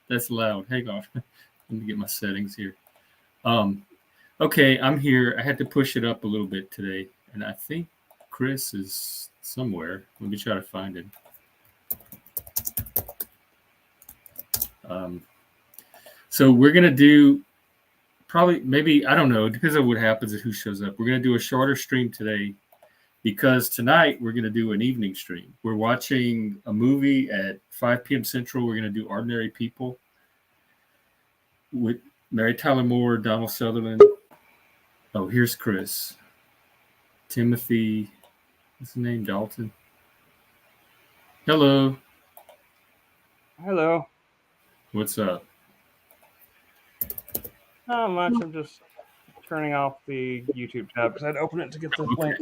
That's loud. Hang on. Let me get my settings here. Okay, I'm here. I had to push it up a little bit today, and I think Chris is somewhere. Let me try to find him. So we're gonna do maybe I don't know. It depends on what happens and who shows up. We're gonna do a shorter stream today because tonight we're gonna do an evening stream. We're watching a movie at 5 p.m. Central. We're gonna do Ordinary People with Mary Tyler Moore, Donald Sutherland. Oh, here's Chris. Timothy, what's his name? Dalton. Hello. Hello. What's up? Not much. I'm just turning off the YouTube tab because I'd open it to get the link.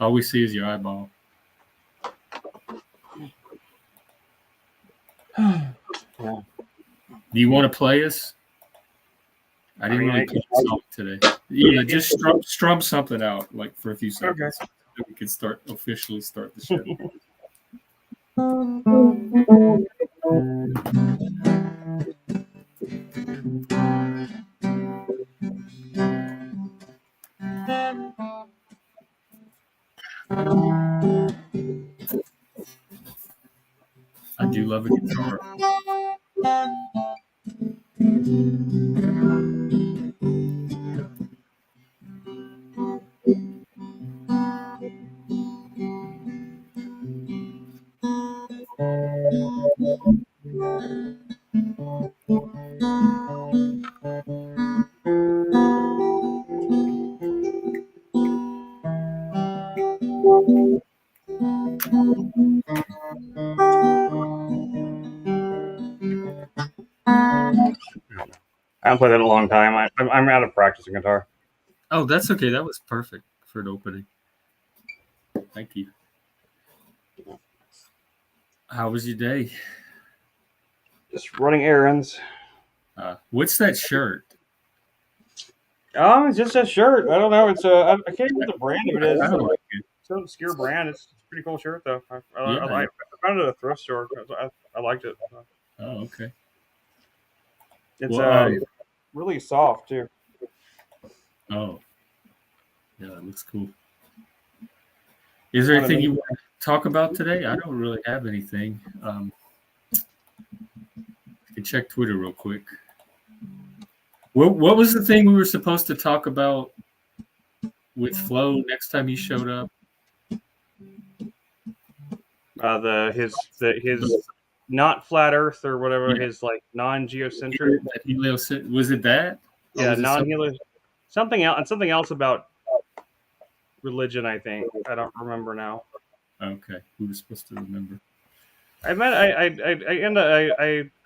All we see is your eyeball. Yeah. Do you want to play us? I didn't really play a song today. Yeah, just strum something out, like for a few seconds. Okay. So we can officially start the show. I do love a guitar. I haven't played that in a long time. I'm out of practicing guitar. Oh, that's okay. That was perfect for an opening. Thank you. How was your day? Just running errands. What's that shirt? It's just a shirt. I don't know. It's I can't remember the brand of it is. I don't like it. It's an obscure brand. It's a pretty cool shirt though. I found it at a thrift store. I liked it. Oh, okay. It's really soft too. Oh, yeah, that looks cool. Is there anything you want to talk about today? I don't really have anything. I can check Twitter real quick. What was the thing we were supposed to talk about with Flo next time he showed up? His not flat Earth or whatever. Yeah. His like non-geocentric. Was it that? Yeah, non-helio. Something else, and something else about religion. I think I don't remember now. Okay, who was supposed to remember? I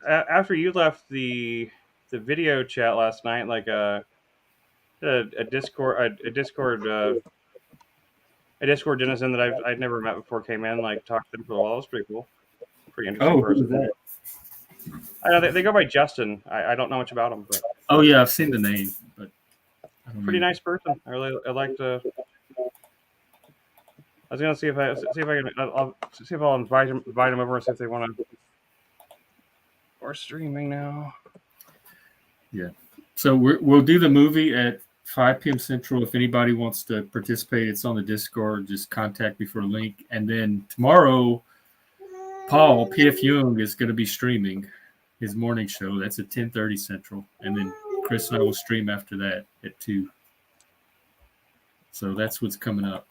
after you left the video chat last night, like a Discord denizen that I'd never met before came in, like talked to them for a while. It was pretty cool, pretty interesting person. Who's that? I know they go by Justin. I don't know much about him, but yeah, I've seen the name, but pretty nice person. I like to. I was gonna see if I'll invite him over and see if they want to. We're streaming now. Yeah, so we'll do the movie at 5 p.m. Central. If anybody wants to participate, it's on the Discord. Just contact me for a link. And then tomorrow, Paul P.F. Young is going to be streaming his morning show. That's at 10:30 Central. And then Chris and I will stream after that at 2. So that's what's coming up.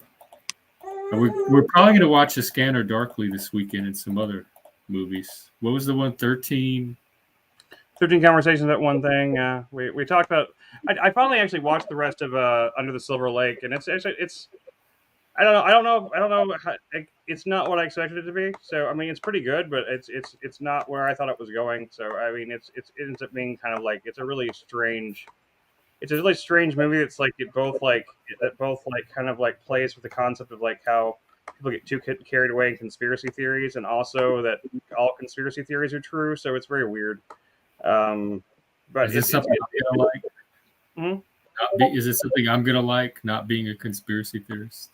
And we're probably going to watch A Scanner Darkly this weekend and some other movies. What was the one? 13 Conversations at One Thing. We talked about. I finally actually watched the rest of Under the Silver Lake, and it's I don't know. It's not what I expected it to be. So I mean, it's pretty good, but it's not where I thought it was going. So I mean, it ends up being kind of like it's a really strange movie. It's like it both kind of like plays with the concept of like how people get too carried away in conspiracy theories, and also that all conspiracy theories are true. So it's very weird. But is this something I'm gonna like? Mm-hmm. Is it something I'm gonna like? Not being a conspiracy theorist.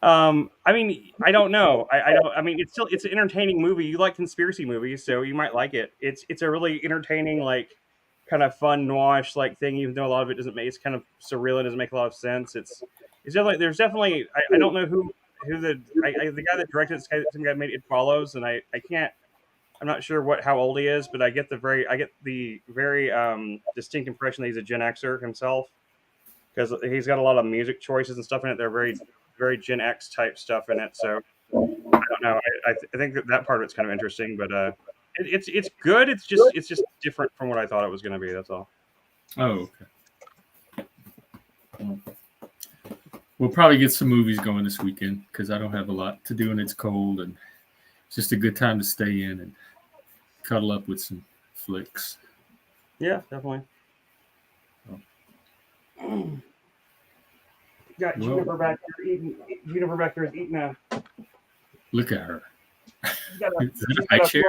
I mean, I don't know. I don't. I mean, it's an entertaining movie. You like conspiracy movies, so you might like it. It's a really entertaining, like kind of fun noirish like thing. Even though a lot of it doesn't make, it's kind of surreal and doesn't make a lot of sense. It's definitely there's definitely I don't know who the guy that directed this guy, some guy made It Follows, and I can't. I'm not sure how old he is, but I get the very distinct impression that he's a Gen Xer himself because he's got a lot of music choices and stuff in it. They're very Gen X type stuff in it. So I don't know. I think that part of it's kind of interesting, but it's good. It's just different from what I thought it was going to be. That's all. Oh, okay. Well, we'll probably get some movies going this weekend because I don't have a lot to do and it's cold, and it's just a good time to stay in and cuddle up with some flicks. Yeah, definitely. Oh. Got Well, Juniper back here eating. Juniper back here is eating a. look at her. She's got Is that she's a high got chair?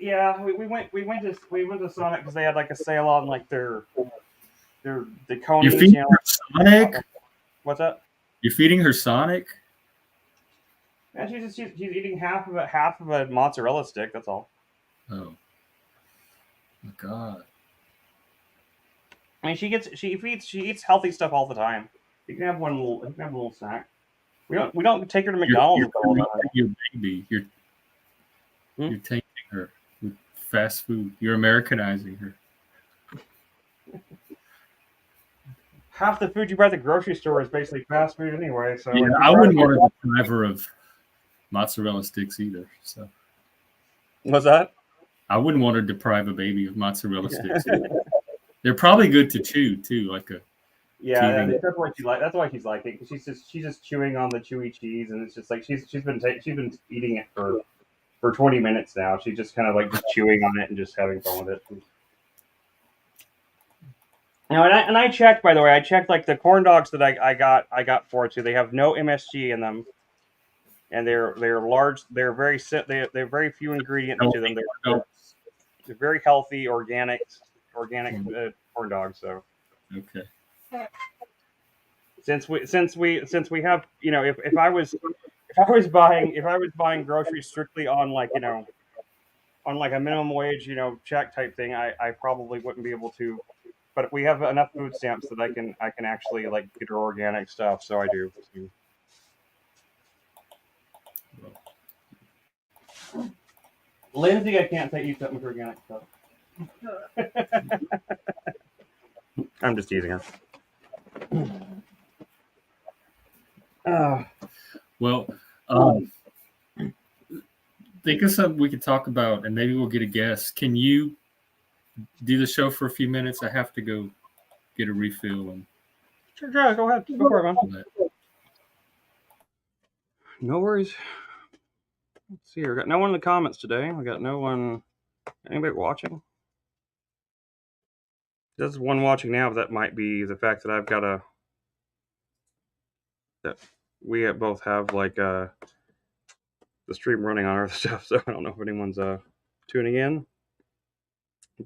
Yeah, we went to Sonic because they had like a sale on like their the You're Coney feeding channel. her Sonic? What's that? You're feeding her Sonic? Yeah, she's eating half of a mozzarella stick. That's all. Oh, my God. I mean, she eats healthy stuff all the time. You can have you can have a little snack. We don't take her to McDonald's all the time. Your baby. Hmm? You're tainting her with fast food. You're Americanizing her. Half the food you buy at the grocery store is basically fast food anyway. So Yeah, like, I wouldn't want to deprive her of mozzarella sticks either. So what's that? I wouldn't want to deprive a baby of mozzarella sticks either. They're probably good to chew too, like a Yeah, teething. that's why she like. That's why she's like it. 'Cause she's just chewing on the chewy cheese, and it's just like she's been eating it for 20 minutes now. She's just kind of like just chewing on it and just having fun with it. You know, and I checked, by the way. I checked like the corn dogs that I got for it too. They have no MSG in them, and they're large. They're very few ingredients to them. They're very healthy, organic corn dogs. So Okay. since we have, you know, if I was buying groceries strictly on like, you know, on like a minimum wage, you know, check type thing, I probably wouldn't be able to. But we have enough food stamps that I can actually like get her organic stuff, so I do. Lindsay, I can't take you something for organic stuff. I'm just teasing her. Well, think of something we could talk about, and maybe we'll get a guest. Can you do the show for a few minutes? I have to go get a refill and. Sure, go ahead. Go for it, man. No worries. Let's see here. We got no one in the comments today. We got no one. Anybody watching? There's one watching now, but that might be the fact that I've got that we both have like the stream running on our stuff, so I don't know if anyone's tuning in.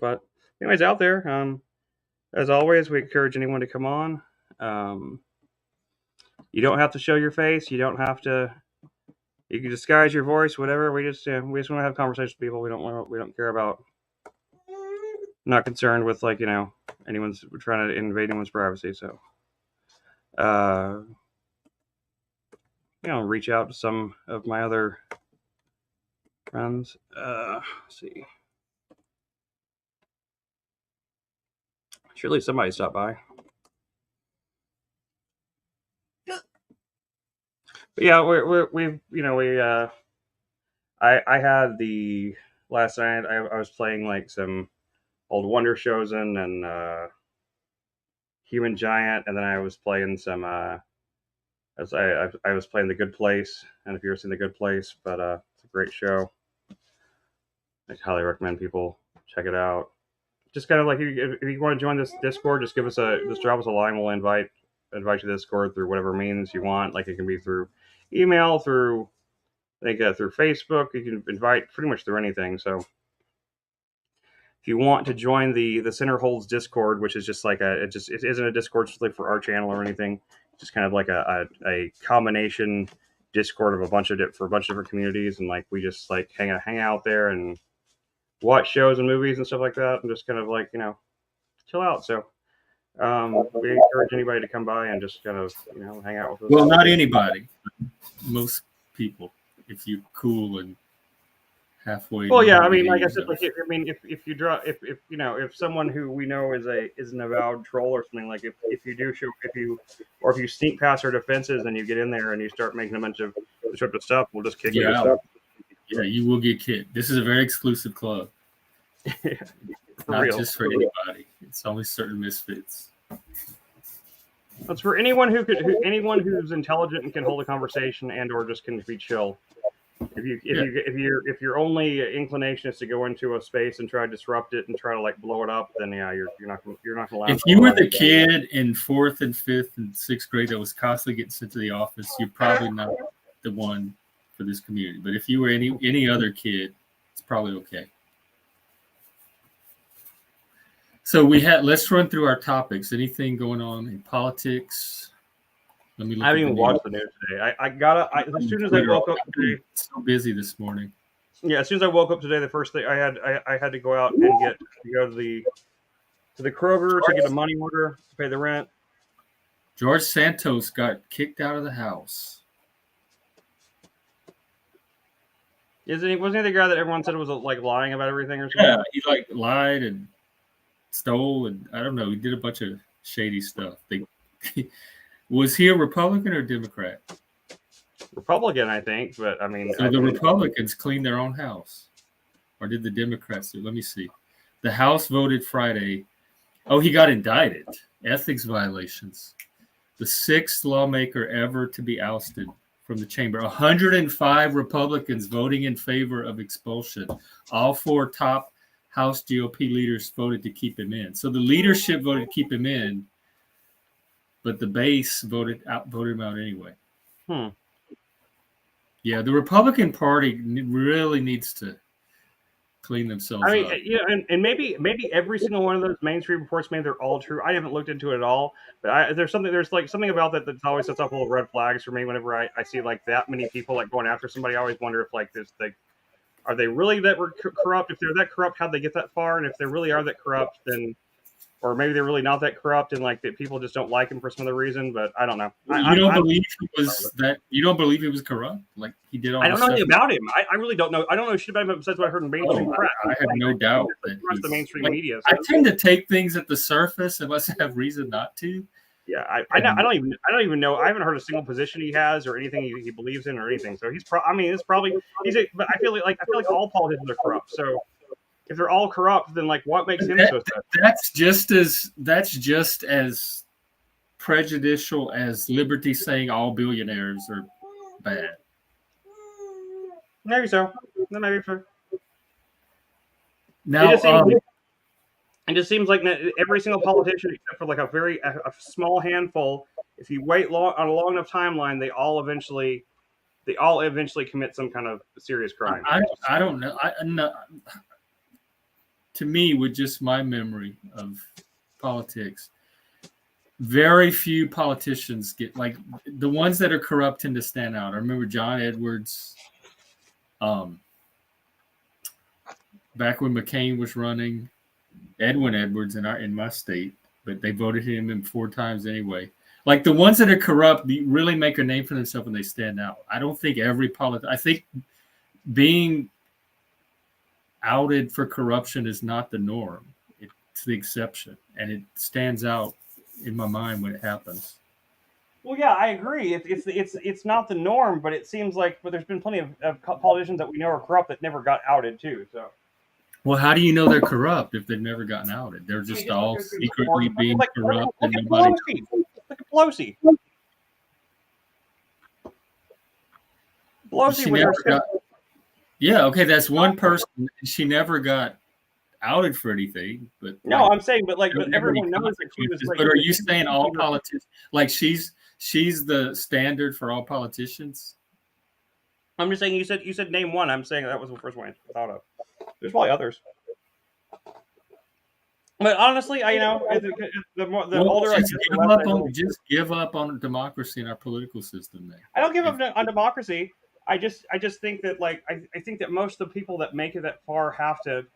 But anyways, out there, as always, we encourage anyone to come on. You don't have to show your face. You don't have to. You can disguise your voice, whatever. We just want to have conversations with people. We don't care about. Not concerned with like, you know, anyone's trying to invade anyone's privacy. So, you know, reach out to some of my other friends. Let's see. Surely somebody stopped by. But yeah, we've you know I had the last night I was playing like some old Wonder Chosen and Human Giant, and then I was playing some as I was playing The Good Place, and if you've ever seen The Good Place, but it's a great show. I highly recommend people check it out. Just kind of like if you want to join this Discord, just drop us a line. We'll invite you to Discord through whatever means you want. Like it can be through email, through through Facebook. You can invite pretty much through anything. So if you want to join the Center Holds Discord, which is just like it isn't a Discord strictly for our channel or anything. just kind of like a combination Discord of a bunch of different communities, and like we just like hang out there and watch shows and movies and stuff like that, and just kind of like chill out. So we encourage anybody to come by and just kind of hang out with us. Well, not anybody. Most people, if you're cool and halfway. Well, yeah, I mean, like I said, like if you draw, if someone who we know is an avowed troll or something, like if you do show, if you sneak past our defenses and you get in there and you start making a bunch of disruptive stuff, we'll just kick you out. Yeah, you will get kicked. This is a very exclusive club. It's not just for anybody. It's only certain misfits. That's for anyone who's intelligent and can hold a conversation and or just can be chill. If your only inclination is to go into a space and try to disrupt it and try to like blow it up, then yeah, you're not going to allow. If you were the kid in 4th and 5th and 6th grade that was constantly getting sent to the office, you're probably not the one for this community. But if you were any other kid, it's probably okay. So let's run through our topics. Anything going on in politics? Let me look. I haven't even watched the news today. As soon as I woke up today. So busy this morning. Yeah, as soon as I woke up today, the first thing I had to go out and go to the Kroger to get a money order to pay the rent. George Santos got kicked out of the house. Wasn't he the guy that everyone said was like lying about everything or something? Yeah, he like lied and stole, and I don't know. He did a bunch of shady stuff. Was he a Republican or Democrat? Republican, I think, but I mean. So the Republicans cleaned their own house, or did the Democrats do? Let me see. The House voted Friday. Oh, he got indicted. Ethics violations. The 6th lawmaker ever to be ousted from the chamber. 105 Republicans voting in favor of expulsion. All 4 top House GOP leaders voted to keep him in. So the leadership voted to keep him in, but the base voted him out anyway. Yeah, the Republican Party really needs to clean themselves up. And maybe every single one of those mainstream reports, maybe they're all true. I haven't looked into it at all, but there's something about that always sets up little red flags for me whenever I see like that many people like going after somebody. I always wonder if like this are they really that corrupt? If they're that corrupt, how'd they get that far? And if they really are that corrupt, then, or maybe they're really not that corrupt, and like that people just don't like him for some other reason. But I don't know. You don't believe he was corrupt? Like he did all. I don't know anything about him. I really don't know. I don't know shit about him besides what I heard in mainstream press. I have no doubt that the mainstream media. I tend to take things at the surface unless I have reason not to. Yeah, I don't even know. I haven't heard a single position he has or anything he believes in or anything. So but I feel like all politicians are corrupt. So if they're all corrupt, then like what makes him so special? That's just as prejudicial as Liberty saying all billionaires are bad. Maybe so. Maybe so. Now, it just seems like every single politician, except for like a small handful, if you wait on a long enough timeline, they all eventually commit some kind of serious crime. I don't know. To me, with just my memory of politics, very few politicians get like the ones that are corrupt tend to stand out. I remember John Edwards, back when McCain was running. Edwin Edwards in my state, but they voted him in 4 times anyway. Like the ones that are corrupt really make a name for themselves when they stand out. I don't think I think being outed for corruption is not the norm. It's the exception, and it stands out in my mind when it happens. Well, yeah, I agree. It's not the norm, but it seems like there's been plenty of politicians that we know are corrupt that never got outed too. So. Well, how do you know they're corrupt if they've never gotten outed? They're just all secretly being corrupt and nobody. Look at Pelosi. Yeah, okay, that's one person. She never got outed for anything. But no, I'm saying, but everyone knows that she was. But are you saying all politicians? Like she's the standard for all politicians? I'm just saying. You said name one. I'm saying that was the first one I thought of. There's probably others. But honestly, the older I get, the less I really. Just give up on democracy in our political system. Then I don't give up on democracy. I just think that I think that most of the people that make it that far have to.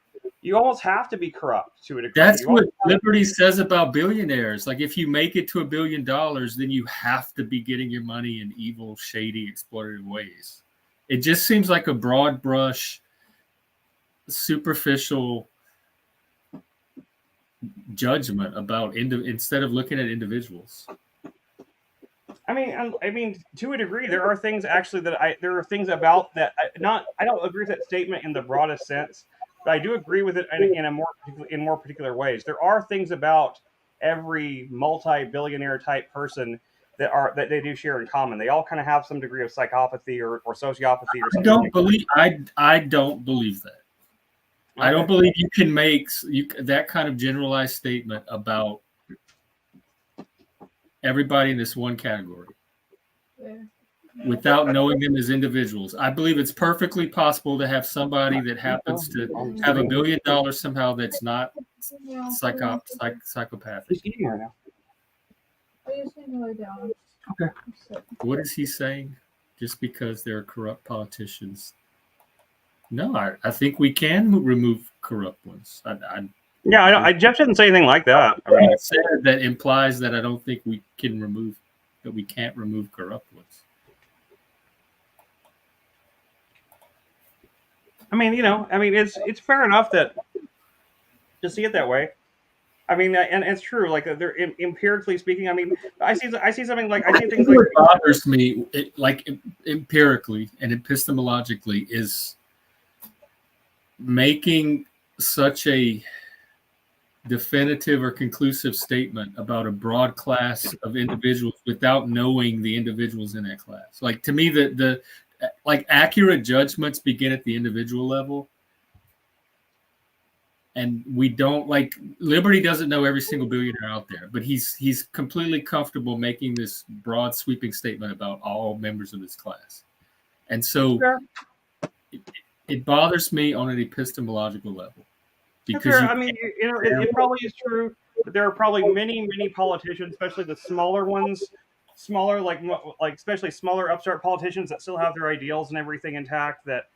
You almost have to be corrupt to a degree. That's what liberty says about billionaires. Like if you make it to $1 billion, then you have to be getting your money in evil, shady, exploitative ways. It just seems like a broad brush, superficial judgment about instead of looking at individuals. I mean, to a degree, there are things actually there are things about that. I don't agree with that statement in the broadest sense, but I do agree with it in more particular ways. There are things about every multi-billionaire type person that they do share in common. They all kind of have some degree of psychopathy or sociopathy or something. I don't believe that. I don't believe you can make that kind of generalized statement about everybody in this one category without knowing them as individuals. I believe it's perfectly possible to have somebody that happens to have $1 billion somehow that's not psychopathic. He's eating right now. Okay. What is he saying? Just because there are corrupt politicians? No, I think we can remove corrupt ones. Jeff didn't say anything like that. I mean, that implies that I don't think we can't remove corrupt ones. I mean, it's fair enough that to see it that way. I mean, and it's true. Like they're empirically speaking. I mean, I see something like I see things like. What bothers me, like empirically and epistemologically, is making such a definitive or conclusive statement about a broad class of individuals without knowing the individuals in that class. Like to me, the accurate judgments begin at the individual level. And we don't Liberty doesn't know every single billionaire out there, but he's completely comfortable making this broad sweeping statement about all members of this class. And so it bothers me on an epistemological level. Because it probably is true, but there are probably many politicians, especially the smaller ones, especially smaller upstart politicians that still have their ideals and everything intact that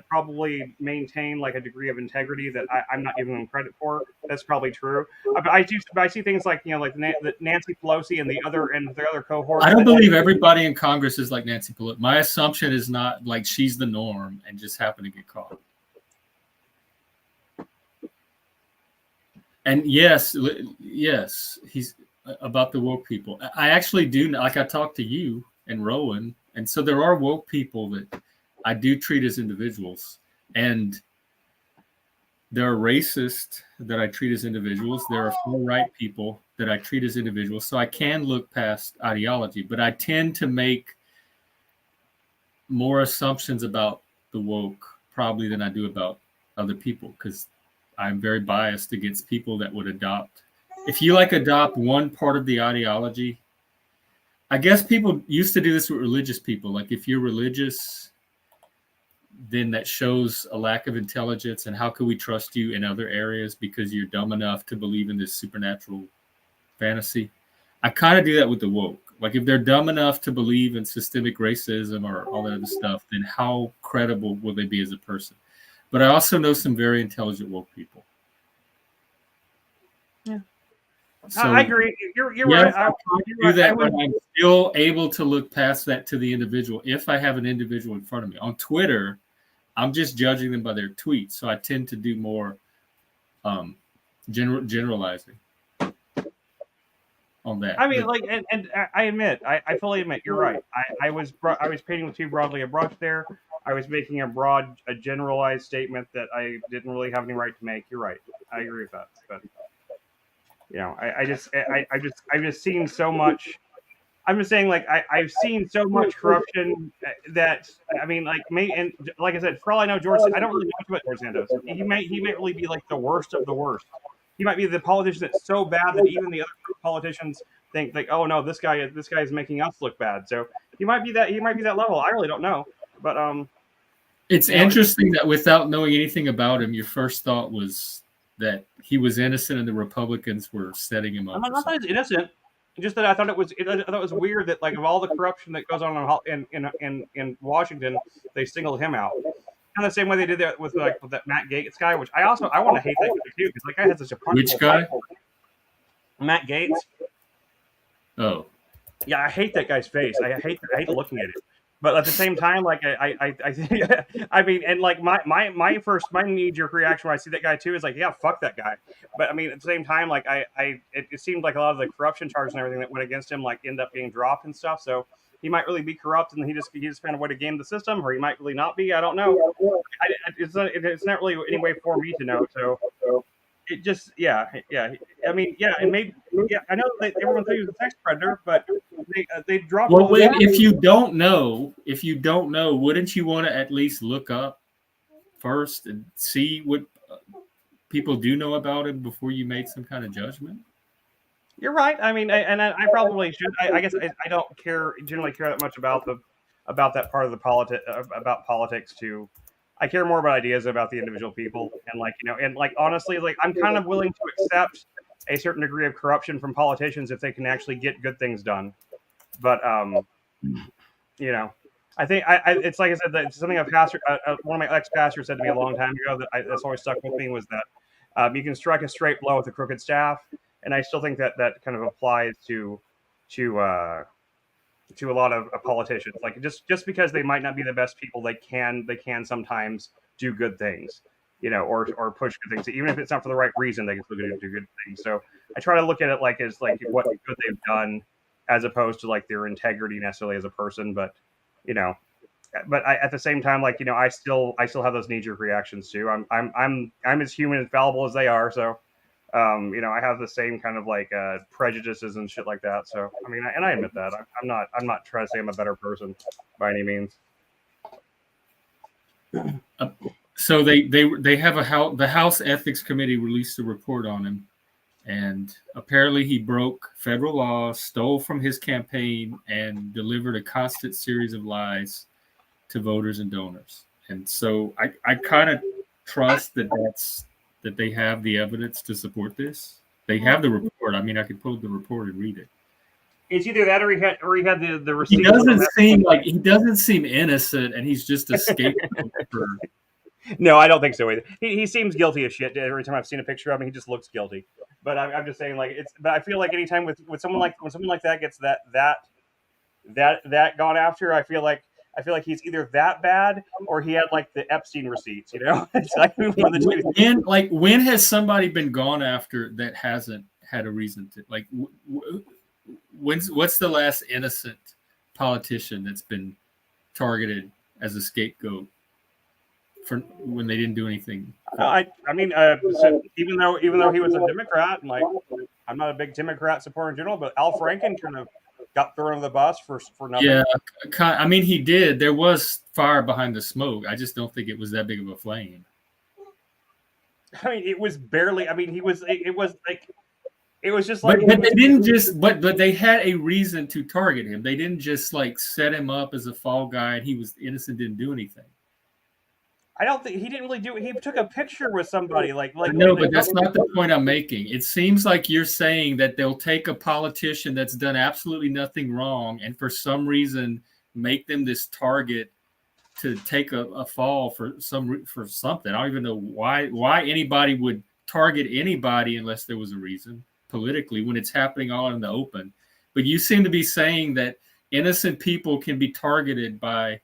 probably maintain like a degree of integrity that I'm not giving them credit for. That's probably true. But I see things like Nancy Pelosi and the other cohorts. I don't believe everybody in Congress is like Nancy Pelosi. My assumption is not like she's the norm and just happened to get caught. And yes, he's about the woke people. I actually do, like I talked to you and Rowan, and so there are woke people that I do treat as individuals, and there are racists that I treat as individuals. There are far-right people that I treat as individuals, so I can look past ideology, but I tend to make more assumptions about the woke probably than I do about other people, because I'm very biased against people that would adopt. If you adopt one part of the ideology, I guess people used to do this with religious people. Like if you're religious, then that shows a lack of intelligence. And how can we trust you in other areas because you're dumb enough to believe in this supernatural fantasy? I kind of do that with the woke. Like if they're dumb enough to believe in systemic racism or all that other stuff, then how credible will they be as a person? But I also know some very intelligent woke people. Yeah, so, I agree. You're right. I do that, but I'm still able to look past that to the individual if I have an individual in front of me. On Twitter, I'm just judging them by their tweets, so I tend to do more generalizing on that. I mean, and I fully admit, you're right. I was painting with too broadly a brush there. I was making a generalized statement that I didn't really have any right to make. You're right. I agree with that. But I've just seen so much. I'm just saying, I've seen so much corruption that I mean, and like I said, for all I know, I don't really know much about George Santos. He might really be the worst of the worst. He might be the politician that's so bad that even the other politicians think oh no, this guy is making us look bad. So he might be that level. I really don't know. But it's interesting that without knowing anything about him, your first thought was that he was innocent and the Republicans were setting him I'm up or not that something. he's innocent. Just that I thought it was weird that like of all the corruption that goes on in Washington, they singled him out. Kind of the same way they did that with with that Matt Gaetz guy, which I want to hate that guy too because that guy has such a Which punchable guy? face. Matt Gaetz. Oh, Yeah, I hate that guy's face. I hate looking at it. But at the same time, like I think, I mean, and like my knee jerk reaction when I see that guy too is like, yeah, fuck that guy. But I mean, at the same time, like it seemed like a lot of the corruption charges and everything that went against him like end up being dropped and stuff. So he might really be corrupt, and he just found a way to game the system, or he might really not be. I don't know. It's not really any way for me to know. So it just yeah. I mean and maybe yeah. I know that everyone thinks he was a sex predator, but they dropped. well, All the if you don't know, wouldn't you want to at least look up first and see what people do know about him before you made some kind of judgment? You're right. I mean, I probably should. I guess I don't generally care that much about that part of the about politics too. I care more about ideas about the individual people and and like honestly, like I'm kind of willing to accept a certain degree of corruption from politicians if they can actually get good things done. But you know, I think it's like I said that something a pastor, one of my ex pastors said to me a long time ago that's always stuck with me was that you can strike a straight blow with a crooked staff, and I still think that kind of applies to a lot of politicians. Like just because they might not be the best people, they can sometimes do good things, or push good things. Even if it's not for the right reason, they can still do good things. So I try to look at it like as like what good they've done, as opposed to like their integrity necessarily as a person. But you know, at the same time, like I still have those knee jerk reactions too. I'm as human and fallible as they are. So I have the same kind of like prejudices and shit like that. So I mean, and I admit that I'm not trying to say I'm a better person by any means. So they have the House Ethics Committee released a report on him, and apparently he broke federal laws, stole from his campaign, and delivered a constant series of lies to voters and donors. And so I kind of trust that they have the evidence to support this. They have the report. I mean, I could pull up the report and read it. It's either that or he had the receipt. He doesn't seem innocent, and he's just a scapegoat for. No, I don't think so either. He seems guilty as shit. Every time I've seen a picture of him, he just looks guilty. But I'm just saying, like But I feel like anytime with someone like when someone like that gets that gone after, I feel like he's either that bad or he had like the Epstein receipts. It's like one of the two. When has somebody been gone after that hasn't had a reason to like? What's the last innocent politician that's been targeted as a scapegoat for when they didn't do anything? I mean, so even though he was a Democrat, and like I'm not a big Democrat supporter in general, but Al Franken kind of got thrown under the bus for nothing. Yeah, I mean he did. There was fire behind the smoke. I just don't think it was that big of a flame. I mean, it was barely. I mean, it was just like. But they didn't just. But they had a reason to target him. They didn't just like set him up as a fall guy and he was innocent, didn't do anything. I don't think he didn't really do it. He took a picture with somebody like. No, but that's not the point I'm making. It seems like you're saying that they'll take a politician that's done absolutely nothing wrong and for some reason make them this target to take a fall for something. I don't even know why anybody would target anybody unless there was a reason politically when it's happening all in the open. But you seem to be saying that innocent people can be targeted by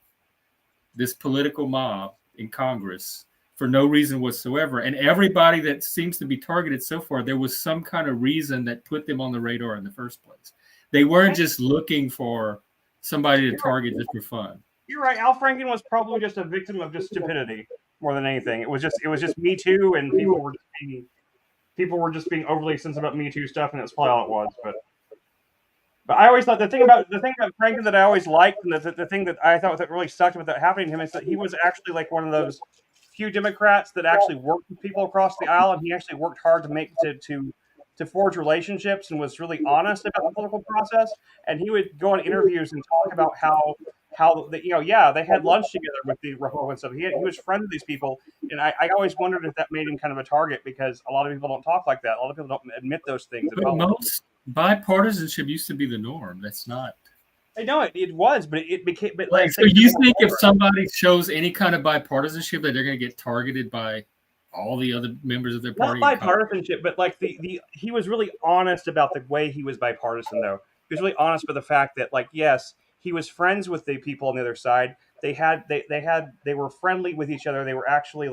this political mob in Congress for no reason whatsoever. And everybody that seems to be targeted so far, there was some kind of reason that put them on the radar in the first place. They weren't just looking for somebody to target just for fun. You're right. Al Franken was probably just a victim of just stupidity more than anything. It was just Me Too, and people were just being overly sensitive about Me Too stuff, and that's probably all it was. But I always thought the thing about Franken that I always liked, and the thing that I thought that really sucked about that happening to him is that he was actually like one of those few Democrats that actually worked with people across the aisle, and he actually worked hard to forge relationships and was really honest about the political process. And he would go on interviews and talk about how they had lunch together with the Republican stuff. He was friends with these people, and I always wondered if that made him kind of a target because a lot of people don't talk like that. A lot of people don't admit those things in But public. most bipartisanship used to be the norm. That's not. I know it was, but it became. But Like, as so things you got think if older- somebody shows any kind of bipartisanship that they're going to get targeted by all the other members of their not party? bipartisanship, but like the he was really honest about the way he was bipartisan though. He was really honest about the fact that like yes, he was friends with the people on the other side. They were friendly with each other. They were actually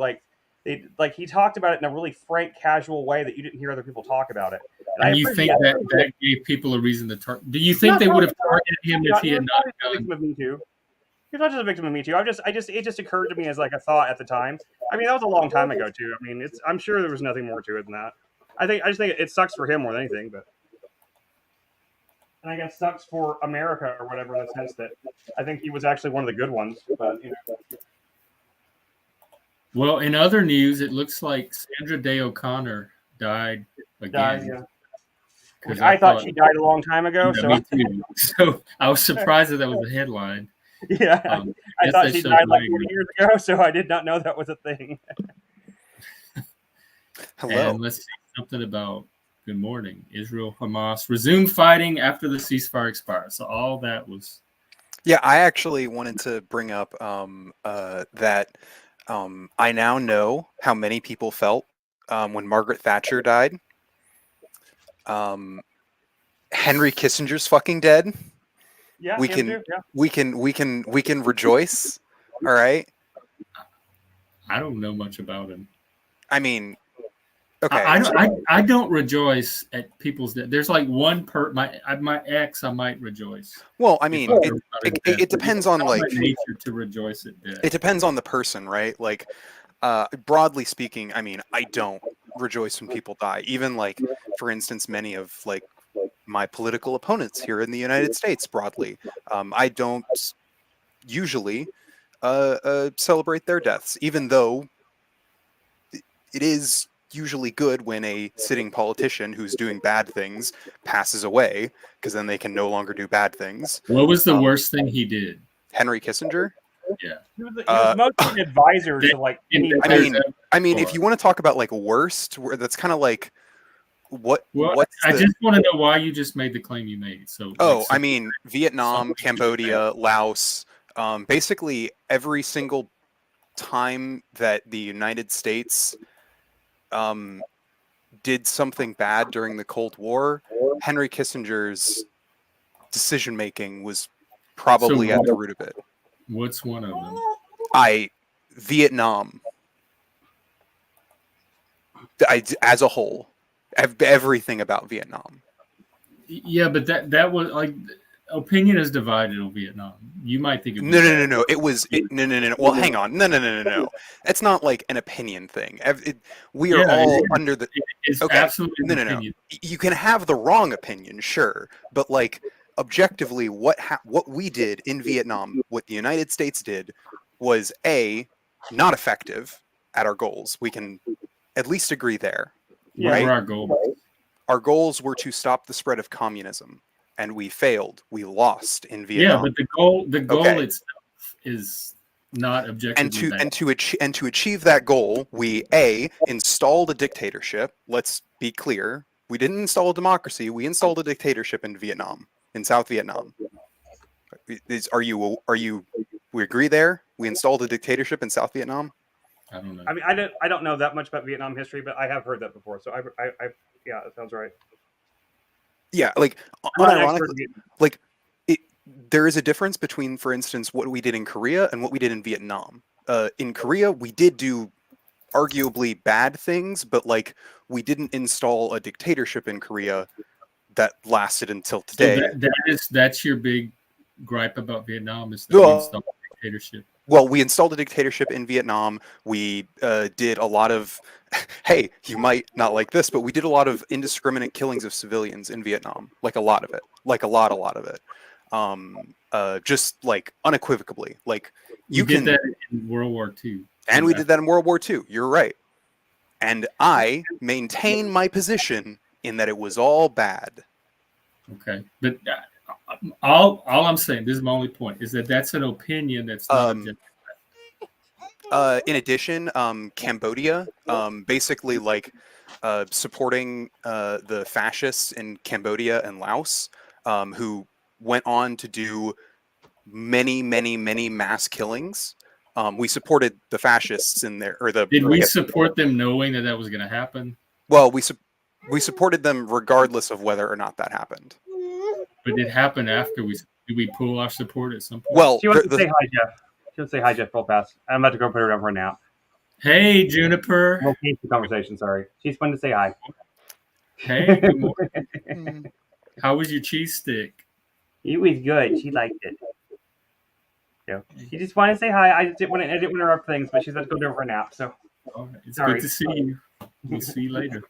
he talked about it in a really frank, casual way that you didn't hear other people talk about it. And I And you think appreciate that it. that gave people a reason to target? Do you think they would have targeted him if he had not a victim of Me Too. He's not just a victim of Me Too. It just occurred to me as like a thought at the time. I mean, that was a long time ago too. I mean, I'm sure there was nothing more to it than that. I just think it sucks for him more than anything, but and I guess sucks for America or whatever in the sense that I think he was actually one of the good ones. But Well, in other news, it looks like Sandra Day O'Connor died again. yeah. 'Cause I thought she died a long time ago. Yeah, So me too. So I was surprised that was a headline. yeah, I guess thought that she shows died like my 40 years ago, so I did not know that was a thing. Hello. And let's see something about good morning. Israel Hamas resumed fighting after the ceasefire expired. So all that was. Yeah, I actually wanted to bring up that I now know how many people felt when Margaret Thatcher died. Henry Kissinger's fucking dead. Yeah, we can rejoice. All right. I don't know much about him. I mean, okay. I don't rejoice at people's death. There's like one my ex. I might rejoice. Well, I mean, it depends on like nature to rejoice at death. It depends on the person, right? Like, broadly speaking, I mean, I don't rejoice when people die. Even like, for instance, many of like my political opponents here in the United States, broadly, I don't usually celebrate their deaths, even though it is usually good when a sitting politician who's doing bad things passes away, because then they can no longer do bad things. What was the worst thing he did? Henry Kissinger? Yeah. He was mostly an advisor to like. I mean, if you want to talk about like worst, that's kind of like what. Well, I just want to know why you just made the claim you made. So. I mean, Vietnam, Cambodia, Laos, basically every single time that the United States did something bad during the Cold War, Henry Kissinger's decision making was probably at the root of it. What's one of them? Vietnam. As a whole, everything about Vietnam. Yeah, but that was like opinion is divided on Vietnam. You might think no. It was no. Well, hang on. No. It's not like an opinion thing. We are all under the. It's absolutely no. You can have the wrong opinion, sure, but like objectively, what we did in Vietnam, what the United States did, was not effective at our goals. We can at least agree there. What right? were our goals? Our goals were to stop the spread of communism, and we failed. We lost in Vietnam. Yeah, but the goal itself is not objectively bad. And to achieve that goal, we installed a dictatorship. Let's be clear: we didn't install a democracy. We installed a dictatorship in Vietnam, in South Vietnam. We agree there? We installed a dictatorship in South Vietnam. I don't know. I mean, I don't know that much about Vietnam history, but I have heard that before. So yeah, that sounds right. Yeah, like unironically, like there is a difference between, for instance, what we did in Korea and what we did in Vietnam. In Korea, we did do arguably bad things, but like we didn't install a dictatorship in Korea that lasted until today. So that's your big gripe about Vietnam is that we installed a dictatorship. Well, we installed a dictatorship in Vietnam. We did a lot of, hey, you might not like this, but we did a lot of indiscriminate killings of civilians in Vietnam. Like a lot of it. Like a lot of it. Just like unequivocally. Like you did that in World War II. And we did that in World War II. You're right. And I maintain my position in that it was all bad. Okay. But All I'm saying, this is my only point, is that that's an opinion that's not objective. In addition, Cambodia, basically like supporting the fascists in Cambodia and Laos, who went on to do many, many, many mass killings. We supported the fascists in there, or the. Did I we guess- support them knowing that that was going to happen? Well, we supported them regardless of whether or not that happened. But it happened after we did we pull our support at some point? Well, She wants to say hi, Jeff. She wants to say hi, Jeff, real fast. I'm about to go put her down for a nap. Hey, Juniper. We'll keep the conversation. Sorry, she's fun to say hi. Hey, good morning. How was your cheese stick? It was good. She liked it. Yeah. She just wanted to say hi. I didn't want to interrupt things, but she's about to go down for a nap. So All right. It's Sorry. good to see you. We'll see you later.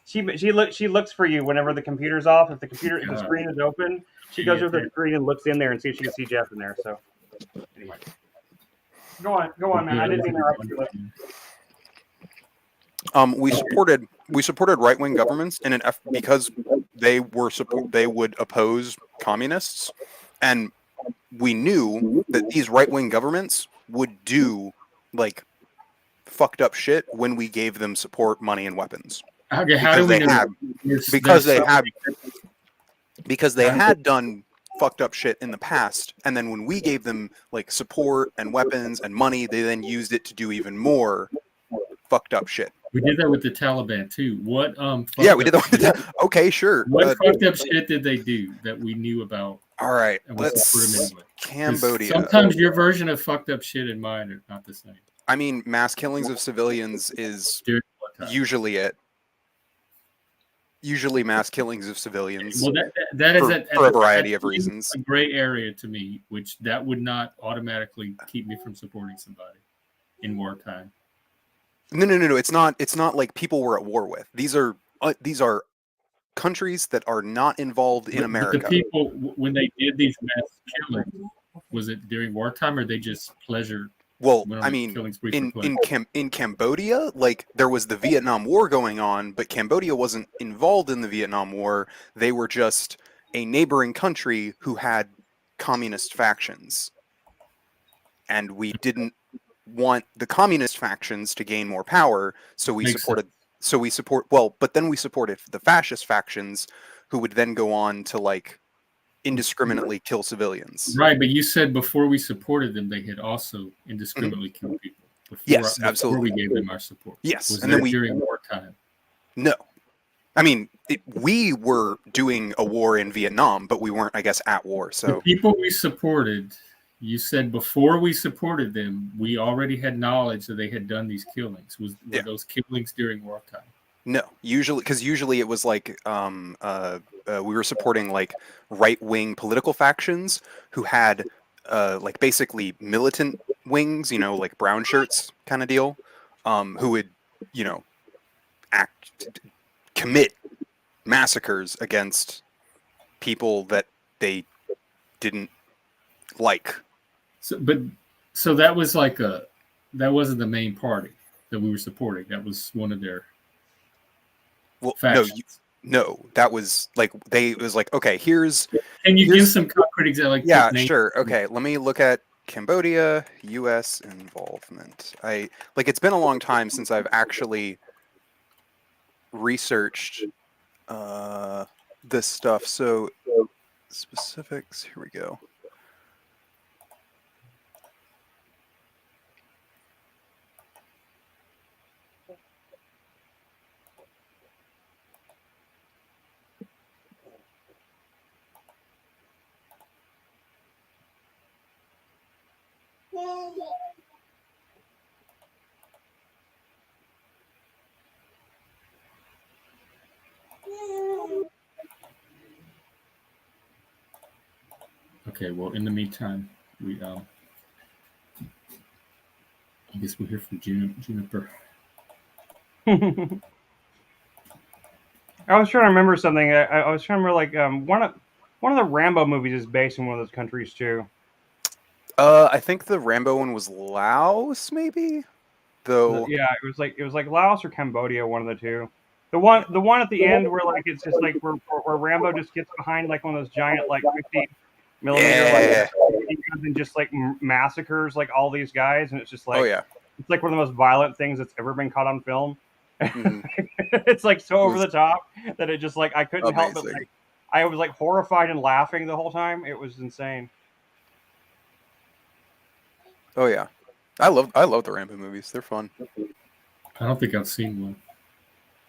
she looks for you whenever the computer's off. If the screen is open, she goes over the screen and looks in there and sees if she can see Jeff in there. So anyway, go on, man. I didn't interrupt you. We supported right wing governments in because they would oppose communists, and we knew that these right wing governments would do like fucked up shit when we gave them support, money, and weapons. Okay, how do we know? Because they had done fucked up shit in the past, and then when we gave them like support and weapons and money, they then used it to do even more fucked up shit. We did that with the Taliban too. What Yeah, we did that with the Okay, sure. What fucked up shit did they do that we knew about? All right, And we let's support them anyway? 'Cause Cambodia. Sometimes your version of fucked up shit and mine are not the same. I mean, mass killings of civilians is usually it. Usually, mass killings of civilians. Well, that is for a variety of reasons. A gray area to me, which that would not automatically keep me from supporting somebody in wartime. No. It's not like people we're at war with. These are countries that are not involved in America. But the people, when they did these mass killings, was it during wartime or they just pleasure? Well, I mean, in Cambodia, like there was the Vietnam War going on, but Cambodia wasn't involved in the Vietnam War. They were just a neighboring country who had communist factions, and we didn't want the communist factions to gain more power, so we supported. So we support. Well, but then we supported the fascist factions, who would then go on to like indiscriminately kill civilians. Right, but you said before we supported them, they had also indiscriminately killed people. Yes, absolutely. Before we gave them our support. Yes, and then during wartime. No, I mean we were doing a war in Vietnam, but we weren't, I guess, at war. So the people we supported, you said before we supported them, we already had knowledge that they had done these killings. Were those killings during wartime? No, usually it was like we were supporting like right-wing political factions who had like basically militant wings, like brown shirts kind of deal, who would, commit massacres against people that they didn't like. So that was like that wasn't the main party that we were supporting. That was one of their. Well, no, that was like it was like, okay, here's. Can you give some concrete examples? Yeah, sure. Okay, let me look at Cambodia, U.S. involvement. It's been a long time since I've actually researched this stuff. So specifics. Here we go. Okay, well, in the meantime, we I guess we'll hear from Juniper. I was trying to remember something. I was trying to remember one of the Rambo movies is based in one of those countries too. I think the Rambo one was Laos, maybe. Though. Yeah, it was like Laos or Cambodia, one of the two. The one at the end where like it's just like where Rambo just gets behind like one of those giant like 50mm like Yeah. guns and just like massacres like all these guys, and it's just like Oh yeah. it's like one of the most violent things that's ever been caught on film. Mhm. It's like so over Was the top that it just like I couldn't help but amazing. like I was like horrified and laughing the whole time. It was insane. Oh yeah. I love the Rambo movies. They're fun. I don't think I've seen one.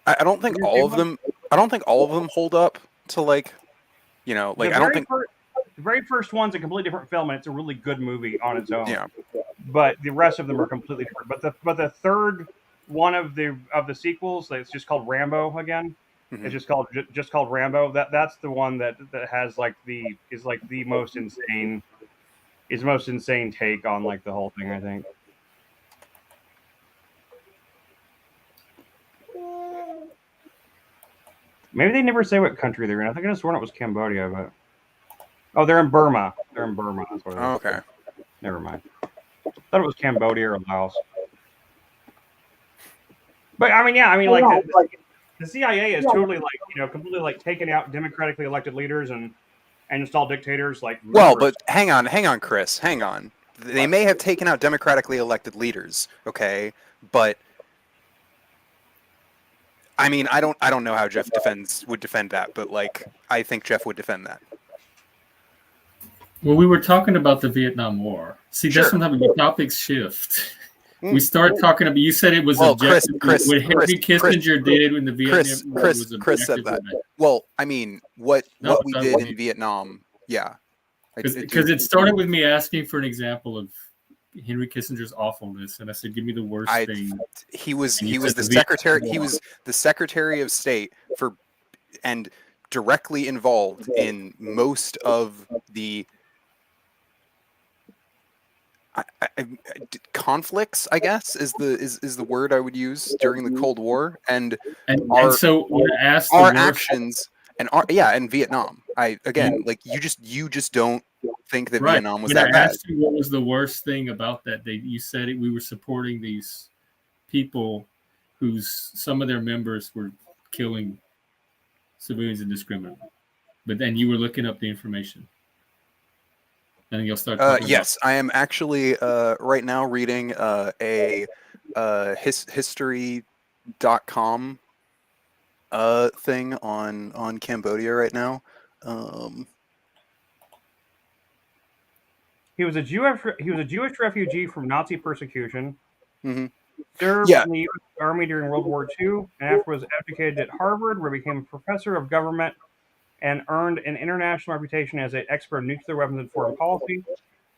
I don't think You all seen of one? them. I don't think all of them hold up to like, The like I don't think. very first one's a completely different film, and it's a really good movie on its own. Yeah. But the rest of them are completely different. But the third one of the sequels, it's just called Rambo again. It's Mhm. just called Rambo. That's the one that has like the most insane take on like the whole thing. I think. Maybe they never say what country they're in. I think I just sworn it was Cambodia, but oh, they're in Burma. They're in Burma. That's what it is. Oh, okay. Never mind. Thought it was Cambodia or Laos. But I mean, yeah, I mean, like the CIA is totally like completely like taken out democratically elected leaders and installed dictators like Well, numerous. but hang on, Chris. Hang on. They may have taken out democratically elected leaders, okay? But I mean, I don't know how Jeff would defend that, but like I think Jeff would defend that. Well, we were talking about the Vietnam War. See, that's Sure. sometimes the topics shift. Mm. We start talking about. You said it was Well, objective. What Henry Kissinger did in the Vietnam War was Chris said objective. that. Well, I mean, what we I did mean, in Vietnam, yeah. because it started with me asking for an example of Henry Kissinger's awfulness, and I said, "Give me the worst thing." He was And you said the the Vietnam secretary. He War. was the Secretary of State for, and directly involved in most of the conflicts, I guess, is the word I would use during the Cold War, and And our so when I asked the our worst, actions and our in Vietnam. Like you just don't think that right. Vietnam was When I that bad. asked you what was the worst thing about that day, you said we were supporting these people whose some of their members were killing civilians indiscriminately. But then you were looking up the information. And you'll start talking Yes, I am actually right now reading a history.com thing on Cambodia right now. He was a Jewish refugee from Nazi persecution. Mhm. Served Yeah. in the U.S. Army during World War II, and afterwards educated at Harvard, where he became a professor of government and earned an international reputation as an expert in nuclear weapons and foreign policy.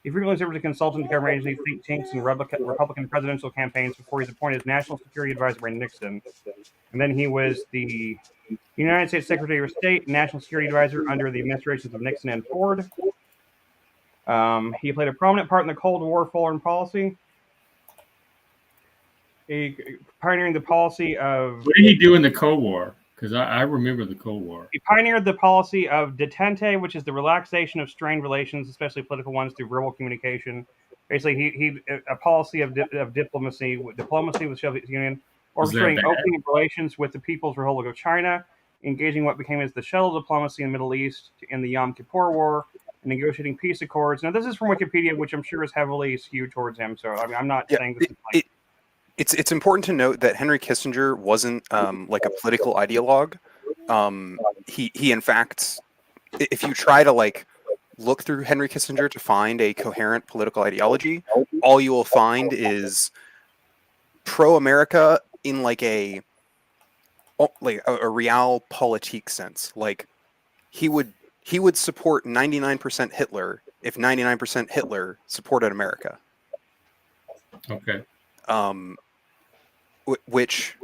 He frequently served as a consultant to government agencies, think tanks, and Republican presidential campaigns before he was appointed as National Security Advisor by Nixon. And then he was the United States Secretary of State, National Security Advisor under the administrations of Nixon and Ford. He played a prominent part in the Cold War foreign policy. Pioneering the policy of... What did he do in the Cold War? Because I remember the Cold War. He pioneered the policy of detente, which is the relaxation of strained relations, especially political ones, through verbal communication. Basically, he a policy of diplomacy with the Soviet Union, orchestrating opening relations with the People's Republic of China, engaging what became as the shuttle diplomacy in the Middle East in the Yom Kippur War, and negotiating peace accords. Now, this is from Wikipedia, which I'm sure is heavily skewed towards him. So I mean, I'm not saying this is like... It's important to note that Henry Kissinger wasn't like a political ideologue. He in fact, if you try to like look through Henry Kissinger to find a coherent political ideology, all you will find is pro-America in like a realpolitik sense. Like he would support 99% Hitler if 99% Hitler supported America. Okay. Which,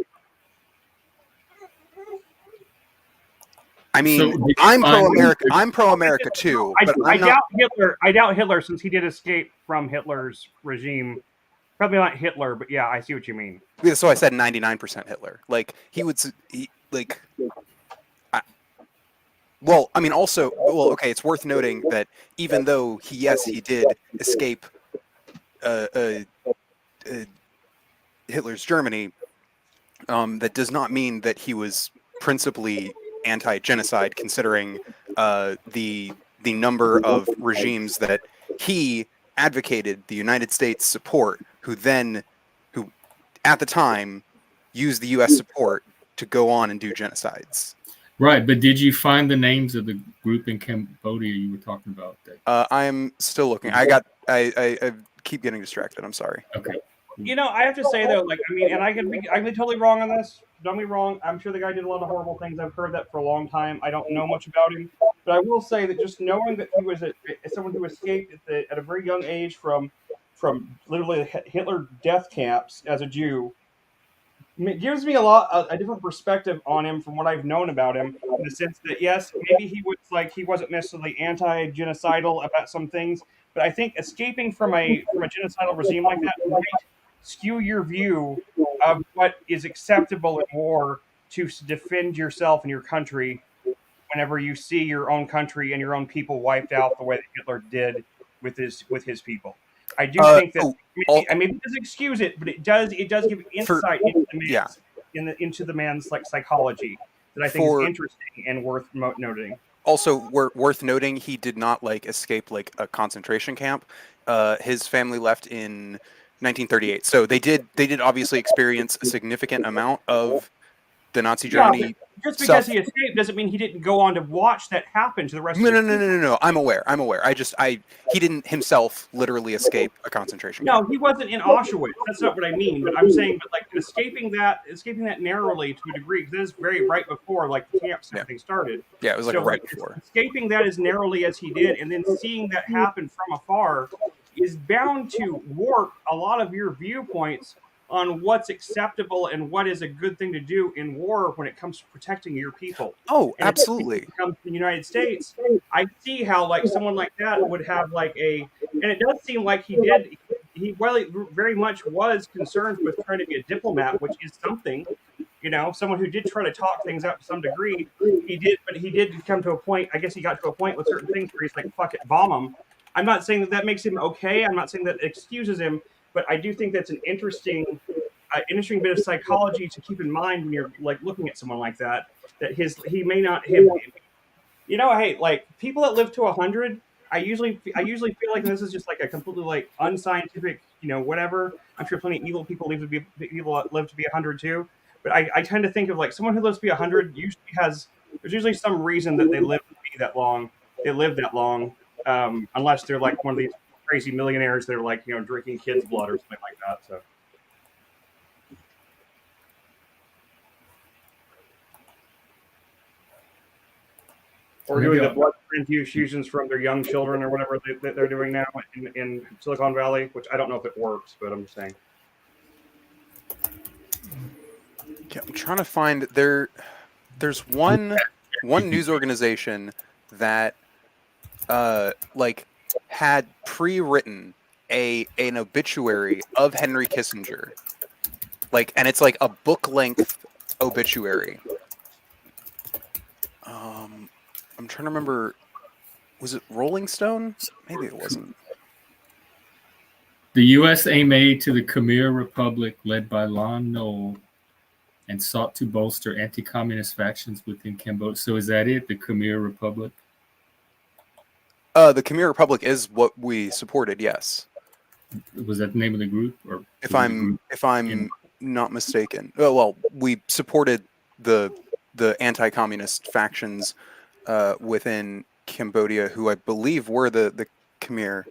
I mean, so I'm pro-America. I'm pro-America too. But I doubt Hitler. I doubt Hitler, since he did escape from Hitler's regime. Probably not Hitler, but yeah, I see what you mean. So I said 99% Hitler. Like well, I mean, also, well, okay, it's worth noting that even though he did escape Hitler's Germany, That does not mean that he was principally anti-genocide, considering the number of regimes that he advocated the United States support, who at the time used the U.S. support to go on and do genocides. Right, but did you find the names of the group in Cambodia you were talking about? I'm still looking. I keep getting distracted. I'm sorry. Okay. I have to say though, like, I mean, and I can be totally wrong on this. Don't be wrong. I'm sure the guy did a lot of horrible things. I've heard that for a long time. I don't know much about him, but I will say that just knowing that he was someone who escaped at a very young age from literally Hitler death camps as a Jew, it gives me a different perspective on him from what I've known about him, in the sense that yes, maybe he wasn't necessarily anti-genocidal about some things, but I think escaping from a genocidal regime like that might skew your view of what is acceptable in war to defend yourself and your country whenever you see your own country and your own people wiped out the way that Hitler did with his people. I do think that I mean it doesn't excuse it, but it does give insight into the man's like psychology that I think is interesting and worth noting. Also, worth noting, he did not like escape like a concentration camp. His family left in 1938, so they did obviously experience a significant amount of the Nazi Germany. Just because he escaped doesn't mean he didn't go on to watch that happen to the rest of his people. No. I'm aware. He didn't himself literally escape a concentration camp. No, he wasn't in Auschwitz. That's not what I mean. But I'm saying, but like escaping that narrowly to a degree, because this is very right before like the camps and everything started. Yeah, it was like right before. Escaping that as narrowly as he did, and then seeing that happen from afar, is bound to warp a lot of your viewpoints on what's acceptable and what is a good thing to do in war when it comes to protecting your people. Oh, and absolutely. When it comes to the United States, I see how like someone like that would have like and it does seem like he very much was concerned with trying to be a diplomat, which is something, someone who did try to talk things out to some degree. He did come to a point, I guess he got to a point with certain things where he's like, fuck it, bomb them. I'm not saying that makes him okay. I'm not saying that excuses him. But I do think that's an interesting bit of psychology to keep in mind when you're like looking at someone like that. That he may not have, hey, like people that live to 100, I usually feel like this is just like a completely like unscientific, whatever. I'm sure plenty of evil people live to be 100 too. But I tend to think of like someone who lives to be 100 there's usually some reason that they live to be that long. They live that long, unless they're like one of these crazy millionaires that are like, drinking kids' blood or something like that. So, or doing the blood transfusions from their young children or whatever they're doing now in Silicon Valley, which I don't know if it works, but I'm just saying. Yeah, I'm trying to find there's one news organization that had pre-written an obituary of Henry Kissinger, and it's like a book-length obituary. I'm trying to remember, was it Rolling Stone? Maybe it wasn't. The U.S. aimed aid to the Khmer Republic led by Lon Nol and sought to bolster anti-communist factions within Cambodia. So is that it, the Khmer Republic? The Khmer Republic is what we supported, yes. Was that the name of the group? Or if I'm not mistaken. Well, we supported the anti-communist factions within Cambodia, who I believe were the Khmer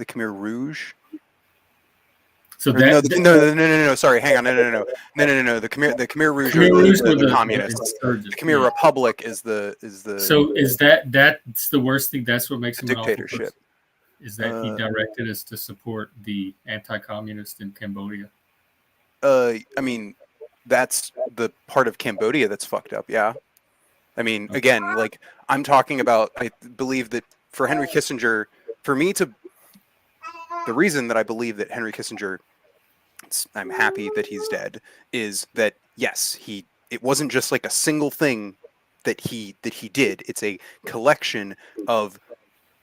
Rouge. So no. Sorry, hang on. No. The Khmer Rouge are the communists. The Khmer Republic is the. So is that's the worst thing? That's what makes him an dictatorship. Is that he directed us to support the anti-communist in Cambodia? I mean, that's the part of Cambodia that's fucked up. Yeah. I mean, again, I'm talking about. I believe that for Henry Kissinger, the reason that I believe that Henry Kissinger, I'm happy that he's dead, is that yes, it wasn't just like a single thing that he did. It's a collection of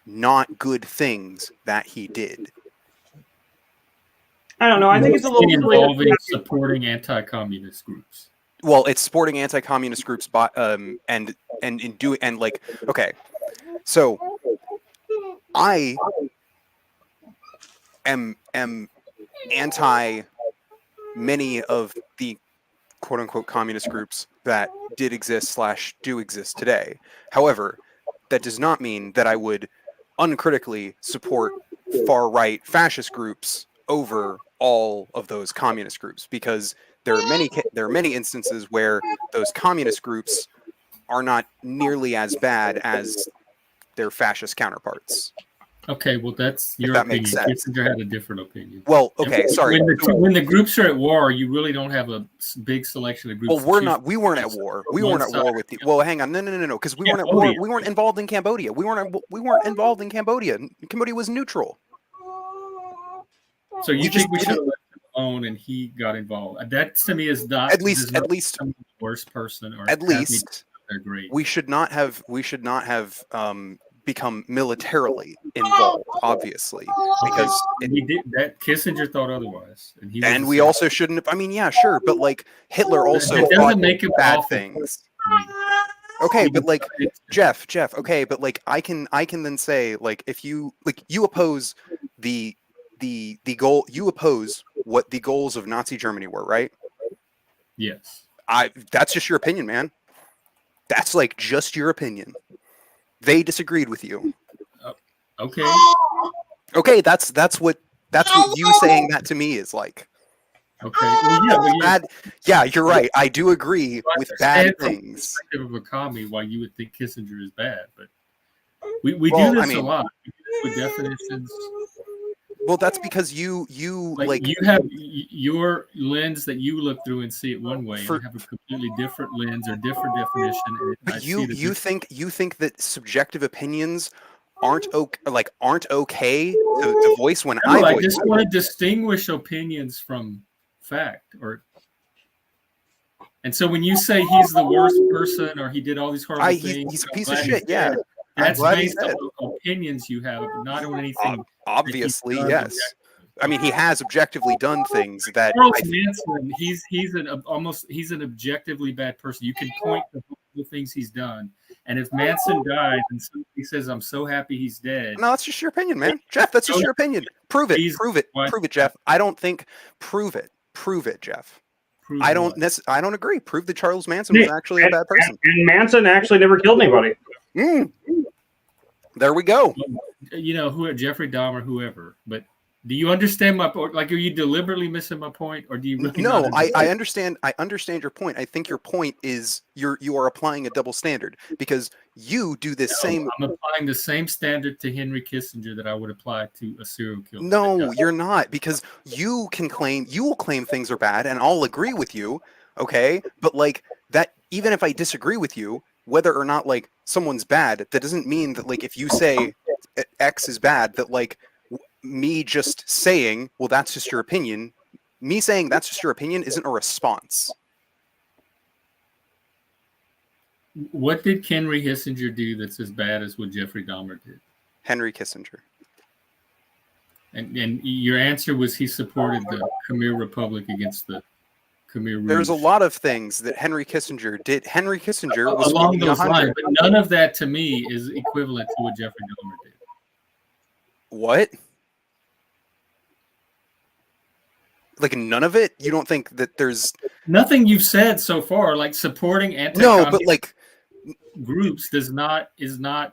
not good things that he did. I don't know. I think it's a little silly. involving supporting anti-communist groups. Well, it's supporting anti-communist groups, and in doing and like okay, so I am anti many of the quote unquote communist groups that did exist / do exist today. However, that does not mean that I would uncritically support far right fascist groups over all of those communist groups, because there are many instances where those communist groups are not nearly as bad as their fascist counterparts. Okay, well, that's If your that opinion. makes sense. Kissinger had a different opinion. Well, okay, sorry. When the groups are at war, you really don't have a big selection of groups. Well, we weren't at war. We weren't at war with the. Well, hang on, no, because we weren't at war. We weren't involved in Cambodia. We weren't involved in Cambodia. Cambodia was neutral. So you think we should have left him alone and he got involved? That to me is not at least the worst person, or at least they're great. We should not have become militarily involved, obviously, because we did that. Kissinger thought otherwise, and we also shouldn't have. I mean, yeah, sure, but like Hitler also that doesn't make him bad awful. things. Okay, but like Jeff. Okay, but like I can then say, like, if you oppose the goal, you oppose what the goals of Nazi Germany were, right? Yes. That's just your opinion, man. That's like just your opinion. They disagreed with you. Okay. Okay, that's what you saying that to me is like. Okay. Well, bad. Yeah, you're right. I do agree with bad things. Of a commie, why you would think Kissinger is bad, but we do this a lot. We do this with definitions. Well, that's because you have your lens that you look through and see it one way, and you have a completely different lens or different definition. But you think that subjective opinions aren't okay to voice when I voice. I just want to distinguish opinions from fact, and so when you say he's the worst person or he did all these horrible things, he's a piece of shit. Yeah, that's based on opinions you have, not on anything. Obviously, yes. I mean, he has objectively done things that Charles Manson. He's an objectively bad person. You can point to the things he's done, and if Manson dies and somebody says, "I'm so happy he's dead," no, that's just your opinion, man. Jeff, that's just your opinion. Prove it, Jeff. I don't think. Prove it, Jeff. I don't agree. Prove that Charles Manson was actually a bad person. And Manson actually never killed anybody. There we go. You know, who Jeffrey Dahmer, whoever. But do you understand my point? Like, are you deliberately missing my point, or do you really? No, I understand. I understand your point. I think your point is you are applying a double standard because you do this same. I'm applying the same standard to Henry Kissinger that I would apply to a serial killer. No, you're not, because you will claim things are bad, and I'll agree with you. Okay, but like that, even if I disagree with you, whether or not like someone's bad, that doesn't mean that like if you say X is bad, that like me just saying, well, that's just your opinion. Me saying that's just your opinion isn't a response. What did Henry Kissinger do that's as bad as what Jeffrey Dahmer did? Henry Kissinger. And your answer was he supported the Khmer Republic against the Khmer Rouge. There's a lot of things that Henry Kissinger did. Henry Kissinger was along those lines, but none of that to me is equivalent to what Jeffrey Dahmer did. What? Like none of it? You don't think that there's nothing you've said so far, like supporting anti-communist groups is not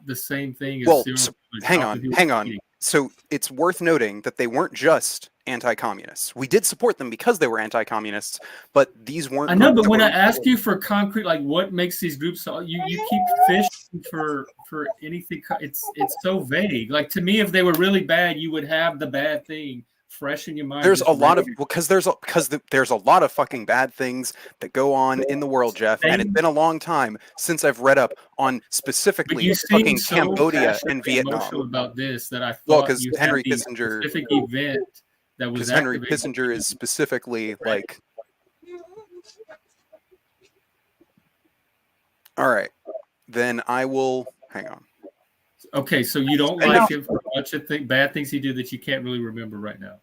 the same thing as hang on. So it's worth noting that they weren't just anti-communists. We did support them because they were anti-communists, but these weren't. I know, but when I ask you for concrete, like what makes these groups, you keep fishing for anything. It's so vague. Like to me, if they were really bad, you would have the bad thing fresh in your mind. There's a lot of there's a lot of fucking bad things that go on in the world, Jeff, and it's been a long time since I've read up on specifically fucking Cambodia and Vietnam. About this, that I thought because Henry Kissinger specific event that was Henry Kissinger is specifically like. All right, then I will hang on. Okay, so you don't like him for a bunch of bad things he did that you can't really remember right now.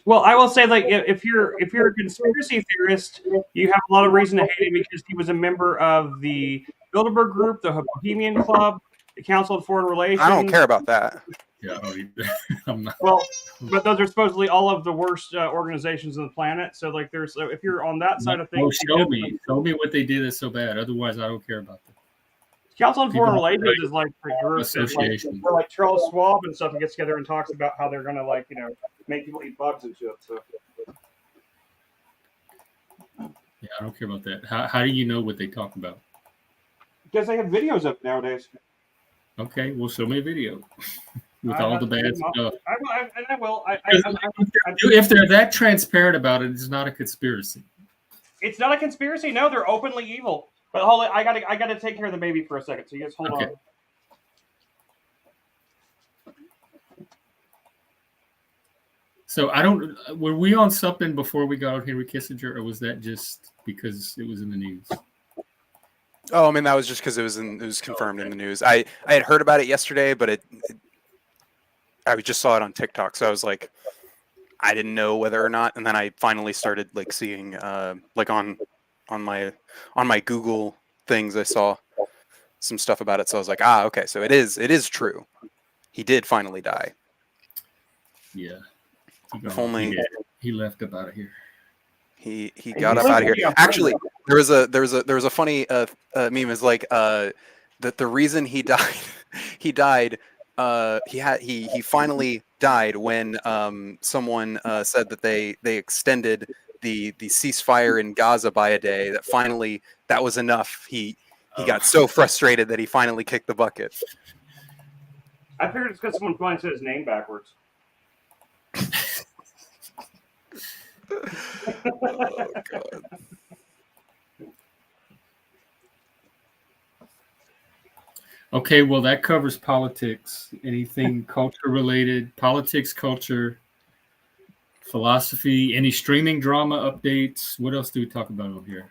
Well, I will say, like, if you're a conspiracy theorist, you have a lot of reason to hate him because he was a member of the Bilderberg Group, the Bohemian Club, the Council of Foreign Relations. I don't care about that. Yeah, I don't either. I'm not. Well, but those are supposedly all of the worst organizations on the planet. So, like, if you're on that side of Well, things, show me what they did that's so bad. Otherwise, I don't care about them. Council on Foreign People- Relations is like a group Association. where like Charles Schwab and stuff gets together and talks about how they're going to make people eat bugs and shit. So Yeah, I don't care about that. How do you know what they talk about? because they have videos up nowadays. Okay, well, show me a video with all the bad stuff. I will. If they're that transparent about it, it's not a conspiracy. It's not a conspiracy. No, they're openly evil. But hold on, I gotta take care of the baby for a second. So you guys hold Okay. on. So I don't. Were we on something before we got on Henry Kissinger, or was that just because it was in the news? Oh, I mean, that was just because it was confirmed in the news. I had heard about it yesterday, but I just saw it on TikTok, so I was like, I didn't know whether or not, and then I finally started like seeing like on my Google things, I saw some stuff about it, so I was like, okay, so it is true. He did finally die. Yeah. If only he left up out of here. He got up out of here. Actually, there was a funny meme. Is like that the reason he died, he finally died when someone said that they extended the ceasefire in Gaza by a day. That finally that was enough. He got so frustrated that he finally kicked the bucket. I figured it's because someone finally said his name backwards. Oh God. Okay, well, that covers politics. Anything culture related, politics, culture, philosophy, any streaming drama updates? What else do we talk about over here?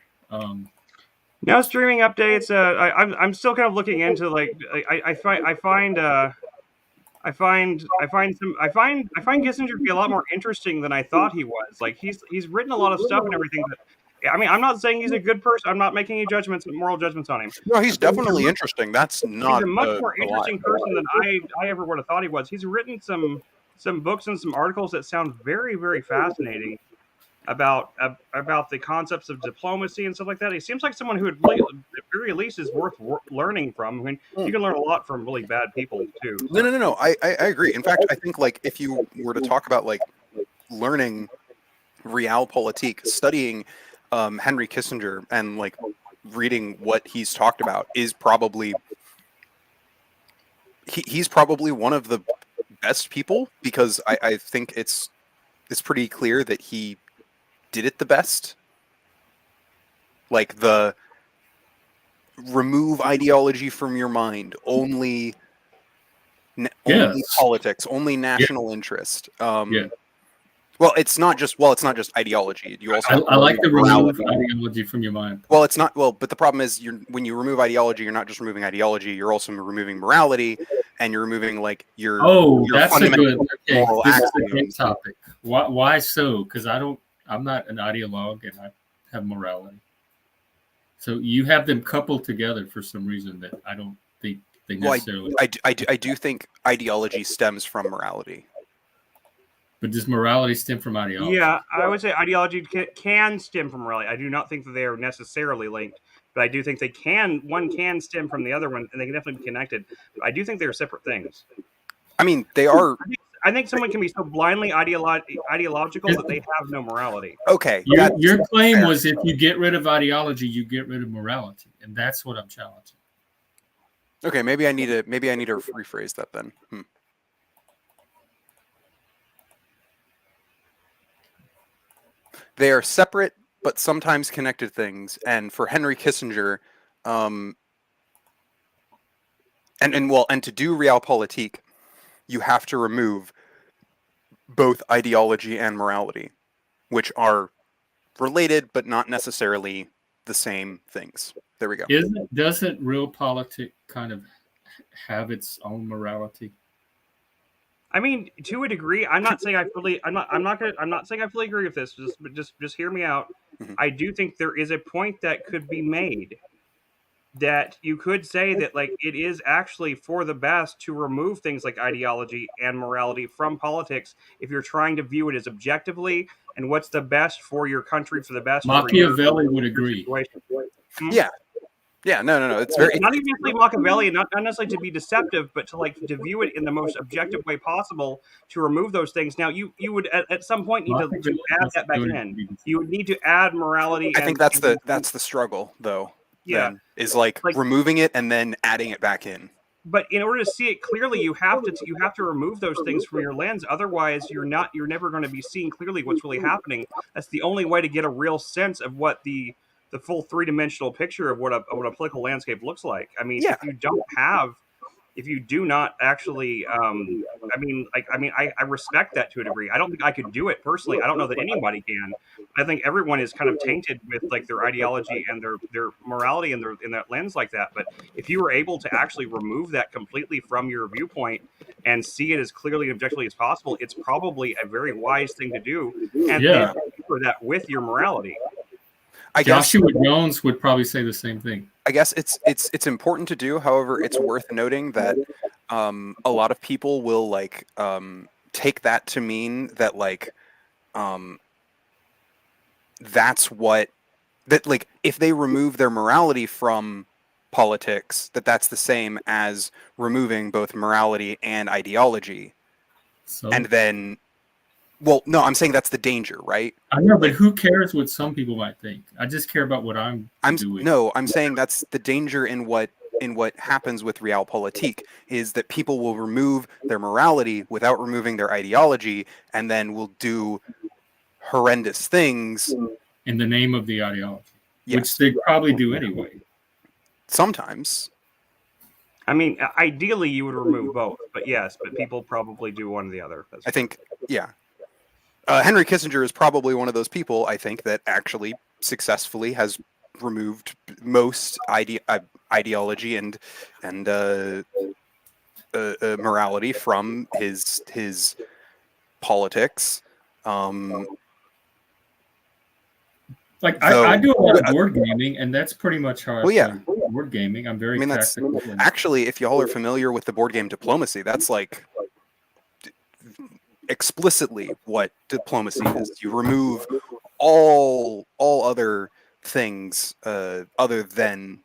No streaming updates. I'm still kind of looking into like I find Kissinger to be a lot more interesting than I thought he was. Like he's written a lot of stuff and everything. But I mean, I'm not saying he's a good person. I'm not making any moral judgments on him. No, he's definitely interesting. That's not. He's a much more interesting person than I ever would have thought he was. He's written some books and some articles that sound very, very fascinating about the concepts of diplomacy and stuff like that. He seems like someone who at very least is worth learning from. I mean, you can learn a lot from really bad people too. So. No. I agree. In fact, I think like if you were to talk about like learning realpolitik, studying Henry Kissinger and like reading what he's talked about is probably he's probably one of the best people, because I think it's pretty clear that he did it the best. Like the remove ideology from your mind, only politics, only national interest. Well, it's not just ideology. You also I like the remove ideology from your mind. Well, it's not. Well, but the problem is, when you remove ideology, you're not just removing ideology. You're also removing morality, and you're removing like your that's fundamental moral this is axioms. the next topic. Why so? Because I'm not an ideologue, and I have morality. So you have them coupled together for some reason that I don't think they necessarily. Well, I do think ideology stems from morality. But does morality stem from ideology? Yeah, I would say ideology can stem from morality. I do not think that they are necessarily linked, but I do think one can stem from the other one, and they can definitely be connected. But I do think they are separate things. I mean, they are. I think someone can be so blindly ideological that they have no morality. Okay. Your claim was if you get rid of ideology, you get rid of morality, and that's what I'm challenging. Okay, maybe I need to rephrase that then. They are separate but sometimes connected things, and for Henry Kissinger, and to do realpolitik, you have to remove both ideology and morality, which are related but not necessarily the same things. There we go. Doesn't realpolitik kind of have its own morality? I mean, to a degree, I'm not saying I fully. I'm not saying I fully agree with this. Just hear me out. Mhm. I do think there is a point that could be made that you could say that like it is actually for the best to remove things like ideology and morality from politics if you're trying to view it as objectively and what's the best for your country, for the best for Machiavelli would your agree. situation. Hmm? Yeah, yeah, no. It's very. Not even necessarily Machiavelli, not necessarily to be deceptive, but to like to view it in the most objective way possible to remove those things. Now, you would at some point need to Machiavelli add that wasn't back doing it to in. be deceptive. You would need to add morality I think and that's the struggle, though. yeah, Then is like like removing it and then adding it back in. but in order to see it clearly, you have to remove those things from your lens. Otherwise, you're never going to be seeing clearly what's really happening. That's the only way to get a real sense of what the full three-dimensional picture of what a political landscape looks like. I mean, Yeah, if you do not actually I respect that to a degree. I don't think I could do it personally. I don't know that anybody can. I think everyone is kind of tainted with like their ideology and their morality in that lens like that. But if you were able to actually remove that completely from your viewpoint and see it as clearly and objectively as possible, it's probably a very wise thing to do. And then Yeah, for that with your morality. I guess Joshua Jones would probably say the same thing. it's important to do. However, it's worth noting that a lot of people will like take that to mean that like um, that's what that like if they remove their morality from politics, that's the same as removing both morality and ideology, So and then well, no, I'm saying that's the danger, right? I know, but Like who cares what some people might think? I just care about what I'm doing. I'm saying that's the danger in what happens with realpolitik is that people will remove their morality without removing their ideology, and then will do horrendous things. In the name of the ideology, which Yes, they probably do anyway. sometimes. I mean, ideally you would remove both, but yes, but people probably do one or the other. That's I think, yeah. Henry Kissinger is probably one of those people, I think, that actually successfully has removed most ideology and morality from his politics. Like Though, I do a lot of board gaming, and that's pretty much how I Well, yeah. play board gaming. I'm I very mean, that's tactical. And actually, if y'all are familiar with the board game Diplomacy, that's like explicitly what diplomacy is. You remove all other things other than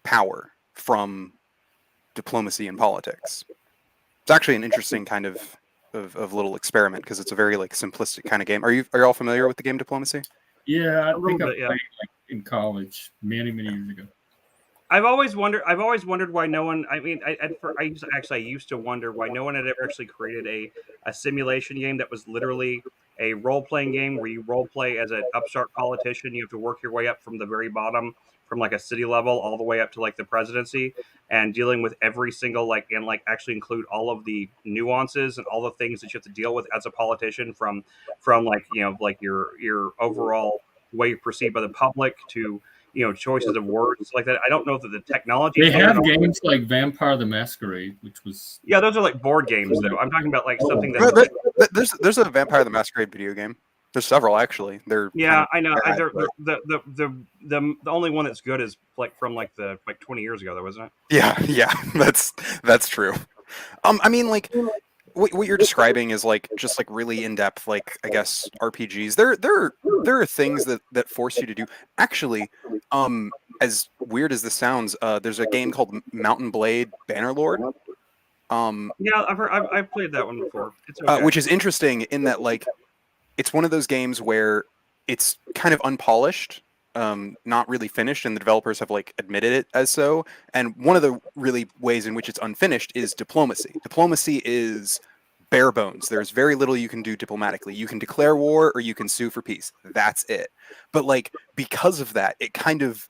power from diplomacy and politics. It's actually an interesting kind of little experiment because it's a very like simplistic kind of game. Are you all familiar with the game Diplomacy? yeah, I a little think I bit, played yeah. like in college many years ago. I've always wondered why no one. I mean, I used to wonder why no one had ever actually created a simulation game that was literally a role playing game where you role play as an upstart politician. You have to work your way up from the very bottom, from like a city level, all the way up to like the presidency, and dealing with every single like actually include all of the nuances and all the things that you have to deal with as a politician, from like like your overall way you're perceived by the public to choices of words like that. I don't know that the technology They is there at have all. games like Vampire the Masquerade, which was Yeah, those are like board games though. I'm talking about like something Well, that's like, there's a Vampire the Masquerade video game. There's several actually. They're kind yeah, of I know. bad, but The only one that's good is like from like the 20 years ago though, wasn't it? yeah, that's true. I mean, like what you're describing is like just like really in depth, like I guess RPGs. There are things that force you to do. Actually, as weird as this sounds, there's a game called Mountain Blade Bannerlord. Yeah, I've played that one before. It's okay. Which is interesting in that like it's one of those games where it's kind of unpolished, not really finished, and the developers have like admitted it as so. And one of the really ways in which it's unfinished is diplomacy. Diplomacy is bare bones. There's very little you can do diplomatically. You can declare war or you can sue for peace. That's it. But like because of that, it kind of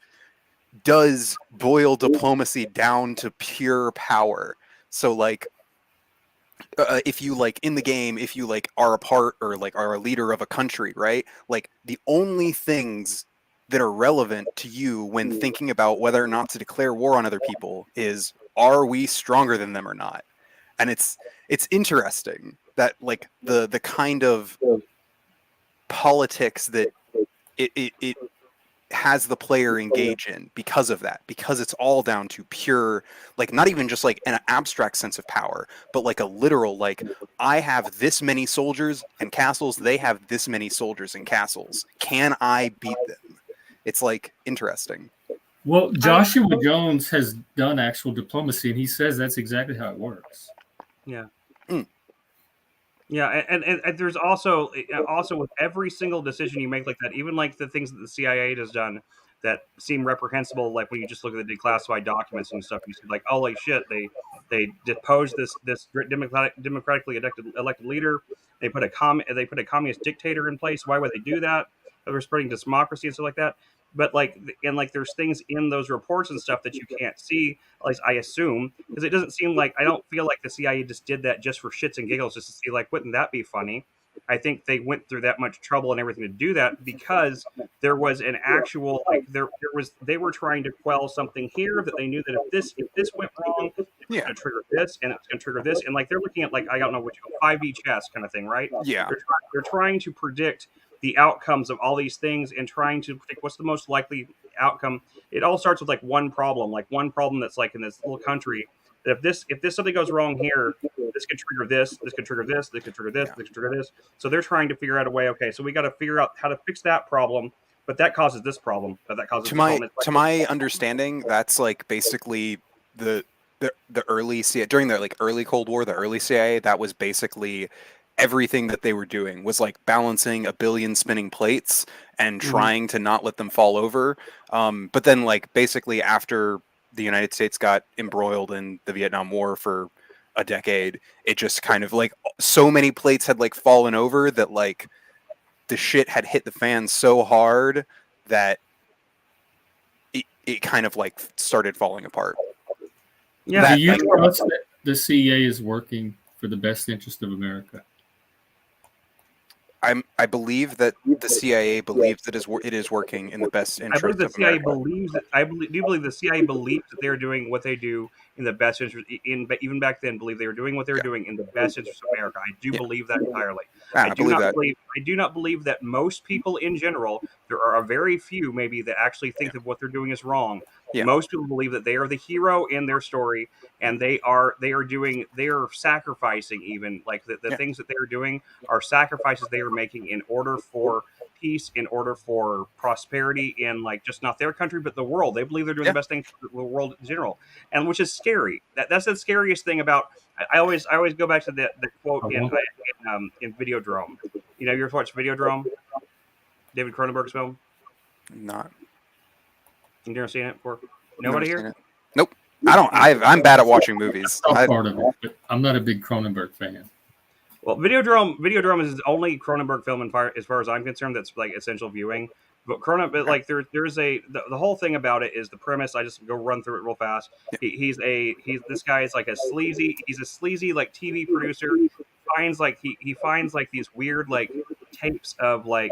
does boil diplomacy down to pure power. So like if you like in the game, if you like are a part or like are a leader of a country, right? Like the only things that are relevant to you when thinking about whether or not to declare war on other people is, are we stronger than them or not? and it's interesting that like the kind of politics that it has the player engage in because of that, because it's all down to pure, like, not even just like an abstract sense of power, but like a literal, like, I have this many soldiers and castles, they have this many soldiers and castles, can I beat them? It's like interesting. Well, Joshua Jones has done actual diplomacy, and he says that's exactly how it works. Yeah. Mm. Yeah, and there's also with every single decision you make like that, even like the things that the CIA has done that seem reprehensible, like when you just look at the declassified documents and stuff, you see like, holy shit, they deposed this democratically elected leader. They put a communist dictator in place. Why would they do that? They were spreading democracy and stuff like that. But like there's things in those reports and stuff that you can't see, at least I assume, because it doesn't seem like, I don't feel like the CIA just did that just for shits and giggles, just to see like, wouldn't that be funny? I think they went through that much trouble and everything to do that because there was an actual, like, they were trying to quell something here that they knew that if this went wrong, it's Yeah. going to trigger this and it's going to trigger this, and like they're looking at, like, I don't know what you call 5D chess kind of thing, right? Yeah. They're trying to predict the outcomes of all these things and trying to predict what's the most likely outcome. It all starts with like one problem that's like in this little country, that if this something goes wrong here, this could trigger this, this could trigger this, this could trigger this, Yeah. this could trigger this. So they're trying to figure out a way. Okay, so we got to figure out how to fix that problem, but that causes this problem, but that causes To this my problem. It's like, to my understanding, that's like basically the early CIA, during the like early Cold War, the early CIA, that was basically everything that they were doing was like balancing a billion spinning plates and trying to not let them fall over. But then like basically after the United States got embroiled in the Vietnam War for a decade, it just kind of like so many plates had like fallen over that like the shit had hit the fan so hard that it kind of like started falling apart. yeah. Do you trust that the CIA is working for the best interest of America? I believe that the CIA believes that it is working in the best I interest believe the of CIA America. believes that. Do you believe the CIA believes that they're doing what they do in the best interest? Even back then, believe they were doing what they were Yeah. doing in the best interest of America. I do Yeah. believe that entirely. I believe that. I do not believe that most people in general. There are a very few, maybe, that actually think that what they're doing is wrong. Yeah. Most people believe that they are the hero in their story, and they are sacrificing, even like the Yeah. things that they are doing are sacrifices they are making in order for peace, in order for prosperity in, like, just not their country but the world. They believe they're doing Yeah. the best thing for the world in general, and which is scary. That's the scariest thing about. I always go back to the quote in Videodrome. You know, you ever watched Videodrome? David Cronenberg's film. Not. You've never seen it before? Never Nobody seen here? it. Nope. I don't. I'm bad at watching movies. I saw part of it, but I'm not a big Cronenberg fan. Well, Videodrome is his only Cronenberg film, as far as I'm concerned, that's like essential viewing. But Cronenberg, like the whole thing about it is the premise. I just go run through it real fast. He's this guy is like he's a sleazy like TV producer. He finds like these weird like tapes of like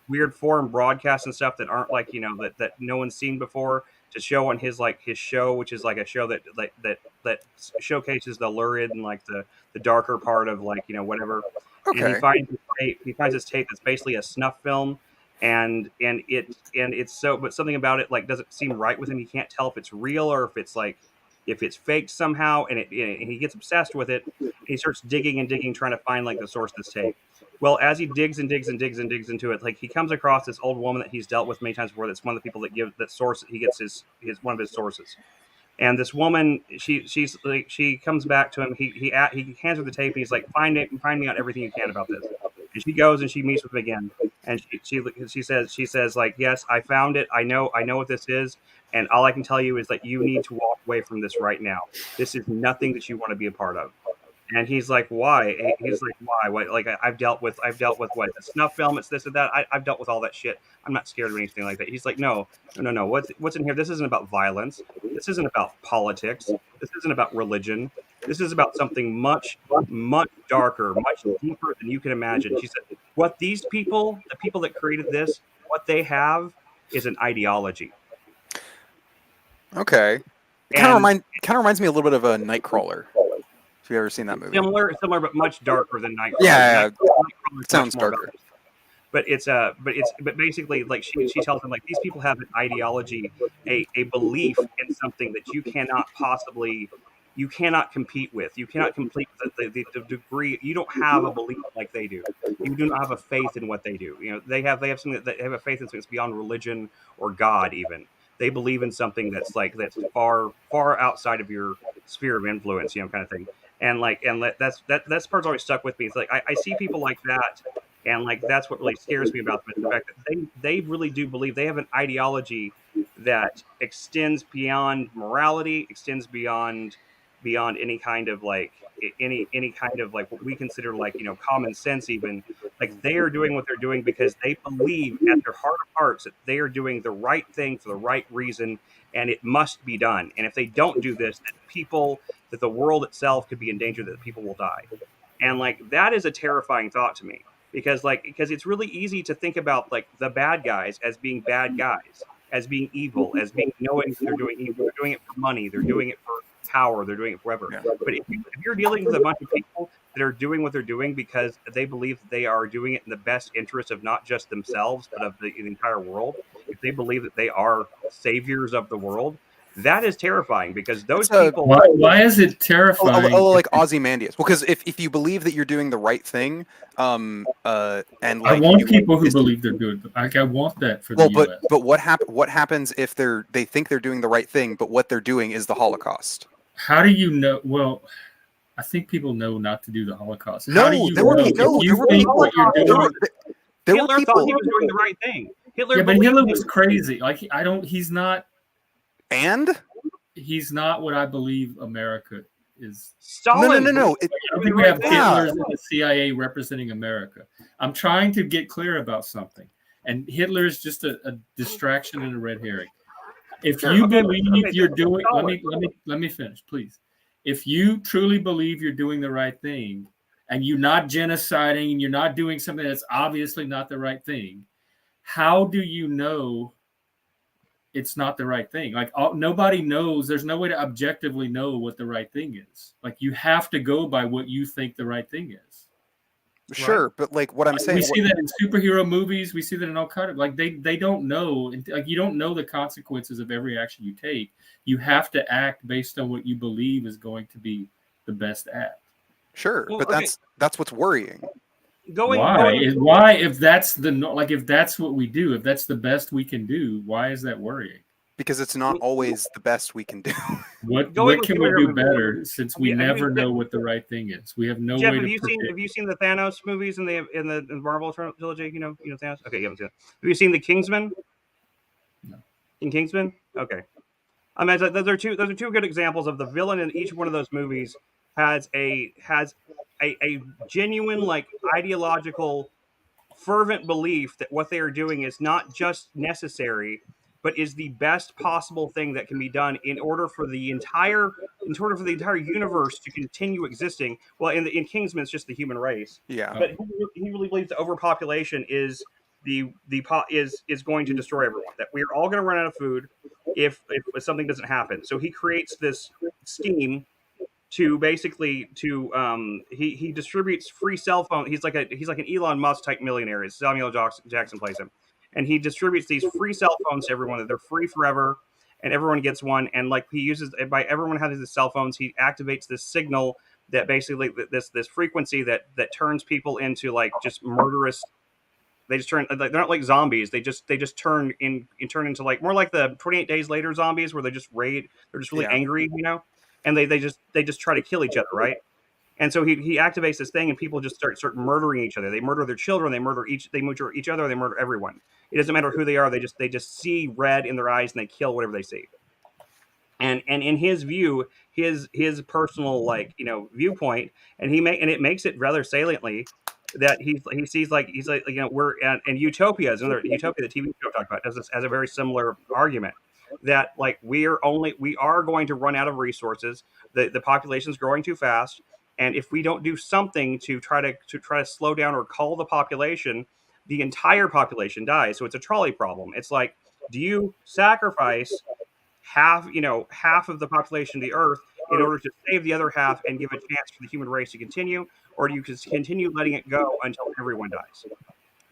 weird foreign broadcasts and stuff that aren't like, that no one's seen before, to show on his show, which is like a show that showcases the lurid and like the darker part of, like, whatever. And Okay. he finds this tape that's basically a snuff film, and it's so, but something about it like doesn't seem right with him. He can't tell if it's real or if it's faked somehow, and he gets obsessed with it. And he starts digging and digging, trying to find like the source of this tape. Well, as he digs and digs and digs and digs into it, like, he comes across this old woman that he's dealt with many times before. That's one of the people that give that source. He gets his one of his sources. And this woman, she comes back to him. He hands her the tape, and he's like, find me out everything you can about this. And she goes and she meets with him again. And she says like, yes, I found it. I know what this is. And all I can tell you is that you need to walk away from this right now. This is nothing that you want to be a part of. And he's like, why? He's like, why? What? Like, I've dealt with what? The snuff film, it's this and that. I've dealt with all that shit. I'm not scared of anything like that. He's like, no. What's in here? This isn't about violence. This isn't about politics. This isn't about religion. This is about something much, much darker, much deeper than you can imagine. She said, what these people, the people that created this, what they have is an ideology. Okay. It kind of reminds me a little bit of a Nightcrawler. Have you ever seen that movie? Similar, but much darker than Nightcrawler. Yeah, Nightcrawler is sounds much more darker. about- but basically, like she tells him, like, these people have an ideology, a belief in something that you cannot compete with. You cannot complete the degree. You don't have a belief like they do. You do not have a faith in what they do. You know, they have something that they have a faith in something that's beyond religion or God even. They believe in something that's far outside of your sphere of influence, you know, kind of thing. That's part's always stuck with me. It's like I see people like that, and like that's what really scares me about them, is the fact that they really do believe they have an ideology that extends beyond morality, extends beyond any kind of like any kind of like what we consider, like, you know, common sense even. Like, they are doing what they're doing because they believe at their heart of hearts that they are doing the right thing for the right reason, and it must be done. And if they don't do this, that the world itself could be in danger, that people will die. And like that is a terrifying thought to me, because it's really easy to think about like the bad guys as being bad guys, as being evil, as being knowing they're doing evil. They're doing it for money, they're doing it for power, they're doing it forever. Yeah. But if you're dealing with a bunch of people that are doing what they're doing because they believe that they are doing it in the best interest of not just themselves but of the entire world, if they believe that they are saviors of the world, that is terrifying, because those people. Why is it terrifying? Like Ozymandias. Well, because if you believe that you're doing the right thing, and like, I want people who believe they're good. Like, I want that for the U.S. But what happens if they think they're doing the right thing, but what they're doing is the Holocaust? How do you know? Well, I think people know not to do the Holocaust. There were people. Hitler thought he was doing the right thing. Hitler was crazy. Like, he's not. And he's not what I believe America is. Stalin. No. I don't think we have Hitlers in the CIA representing America. I'm trying to get clear about something, and Hitler is just a distraction and a red herring. If you believe you're doing, let me finish, please. If you truly believe you're doing the right thing, and you're not genociding, and you're not doing something that's obviously not the right thing, how do you know it's not the right thing? Like, nobody knows. There's no way to objectively know what the right thing is. Like, you have to go by what you think the right thing is. Sure, right? But like what I'm saying, we see that in superhero movies. We see that in all kinds of, like, they don't know. Like, you don't know the consequences of every action you take. You have to act based on what you believe is going to be the best act. Sure, well, but that's what's worrying. Why, if that's if that's what we do, if that's the best we can do, why is that worrying? Because it's not always the best we can do. What can we do better, since we never know what the right thing is? We have no way to predict. Have you seen the Thanos movies in the Marvel trilogy? You know Thanos? Okay, you haven't seen it. Have you seen the Kingsman? No. In Kingsman? Okay. I mean, those are two good examples of the villain in each one of those movies has a genuine, like, ideological, fervent belief that what they are doing is not just necessary, but is the best possible thing that can be done in order for the entire universe to continue existing. Well, in Kingsman, it's just the human race. Yeah. But he really believes that overpopulation is going to destroy everyone. That we're all going to run out of food if something doesn't happen. So he creates this scheme to basically he distributes free cell phone. He's like an Elon Musk type millionaire. Samuel Jackson plays him, and he distributes these free cell phones to everyone. That they're free forever, and everyone gets one. And like, he uses, by everyone having these cell phones, he activates this signal that basically this frequency that turns people into, like, just murderous. They just turn, they're not like zombies. They just turn into, like, more like the 28 Days Later zombies, where they just raid. They're just really angry, you know. And they just try to kill each other, right? And so he activates this thing, and people just start murdering each other. They murder their children. They murder each other. They murder everyone. It doesn't matter who they are. They just see red in their eyes, and they kill whatever they see. And in his view, his personal, like, you know, viewpoint, and it makes it rather saliently that he sees, like, he's like, you know, we're and Utopia is another Utopia, the TV show talked about, has a very similar argument. That, like, we are going to run out of resources. The population's growing too fast, and if we don't do something to try to slow down or cull the population, the entire population dies. So it's a trolley problem. It's like, do you sacrifice half of the population of the Earth in order to save the other half and give a chance for the human race to continue, or do you just continue letting it go until everyone dies?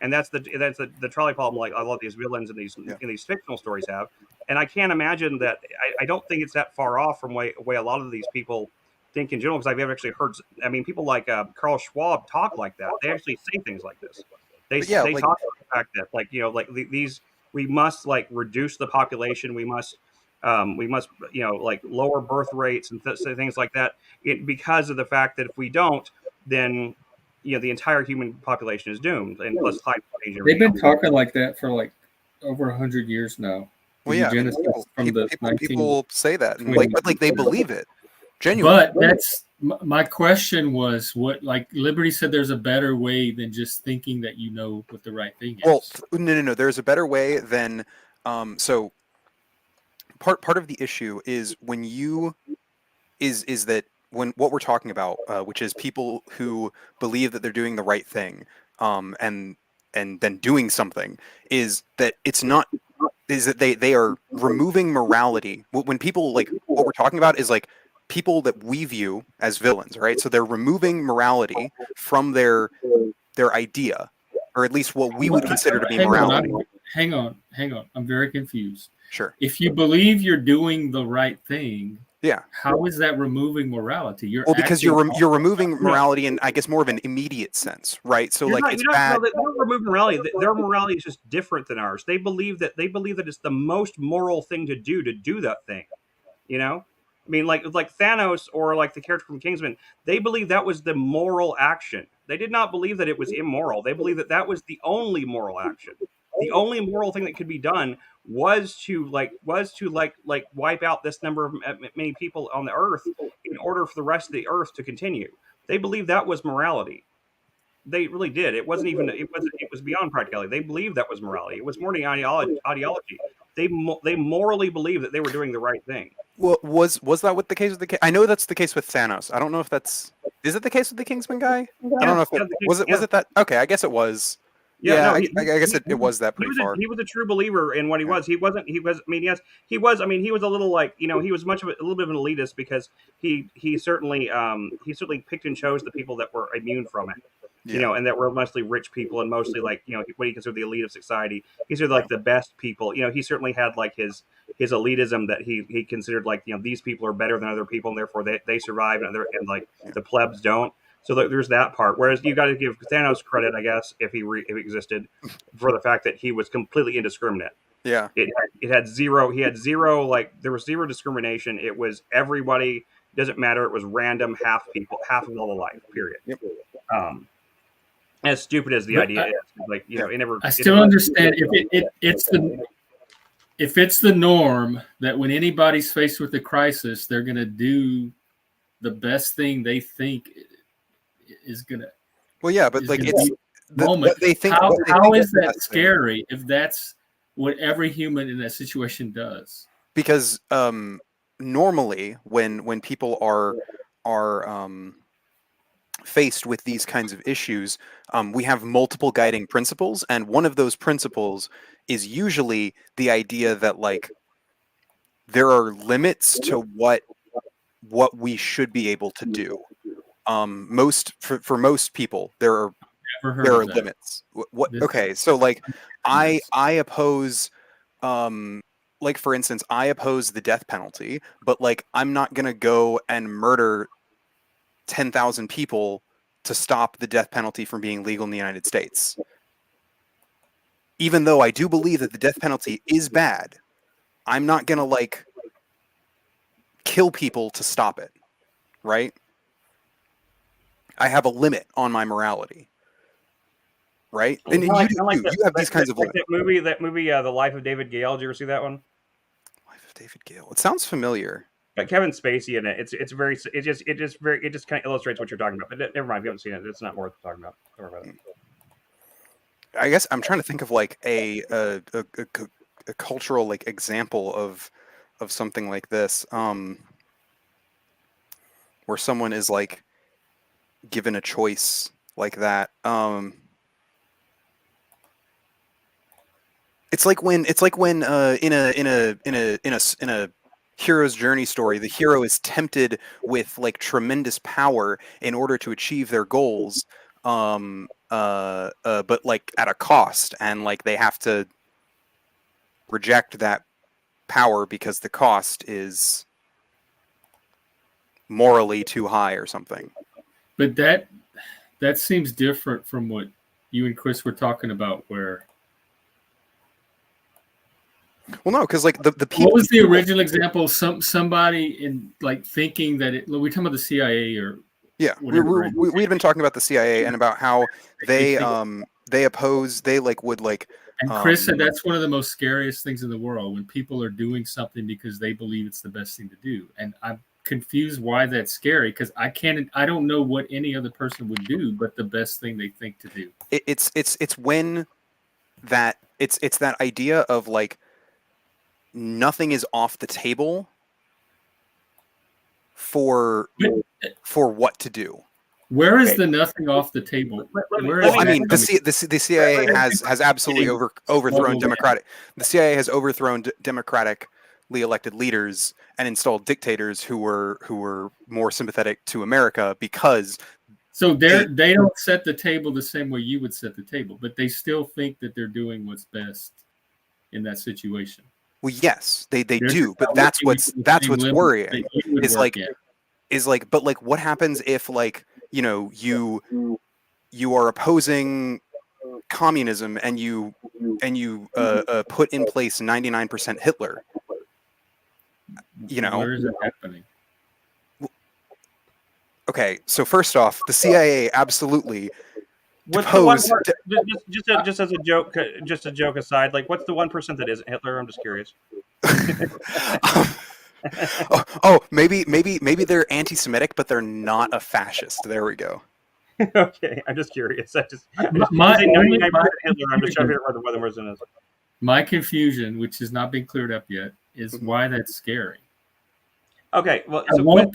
And that's the trolley problem. Like a lot of these villains in these fictional stories have, and I can't imagine that. I don't think it's that far off from way a lot of these people think in general. Because I've actually heard. I mean, people like Carl Schwab talk like that. They actually say things like this. They But yeah, they like, talk about the fact that these we must like reduce the population. We must like lower birth rates and things like that. Because of the fact that if we don't, then the entire human population is doomed, and plus climate change. And They've everything been else. talking like that for like over 100 years now. well, yeah, I mean, From the people say that, and 1920s. but like they believe it genuinely. But that's my question was what, like Liberty said, there's a better way than just thinking that you know what the right thing is. Well, no. There's a better way than so. Part of the issue is when you is that when what we're talking about, which is people who believe that they're doing the right thing, and then doing something, is that it's not is that they are removing morality. When people like what we're talking about is like people that we view as villains, right? So they're removing morality from their idea, or at least what we would consider to be morality. Hang on. I'm very confused. Sure. If you believe you're doing the right thing, Yeah. how is that removing morality? Because you're removing morality in, I guess, more of an immediate sense, right? So You're like not, it's you're not, bad. no, they don't remove morality. Their morality is just different than ours. They believe that it's the most moral thing to do that thing. You know, I mean, like Thanos or like the character from Kingsman, they believe that was the moral action. They did not believe that it was immoral. They believe that that was the only moral action. The only moral thing that could be done was to wipe out this number of many people on the earth in order for the rest of the earth to continue. They believe that was morality. They really did. It wasn't even. It was beyond practicality. They believed that was morality. It was more than ideology. They morally believed that they were doing the right thing. Well, was that what the case with the? I know that's the case with Thanos. I don't know if that's. Is it the case with the Kingsman guy? I don't know if was it that. Okay, I guess it was. Yeah, I no, guess it was that pretty far. He was a true believer in what he was. He wasn't. He was. I mean, yes, he was. I mean, he was a little like he was a little bit of an elitist because he certainly picked and chose the people that were immune from it. Yeah. And that were mostly rich people and mostly like what he considered the elite of society. He considered like the best people. He certainly had like his elitism that he considered like these people are better than other people and therefore they survive and the plebs don't. So there's that part. Whereas you got to give Thanos credit, I guess, if he existed, for the fact that he was completely indiscriminate. Yeah. It had zero. He had zero. Like there was zero discrimination. It was everybody. Doesn't matter. It was random. Half people. Half of all the life. Period. Yep. As stupid as the idea is, like it never. I still understand if it's the norm that when anybody's faced with a crisis, they're going to do the best thing they think is going to. Well, yeah, but like it's moment. They think. How is that scary if that's what every human in that situation does? Because normally, when people are faced with these kinds of issues, we have multiple guiding principles, and one of those principles is usually the idea that like there are limits to what we should be able to do. For most people, there are limits. Okay, so like I oppose like for instance, I oppose the death penalty, but like I'm not gonna go and murder 10,000 people to stop the death penalty from being legal in the United States. Even though I do believe that the death penalty is bad, I'm not gonna like kill people to stop it, right? I have a limit on my morality, right? And you have these kinds of limits. That movie, The Life of David Gale. Did you ever see that one? Life of David Gale. It sounds familiar. Got Kevin Spacey in it. It just kind of illustrates what you're talking about. But never mind, if you haven't seen it, it's not worth talking about. Don't worry about it. I guess I'm trying to think of like a cultural like example of something like this, where someone is like given a choice like that. It's like when in a hero's journey story. The hero is tempted with like tremendous power in order to achieve their goals, but like at a cost, and like they have to reject that power because the cost is morally too high or something. But that seems different from what you and Chris were talking about, where Well, no, because like the people. What was the original example? Somebody in like thinking that we're talking about the CIA or Yeah, whatever. we had been talking about the CIA and about how they oppose, they like would like. And Chris said that's one of the most scariest things in the world, when people are doing something because they believe it's the best thing to do. And I'm confused why that's scary, because I don't know what any other person would do but the best thing they think to do. It's when that it's that idea of like nothing is off the table for what to do. Where is the nothing off the table? Well, I mean, the CIA has absolutely overthrown democratic. The CIA has overthrown democratically elected leaders and installed dictators who were more sympathetic to America because. So they don't set the table the same way you would set the table, but they still think that they're doing what's best in that situation. Well, yes, they do, but that's what's worrying. Is like, but like, what happens if like you are opposing communism and you put in place 99% Hitler? Where is it happening? Okay, so first off, the CIA absolutely deposed. Just as a joke aside, like what's the 1% that isn't Hitler? I'm just curious. Maybe they're anti-Semitic, but they're not a fascist. There we go. Okay, I'm just curious. I'm just Hitler. I'm just trying to figure out what the 1% is. My confusion, which has not been cleared up yet, is why that's scary. Okay, well, I want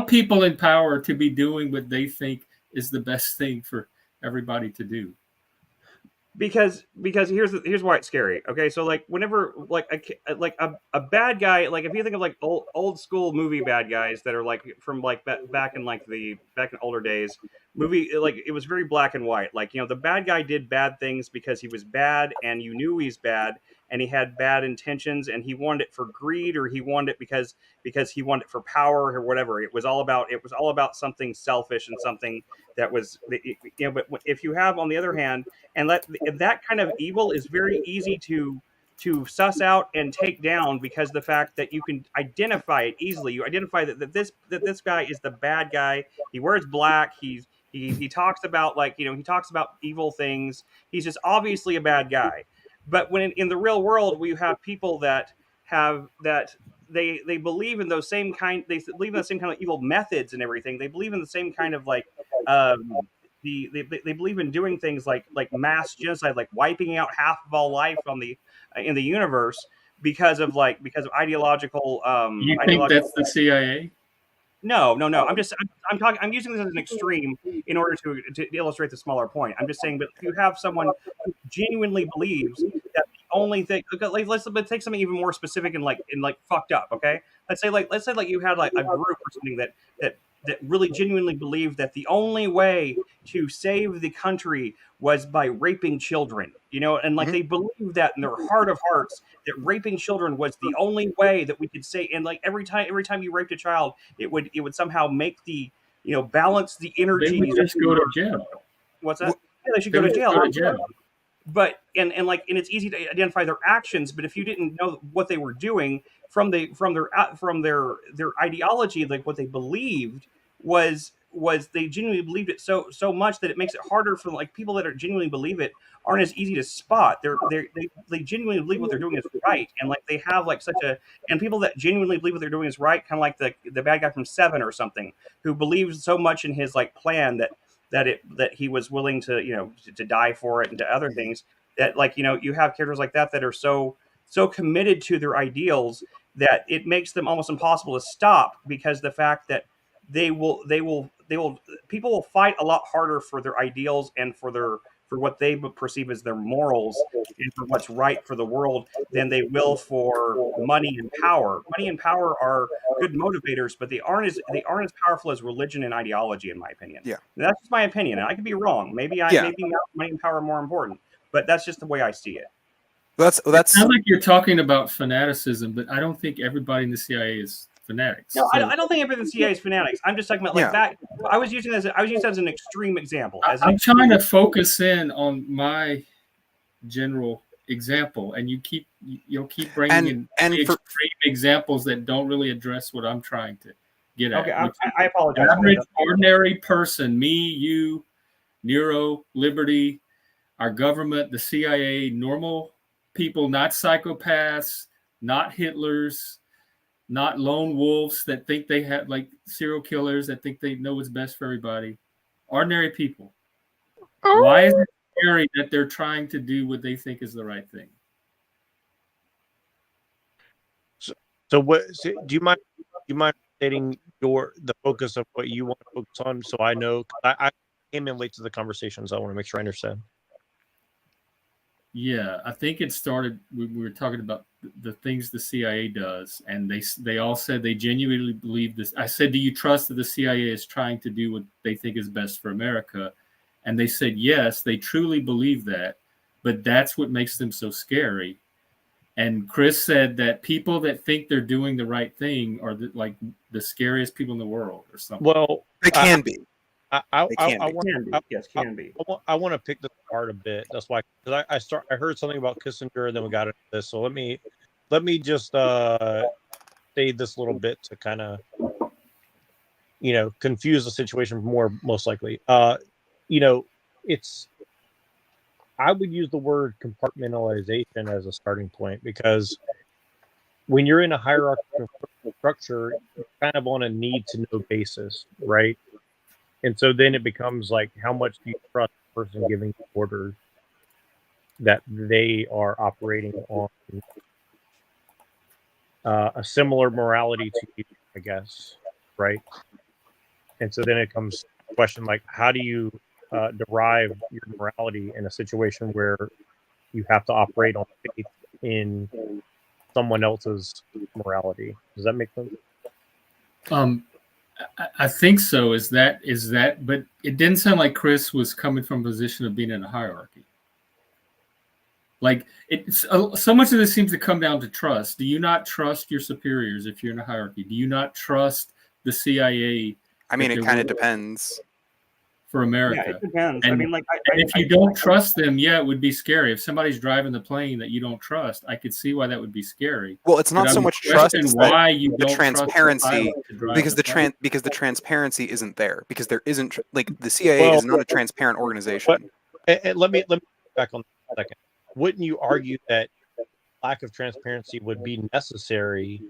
people in power to be doing what they think is the best thing for everybody to do. Because here's why it's scary. Okay, so like whenever like a bad guy, like if you think of like old school movie bad guys that are like from like back in older days, movie, like it was very black and white. Like the bad guy did bad things because he was bad and you knew he's bad and he had bad intentions and he wanted it for greed, or he wanted it because he wanted it for power or whatever. It was all about something selfish and something that was But if you have, on the other hand, and that kind of evil is very easy to suss out and take down, because the fact that you can identify it easily. You identify that this guy is the bad guy. He wears black. He talks about he talks about evil things. He's just obviously a bad guy. But when in the real world, we have people that they believe in those same kind. They believe in the same kind of evil methods and everything. They believe in the same kind of they believe in doing things like mass genocide, like wiping out half of all life in the universe because of ideological. You think that's the CIA? No. I'm using this as an extreme in order to illustrate the smaller point. I'm just saying, but if you have someone who genuinely believes that the only thing, let's take something even more specific and fucked up. Okay, let's say you had like a group or something that really genuinely believed that the only way to save the country was by raping children, and they believed that in their heart of hearts, that raping children was the only way that we could save. And like every time you raped a child, it would somehow make the balance the energy. They would just go to jail. What's that? Yeah, they should go to jail. But and it's easy to identify their actions, but if you didn't know what they were doing from their ideology, like what they believed was they genuinely believed it so much that it makes it harder for like people that are genuinely believe it aren't as easy to spot. They genuinely believe what they're doing is right, and like they have like and people that genuinely believe what they're doing is right, kind of like the bad guy from Seven or something, who believes so much in his like plan that he was willing to to die for it and to other things, that you have characters like that are so committed to their ideals that it makes them almost impossible to stop, because the fact that people will fight a lot harder for their ideals and for for what they perceive as their morals and for what's right for the world than they will for money and power. Money and power are good motivators, but they aren't as powerful as religion and ideology, in my opinion. Yeah. And that's just my opinion, and I could be wrong. Maybe money and power are more important, but that's just the way I see it. That's It sounds like you're talking about fanaticism, but I don't think everybody in the CIA is fanatics. No, So I don't think everything in the CIA is fanatics. I'm just talking about like that. I was using it as an extreme example. I'm trying to focus in on my general example, and you'll keep bringing in extreme examples that don't really address what I'm trying to get at. Okay, I apologize. Average, ordinary person, me, you, Neuro, Liberty, our government, the CIA, normal people, not psychopaths, not Hitlers, not lone wolves that think they have, like serial killers that think they know what's best for everybody. Ordinary people. Why is it scary that they're trying to do what they think is the right thing? So do you mind stating the focus of what you want to focus on, so I know? I came in late to the conversation, so I want to make sure I understand. Yeah, I think it started. We were talking about the things the CIA does, and they all said they genuinely believe this. I said, "Do you trust that the CIA is trying to do what they think is best for America?" And they said, "Yes, they truly believe that, but that's what makes them so scary." And Chris said that people that think they're doing the right thing are like the scariest people in the world, or something. Well, they can be. I want to pick this apart a bit. That's why, because I heard something about Kissinger, and then we got into this. So let me just say this little bit to kind of confuse the situation more, most likely. It's, I would use the word compartmentalization as a starting point, because when you're in a hierarchical structure, you're kind of on a need to know basis, right? And so then it becomes like, how much do you trust the person giving orders that they are operating on a similar morality to you, I guess, right? And so then it comes to the question, like, how do you derive your morality in a situation where you have to operate on faith in someone else's morality? Does that make sense? I think so. Is that? But it didn't sound like Chris was coming from a position of being in a hierarchy. Like it's so much of this seems to come down to trust. Do you not trust your superiors if you're in a hierarchy? Do you not trust the CIA? I mean, it kind of depends. For America. Yeah, it depends. And, I mean, like, if you don't trust them, yeah, it would be scary. If somebody's driving the plane that you don't trust, I could see why that would be scary. Well, it's not so much trust as why you the don't transparency, because the transparency isn't there, because there isn't, like, the CIA is not a transparent organization. Let me back on a second. Wouldn't you argue that lack of transparency would be necessary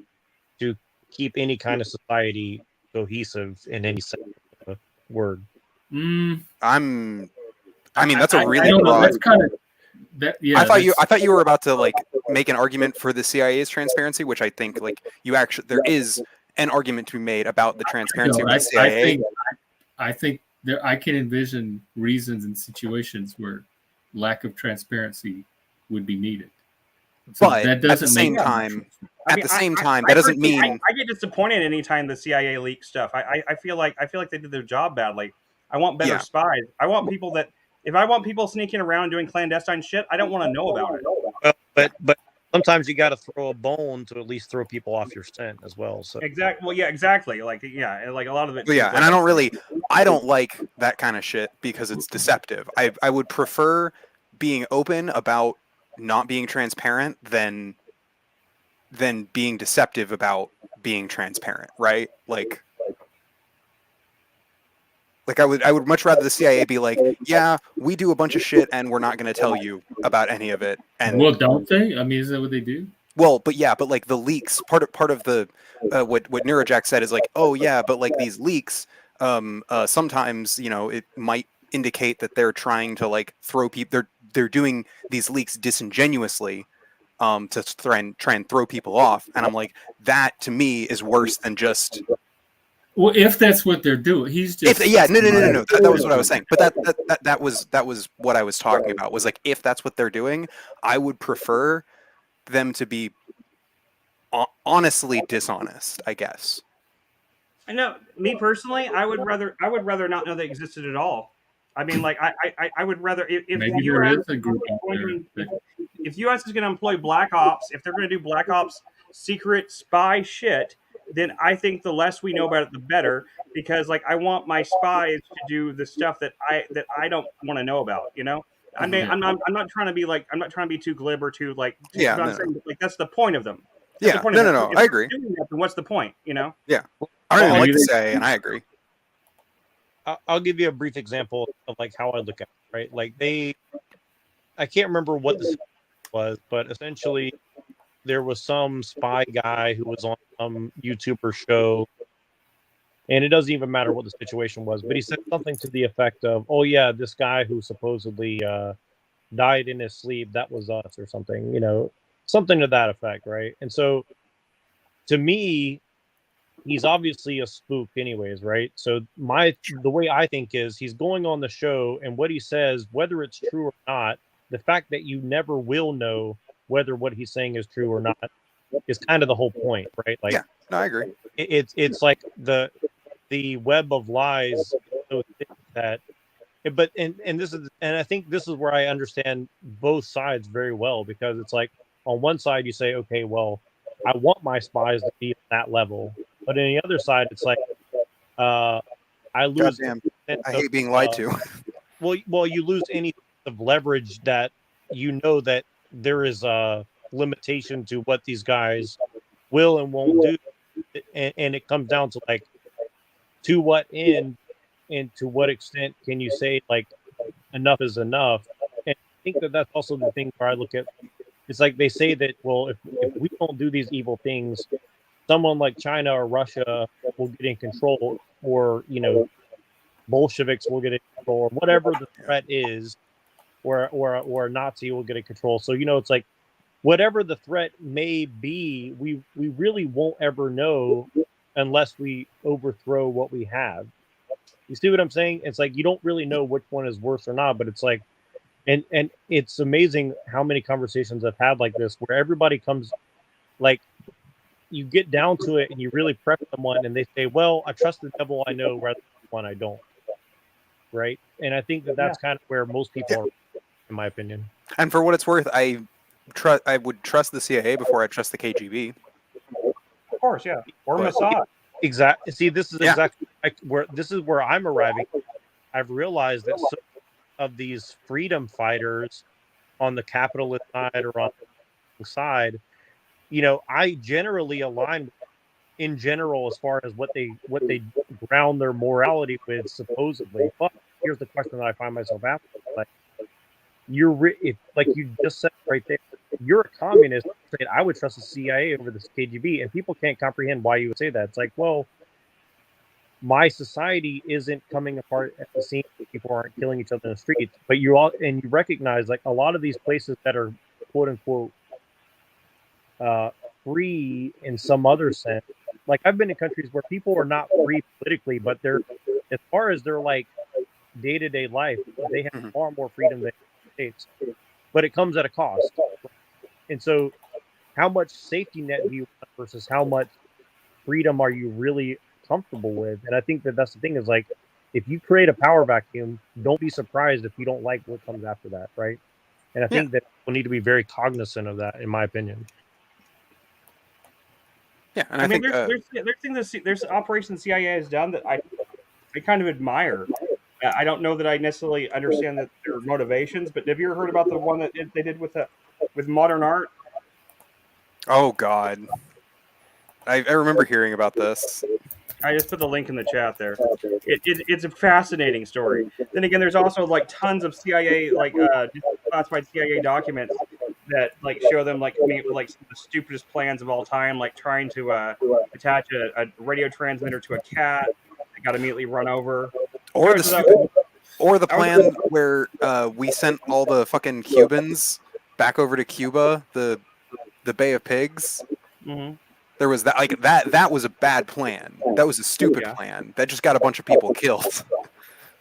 to keep any kind of society cohesive in any sense of the word? I mean, that's a really broad. That's kind of that. Yeah, I thought you were about to like make an argument for the CIA's transparency, which I think like there is an argument to be made about the transparency of the CIA. I think I can envision reasons and situations where lack of transparency would be needed. So but at the same time, that doesn't mean I get disappointed anytime the CIA leaks stuff. I feel like they did their job badly. I want better spies. I want people that, if I want people sneaking around doing clandestine shit, I don't want to know about it. But sometimes you got to throw a bone to at least throw people off your scent as well. So exactly. Well, yeah, exactly. Like a lot of it. Yeah, and I don't like that kind of shit because it's deceptive. I would prefer being open about not being transparent than being deceptive about being transparent, right? Like I would much rather the CIA be like, yeah, we do a bunch of shit and we're not going to tell you about any of it. And well, don't they? I mean, is that what they do? Well, but like the leaks, part of the what NeuroJack said is like, oh yeah, but like these leaks, sometimes it might indicate that they're trying to like throw people. They're doing these leaks disingenuously, to try and throw people off. And I'm like, that to me is worse than just Well, if that's what they're doing, he's just No. That was what I was saying. But that was what I was talking about. Was like, if that's what they're doing, I would prefer them to be honestly dishonest, I guess. I know, me personally, I would rather not know they existed at all. I mean, like I would rather if maybe the there U.S. is a group out there. if U.S. is going to employ Black Ops, if they're going to do Black Ops secret spy shit, then I think the less we know about it, the better. Because like I want my spies to do the stuff that I don't want to know about. You know, I mean, Yeah. I'm not trying to be like I'm not trying to be too glib or too like. Yeah, but I'm no. saying like that's the point of them. That's Yeah, the point of them. no. If I they're agree. doing that, then what's the point? You know? Yeah, I don't even like I'll to say, and I agree. I'll give you a brief example of like how I look at it, right? Like I can't remember what the was, but essentially there was some spy guy who was on some YouTuber show, and it doesn't even matter what the situation was, but he said something to the effect of, "Oh yeah, this guy who supposedly died in his sleep, that was us," or something, something to that effect, right? And so, to me, he's obviously a spook anyways, right? So the way I think is he's going on the show, and what he says, whether it's true or not, the fact that you never will know whether what he's saying is true or not is kind of the whole point, right? Like, Yeah, no, I agree. it's like the web of lies, those things that and this is, and I think this is where I understand both sides very well, because it's like on one side you say, okay, well, I want my spies to be at that level, but on the other side it's like I lose. Goddamn, I hate being lied to. Well, you lose any of leverage that that there is a limitation to what these guys will and won't do, and it comes down to like to what end and to what extent can you say like enough is enough. And I think that that's also the thing where I look at, it's like they say that, well, if we don't do these evil things, someone like China or Russia will get in control, or Bolsheviks will get in control, or whatever the threat is, or a Nazi will get in control. So it's like whatever the threat may be, we really won't ever know unless we overthrow what we have. You see what I'm saying? It's like you don't really know which one is worse or not, but it's like, and it's amazing how many conversations I've had like this where everybody comes, like, you get down to it and you really prep someone and they say, well, I trust the devil I know rather than the one I don't. Right? And I think that that's kind of where most people are, in my opinion. And for what it's worth, I would trust the CIA before I trust the KGB. Of course, yeah. Or Mossad. Exactly. See, this is exactly where I'm arriving. I've realized that some of these freedom fighters on the capitalist side or on the side, I generally align with, in general, as far as what they ground their morality with, supposedly. But here's the question that I find myself asking: like, like you just said right there, you're a communist. I would trust the CIA over the KGB, and people can't comprehend why you would say that. It's like, well, my society isn't coming apart at the seams. People aren't killing each other in the streets, but you recognize like a lot of these places that are quote unquote free in some other sense. Like I've been in countries where people are not free politically, but they're, as far as their like day-to-day life, they have far more freedom than the States, but it comes at a cost. And so how much safety net do you want versus how much freedom are you really comfortable with? And I think that that's the thing, is like, if you create a power vacuum, don't be surprised if you don't like what comes after that, right? And I think that we'll need to be very cognizant of that, in my opinion. Yeah, and I mean, there's things there's operations the CIA has done that I kind of admire. I don't know that I necessarily understand their motivations, but have you ever heard about the one that they did with modern art? Oh God, I remember hearing about this. I just put the link in the chat there. It's a fascinating story. Then again, there's also like tons of CIA classified CIA documents that like show them like coming up with like some of the stupidest plans of all time, like trying to attach a radio transmitter to a cat that got immediately run over. Or the plan where we sent all the fucking Cubans back over to Cuba, the Bay of Pigs. Mm-hmm. There was that like that was a bad plan. That was a stupid plan. That just got a bunch of people killed.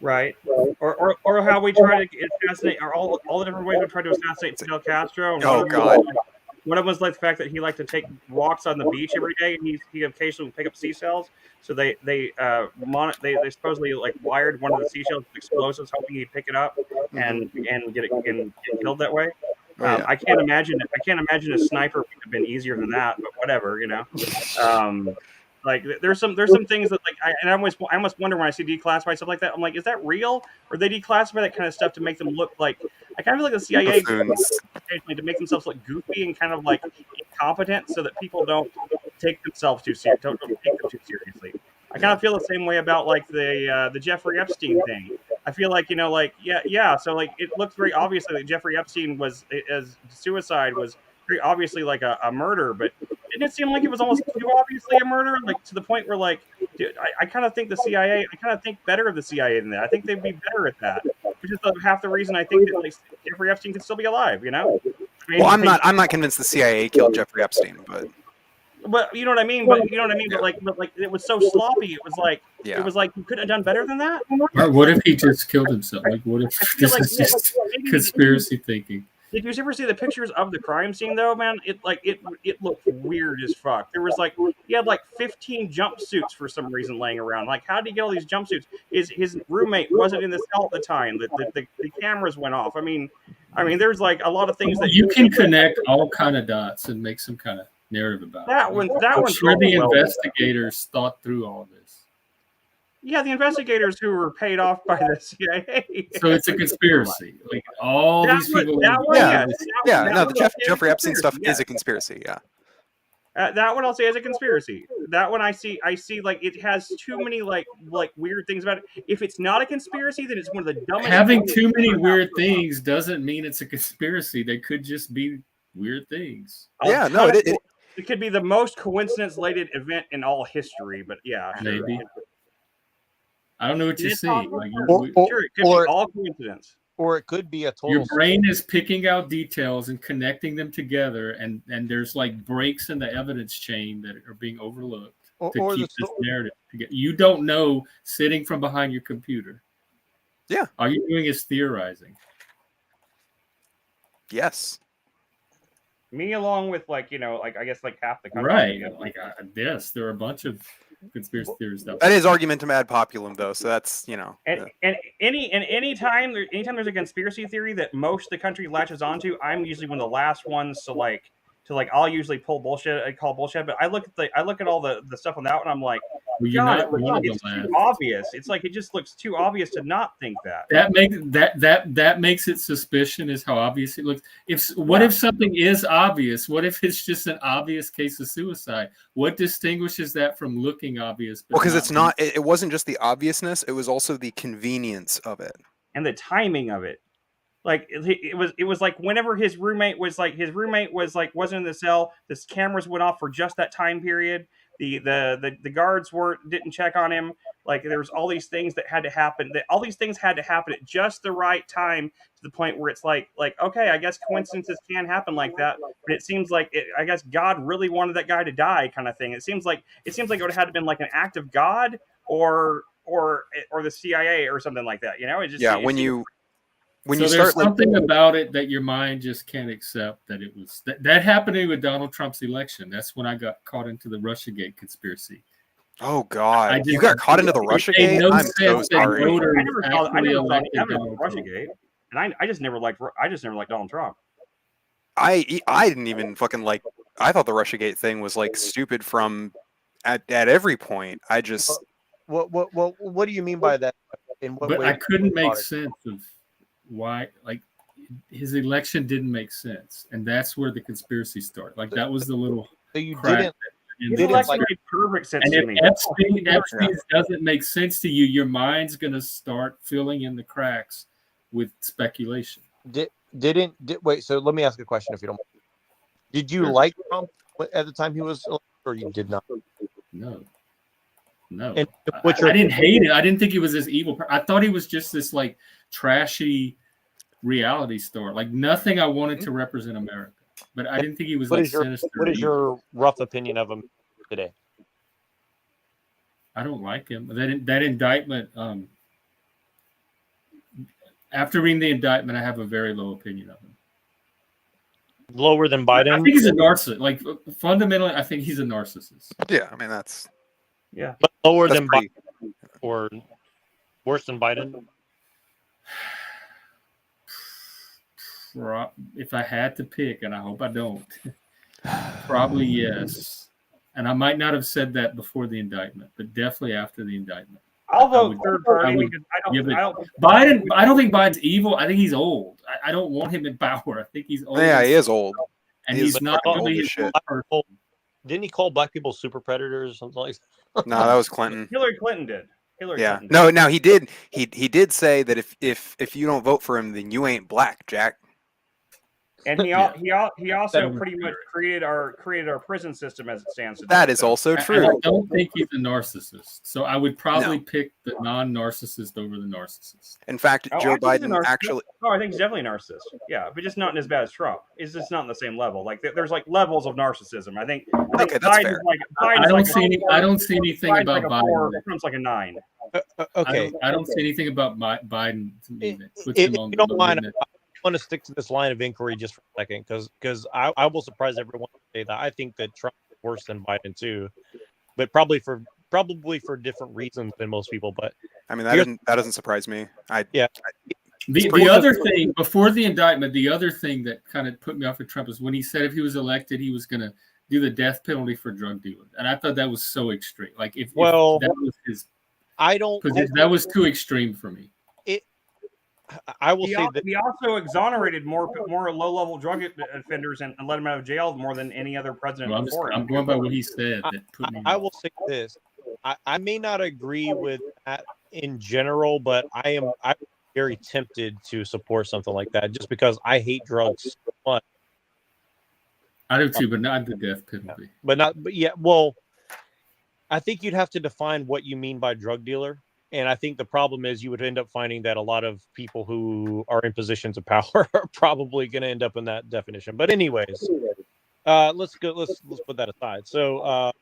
Right. Or how we try to assassinate, or all the different ways we tried to assassinate Fidel Castro. And Oh God. One of them was like the fact that he liked to take walks on the beach every day, and he occasionally would pick up seashells. So they supposedly like wired one of the seashells with explosives, hoping he'd pick it up and get killed that way. Oh, yeah. I can't imagine a sniper would have been easier than that, but whatever, you know. Like there's some things that like I almost wonder when I see declassified stuff like that. I'm like, is that real, or they declassify that kind of stuff to make them look like? I kind of feel like the CIA occasionally to make themselves look goofy and kind of like incompetent, so that people don't take themselves too seriously. Don't take them too seriously. I kind of feel the same way about like the Jeffrey Epstein thing. I feel like, you know, like yeah. So like it looks very obviously that Jeffrey Epstein was, as suicide was very obviously like a murder, but didn't it seem like it was almost too obviously a murder? Like to the point where like, dude, I kind of think the CIA, I kind of think better of the CIA than that. I think they'd be better at that, which is half the reason I think that like Jeffrey Epstein could still be alive. You know? Well, I'm not convinced the CIA killed Jeffrey Epstein, but you know what I mean. But you know what I mean. Yeah. But like it was so sloppy. It was like you couldn't have done better than that. Or what if he just killed himself? Like, what if this is just conspiracy thinking? Did you ever see the pictures of the crime scene though, man? It looked weird as fuck. There was like he had like 15 jumpsuits for some reason laying around. Like, how did he get all these jumpsuits? His roommate wasn't in the cell at the time. The cameras went off. I mean, there's like a lot of things that You can connect all kind of dots and make some kind of narrative about it. I'm sure the investigators thought through all this. Yeah, the investigators who were paid off by the CIA. So it's a conspiracy. Like all these people. The Jeffrey Epstein stuff is a conspiracy. Yeah. That one I'll say is a conspiracy. That one I see like it has too many like weird things about it. If it's not a conspiracy, then it's one of the dumbest. Having too many weird things doesn't mean it's a conspiracy. They could just be weird things. Yeah, no, it could be the most coincidence-laden event in all history. But yeah, maybe. I don't know what you're saying. Like, sure, it could be all coincidence. Or it could be a total. Your brain is picking out details and connecting them together, and there's like breaks in the evidence chain that are being overlooked to keep this narrative together. You don't know sitting from behind your computer. Yeah. All you're doing is theorizing. Yes. Me along with like, you know, like I guess like half the country. Right. Like yes, there are a bunch of conspiracy theories stuff. That is argumentum ad populum, though. So that's, you know. And anytime there's a conspiracy theory that most of the country latches onto, I'm usually one of the last ones to I'll usually pull bullshit. I call bullshit, but I look at all the stuff on that one. I'm like, God, it's too obvious. It's like it just looks too obvious to not think that. That makes it suspicion is how obvious it looks. If something is obvious? What if it's just an obvious case of suicide? What distinguishes that from looking obvious? Well, because it's not. It wasn't just the obviousness; it was also the convenience of it and the timing of it. Like it was like whenever his roommate wasn't in the cell, the cameras went off for just that time period. The guards didn't check on him. Like there was all these things that had to happen. All these things had to happen at just the right time to the point where it's like okay, I guess coincidences can happen like that. But it seems like I guess God really wanted that guy to die, kind of thing. It seems like it would have had to been like an act of God or the CIA or something like that. You know, When so you there's start something about it that your mind just can't accept that it was that happened with Donald Trump's election. That's when I got caught into the Russiagate conspiracy. Oh God! You got caught into the Russiagate? No I'm so sorry. I never thought Russiagate, and I just never liked Donald Trump. I didn't even fucking like. I thought the Russiagate thing was like stupid from at every point. I just what do you mean by that? In what way? I couldn't make sense of why, like, his election didn't make sense, and that's where the conspiracy started. Like that was the little. So you crack didn't made perfect sense and to if me. Epstein doesn't make sense to you, your mind's gonna start filling in the cracks with speculation. Wait? So let me ask a question, if you don't mind. Did you like Trump at the time he was elected, or you did not? No. And I didn't hate it. I didn't think he was this evil. I thought he was just this like trashy reality star. Like nothing I wanted to represent America. But I didn't think he was sinister. What is your rough opinion of him today? I don't like him. That indictment. After reading the indictment, I have a very low opinion of him. Lower than I Biden? think he's a narcissist. Like fundamentally, I think he's a narcissist. Yeah, I mean that's But lower that's than pretty. Biden or worse than Biden? If I had to pick, and I hope I don't, probably yes. And I might not have said that before the indictment, but definitely after the indictment. I'll vote would- third party I would because I give it- don't. Biden, I don't think Biden's evil. I think he's old. I don't want him in power. I think he's old. Yeah, he is old. And He is he's not fucking really old as his shit. person. Didn't he call black people super predators or something like that? No, that was Clinton. Hillary Clinton did. Yeah. Clinton No, he did. He did say that if you don't vote for him, then you ain't black, Jack. And he also pretty much created our prison system as it stands today. That is also I true. don't think he's a narcissist. So I would probably pick the non-narcissist over the narcissist. In fact, Oh, Joe I think he's a Biden narcissist. actually. Oh, I think he's definitely a narcissist. Yeah, but just not as bad as Trump. It's just not on the same level. Like there's like levels of narcissism. I think Okay, that's Biden's fair. like I don't see any. I don't see anything Biden's about like a 4, Biden. Trump's like a 9. Okay. I don't see anything about Biden to me that puts If him on you don't the mind, limit. I want to stick to this line of inquiry just for a second because I will surprise everyone to say that I think that Trump is worse than Biden too, but probably for different reasons than most people. But I mean, that doesn't surprise me. The other thing before the indictment, the other thing that kind of put me off with Trump is when he said if he was elected, he was going to do the death penalty for drug dealers, and I thought that was so extreme. Like if that was his, I don't. that was too extreme for me. I will say that he also exonerated more low-level drug offenders and let them out of jail more than any other president before him. I'm going by what he said. That put me I will say this. I may not agree with that in general, but I'm very tempted to support something like that just because I hate drugs so much. I do too, but not the death penalty. But yeah, well, I think you'd have to define what you mean by drug dealer. And I think the problem is you would end up finding that a lot of people who are in positions of power are probably going to end up in that definition. But anyways, let's put that aside. So,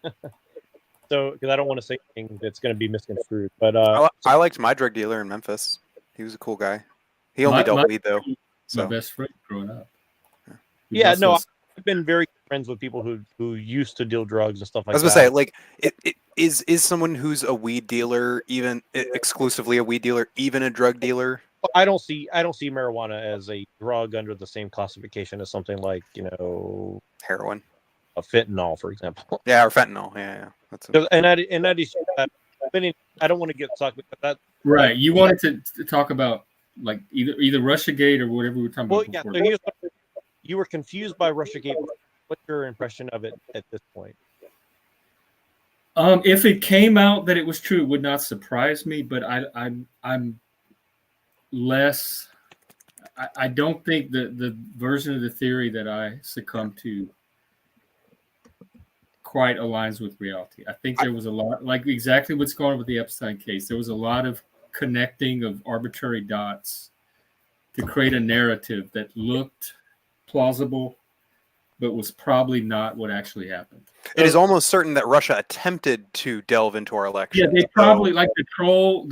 because I don't want to say anything that's going to be misconstrued. But I liked my drug dealer in Memphis. He was a cool guy. He only dealt weed though. So. My best friend growing up. I've been very good friends with people who used to deal drugs and stuff like that. I was gonna say, like, it is someone who's a weed dealer even exclusively a weed dealer, even a drug dealer? I don't see marijuana as a drug under the same classification as something like heroin, a fentanyl, for example. Yeah, or fentanyl. Yeah. That's I don't want to get stuck with that. Right. You wanted to talk about like either Russiagate or whatever we were talking about before. So here's you were confused by Russiagate. What's your impression of it at this point? If it came out that it was true, it would not surprise me. But I'm less. I don't think the version of the theory that I succumbed to quite aligns with reality. I think there was a lot, like exactly what's going on with the Epstein case. There was a lot of connecting of arbitrary dots to create a narrative that looked plausible, but was probably not what actually happened. It is almost certain that Russia attempted to delve into our election. Yeah, they probably like the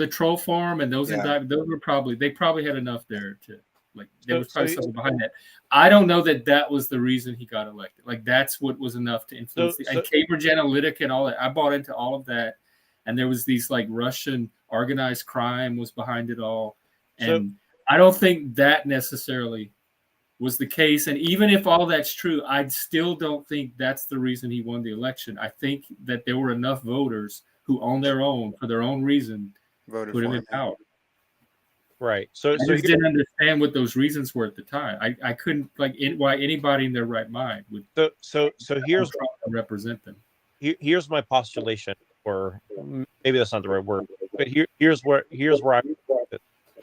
troll farm and those indictments. Those were they probably had enough there to like. There was probably something behind that. I don't know that was the reason he got elected. Like that's what was enough to influence. And Cambridge Analytica and all that. I bought into all of that, and there was these like Russian organized crime was behind it all, and I don't think that necessarily was the case. And even if all that's true, I still don't think that's the reason he won the election. I think that there were enough voters who, on their own, for their own reason, voted put for him in power. Right. So I just didn't understand what those reasons were at the time. I couldn't why anybody in their right mind would. So here's represent them. Here's my postulation, or maybe that's not the right word, but here's where I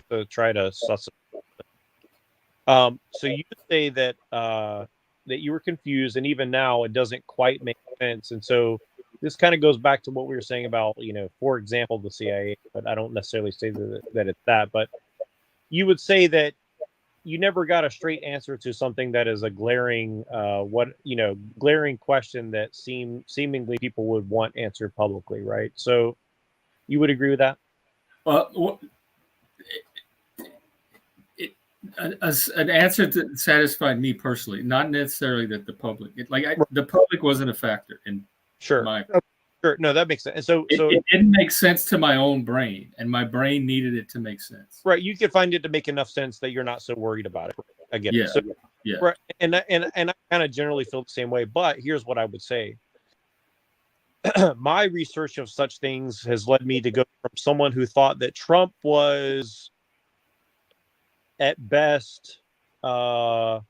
to try to suss it. So you say that that you were confused, and even now it doesn't quite make sense. And so this kind of goes back to what we were saying about, for example, the CIA. But I don't necessarily say that it's that. But you would say that you never got a straight answer to something that is a glaring glaring question that seemingly people would want answered publicly, right? So you would agree with that? Well, an answer that satisfied me personally, not necessarily that the public. The public wasn't a factor in Sure. my. Sure. No, that makes sense. And so it didn't make sense to my own brain, and my brain needed it to make sense. Right, you could find it to make enough sense that you're not so worried about it. I get it. So, Yeah. Right, and I kind of generally feel the same way. But here's what I would say: my research of such things has led me to go from someone who thought that Trump was, at best, a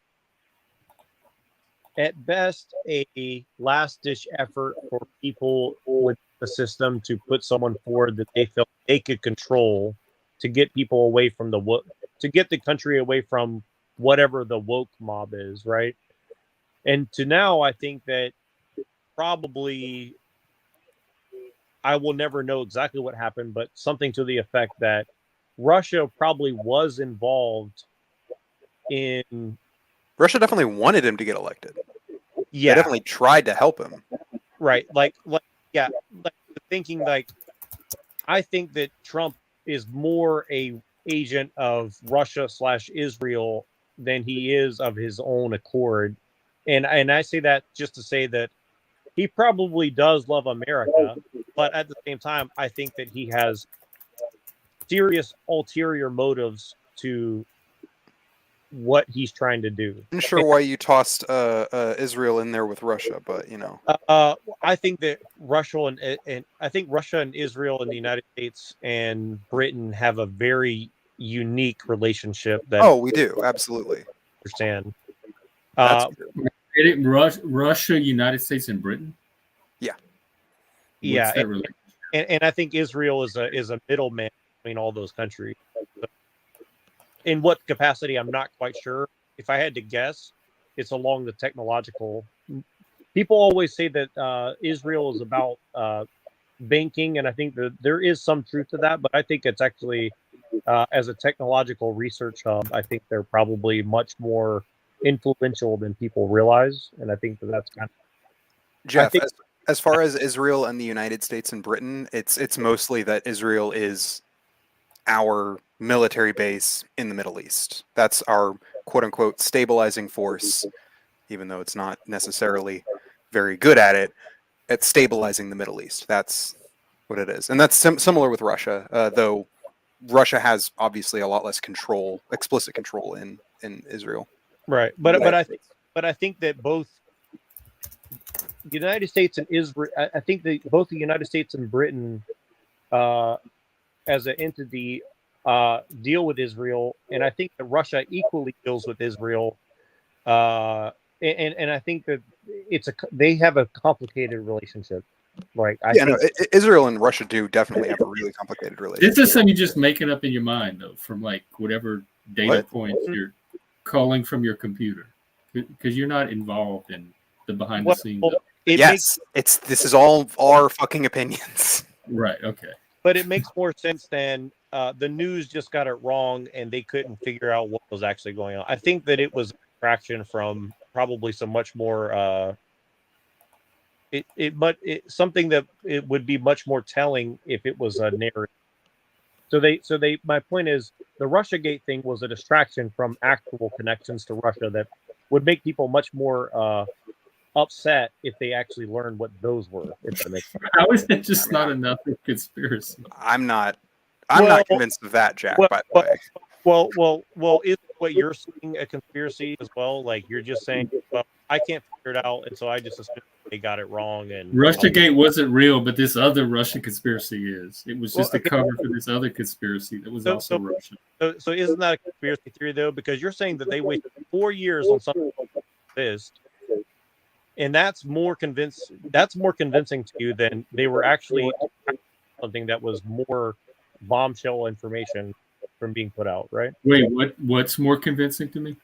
last-ditch effort for people with the system to put someone forward that they felt they could control, to get people away from to get the country away from whatever the woke mob is, right? And to now, I think that probably I will never know exactly what happened, but something to the effect that Russia probably was involved in. Russia definitely wanted him to get elected. Yeah, they definitely tried to help him. Right, thinking I think that Trump is more a agent of Russia/Israel than he is of his own accord, and I say that just to say that he probably does love America, but at the same time, I think that he has serious ulterior motives to what he's trying to do. I'm not sure why you tossed Israel in there with Russia, but I think that Russia and I think Russia and Israel and the United States and Britain have a very unique relationship. That we do, absolutely understand. Russia, United States, and Britain. Yeah, and I think Israel is a middleman between all those countries. In what capacity, I'm not quite sure. If I had to guess, it's along the technological. People always say that Israel is about banking, and I think that there is some truth to that. But I think it's actually, as a technological research hub, I think they're probably much more influential than people realize, and I think that's kind of. Jeff. As far as Israel and the United States and Britain, it's mostly that Israel is our military base in the Middle East. That's our quote-unquote stabilizing force, even though it's not necessarily very good at it, at stabilizing the Middle East. That's what it is. And that's similar with Russia, though Russia has obviously a lot less control, explicit control in Israel. Right. But I think that both the United States and Israel, I think that both the United States and Britain, as an entity, deal with Israel, and I think that Russia equally deals with Israel, and I think that they have a complicated relationship. Like Israel and Russia do definitely have a really complicated relationship. This is something you just make it up in your mind, though, from whatever data points you're calling from your computer, because you're not involved in the behind the scenes. This is all our fucking opinions. Right. Okay. But it makes more sense than the news just got it wrong and they couldn't figure out what was actually going on. I think that it was a distraction from probably some much more something that it would be much more telling if it was a narrative. So my point is the Russiagate thing was a distraction from actual connections to Russia that would make people much more upset if they actually learned what those were. If that makes sense. How is it just not enough of conspiracy? I'm not convinced of that, Jack. By the way. Well, is what you're seeing a conspiracy as well? Like you're just saying, well, I can't figure it out, and so I just assume they got it wrong. And Russiagate wasn't real, but this other Russian conspiracy is. It was just a cover for this other conspiracy that was also Russian. So isn't that a conspiracy theory though? Because you're saying that they wasted 4 years on something like this. And that's more convincing to you than they were actually something that was more bombshell information from being put out, right? Wait, what's more convincing to me?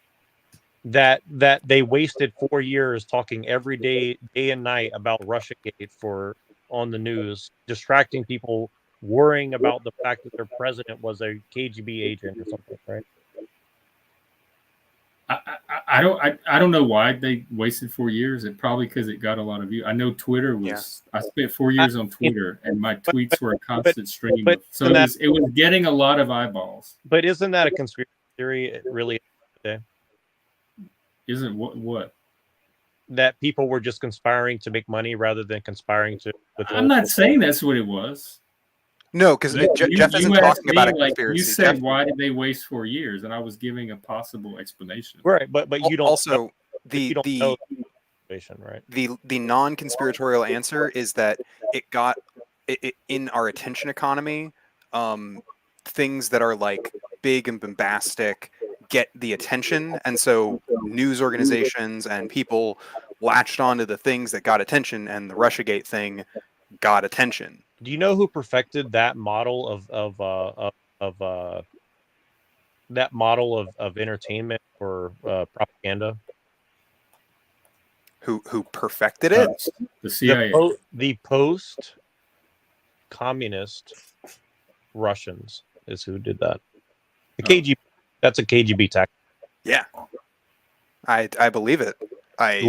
That they wasted 4 years talking every day and night about Russiagate on the news, distracting people, worrying about the fact that their president was a KGB agent or something, right? I don't know why they wasted 4 years. It probably because it got a lot of views. I know Twitter was. I spent 4 years on Twitter, and my tweets were a constant stream but of. So it was getting a lot of eyeballs. But isn't that a conspiracy theory? It really is. Isn't what? That people were just conspiring to make money rather than conspiring to. I'm not saying that's what it was. No, because Jeff isn't talking about a conspiracy. You said, Jeff, why did they waste 4 years? And I was giving a possible explanation. Right, but you don't also you don't know the situation, right? The non-conspiratorial answer is that it got it in our attention economy. Things that are like big and bombastic get the attention, and so news organizations and people latched onto the things that got attention, and the Russiagate thing got attention. Do you know who perfected that model of entertainment for propaganda? Who perfected it? The CIA. The post-communist Russians is who did that. The KGB. That's a KGB tactic. Yeah, I believe it. It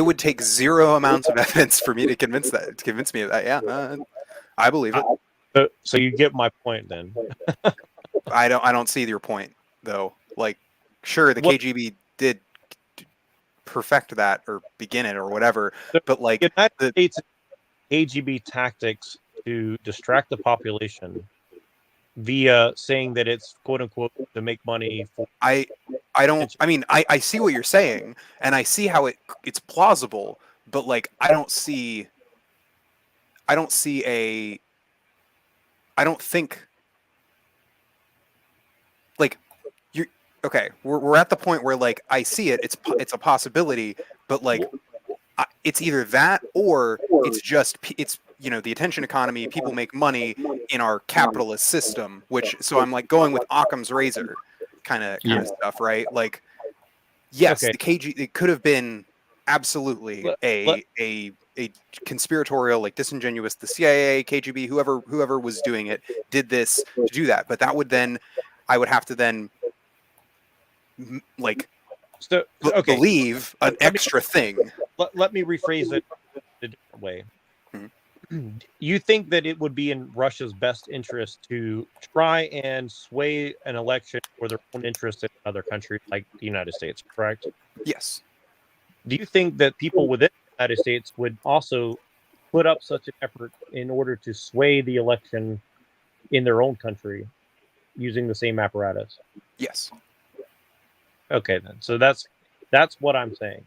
would take zero amounts of evidence for me to convince me of that. Yeah, I believe it. So you get my point then. I don't see your point though. Like, sure, the KGB did perfect that or begin it or whatever, but like the United States KGB tactics to distract the population via saying that it's quote unquote to make money for. I see what you're saying, and I see how it's plausible, but like I don't think like you're okay. We're at the point where like I see it. It's a possibility, but like it's either that or it's the attention economy. People make money in our capitalist system, so I'm like going with Occam's razor kind of stuff, right? Like, yes, the KG, it could have been absolutely a conspiratorial, like disingenuous. The CIA, KGB, whoever was doing it did this to do that, but that would then, I would have to then like believe an extra thing. Let me rephrase it a different way. You think that it would be in Russia's best interest to try and sway an election for their own interest in another country like the United States, correct? Yes. Do you think that people within the United States would also put up such an effort in order to sway the election in their own country using the same apparatus? Yes. Okay, then. So that's what I'm saying.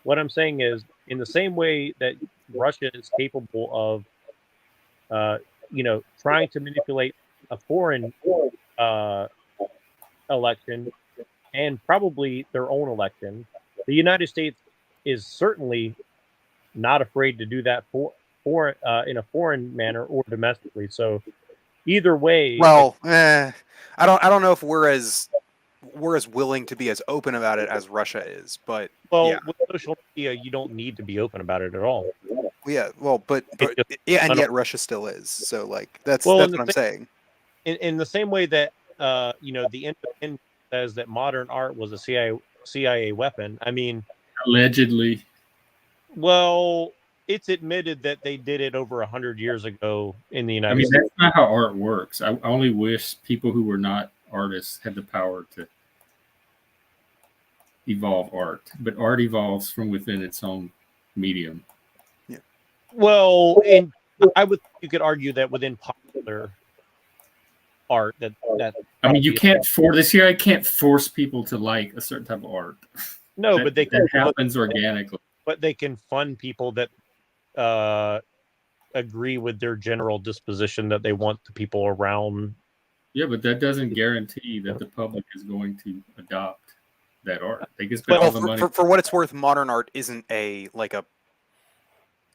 What I'm saying is, in the same way that Russia is capable of, trying to manipulate a foreign election and probably their own election, the United States is certainly not afraid to do that in a foreign manner or domestically. So, either way, well, I don't know if we're as willing to be as open about it as Russia is, but with social media, you don't need to be open about it at all. Yeah, well, but yet Russia still is. So, like, that's what I'm saying. In the same way that the Independent says that modern art was a CIA weapon. I mean, allegedly. Well, it's admitted that they did it over 100 years ago in the United States. That's not how art works. I only wish people who were not artists had the power to evolve art, but art evolves from within its own medium. Yeah. Well, you could argue that within popular art, that you can't the CIA can't force people to like a certain type of art. No, but that happens organically. But they can fund people that agree with their general disposition that they want the people around. Yeah, but that doesn't guarantee that the public is going to adopt that art. They can spend all the money. For what it's worth, modern art isn't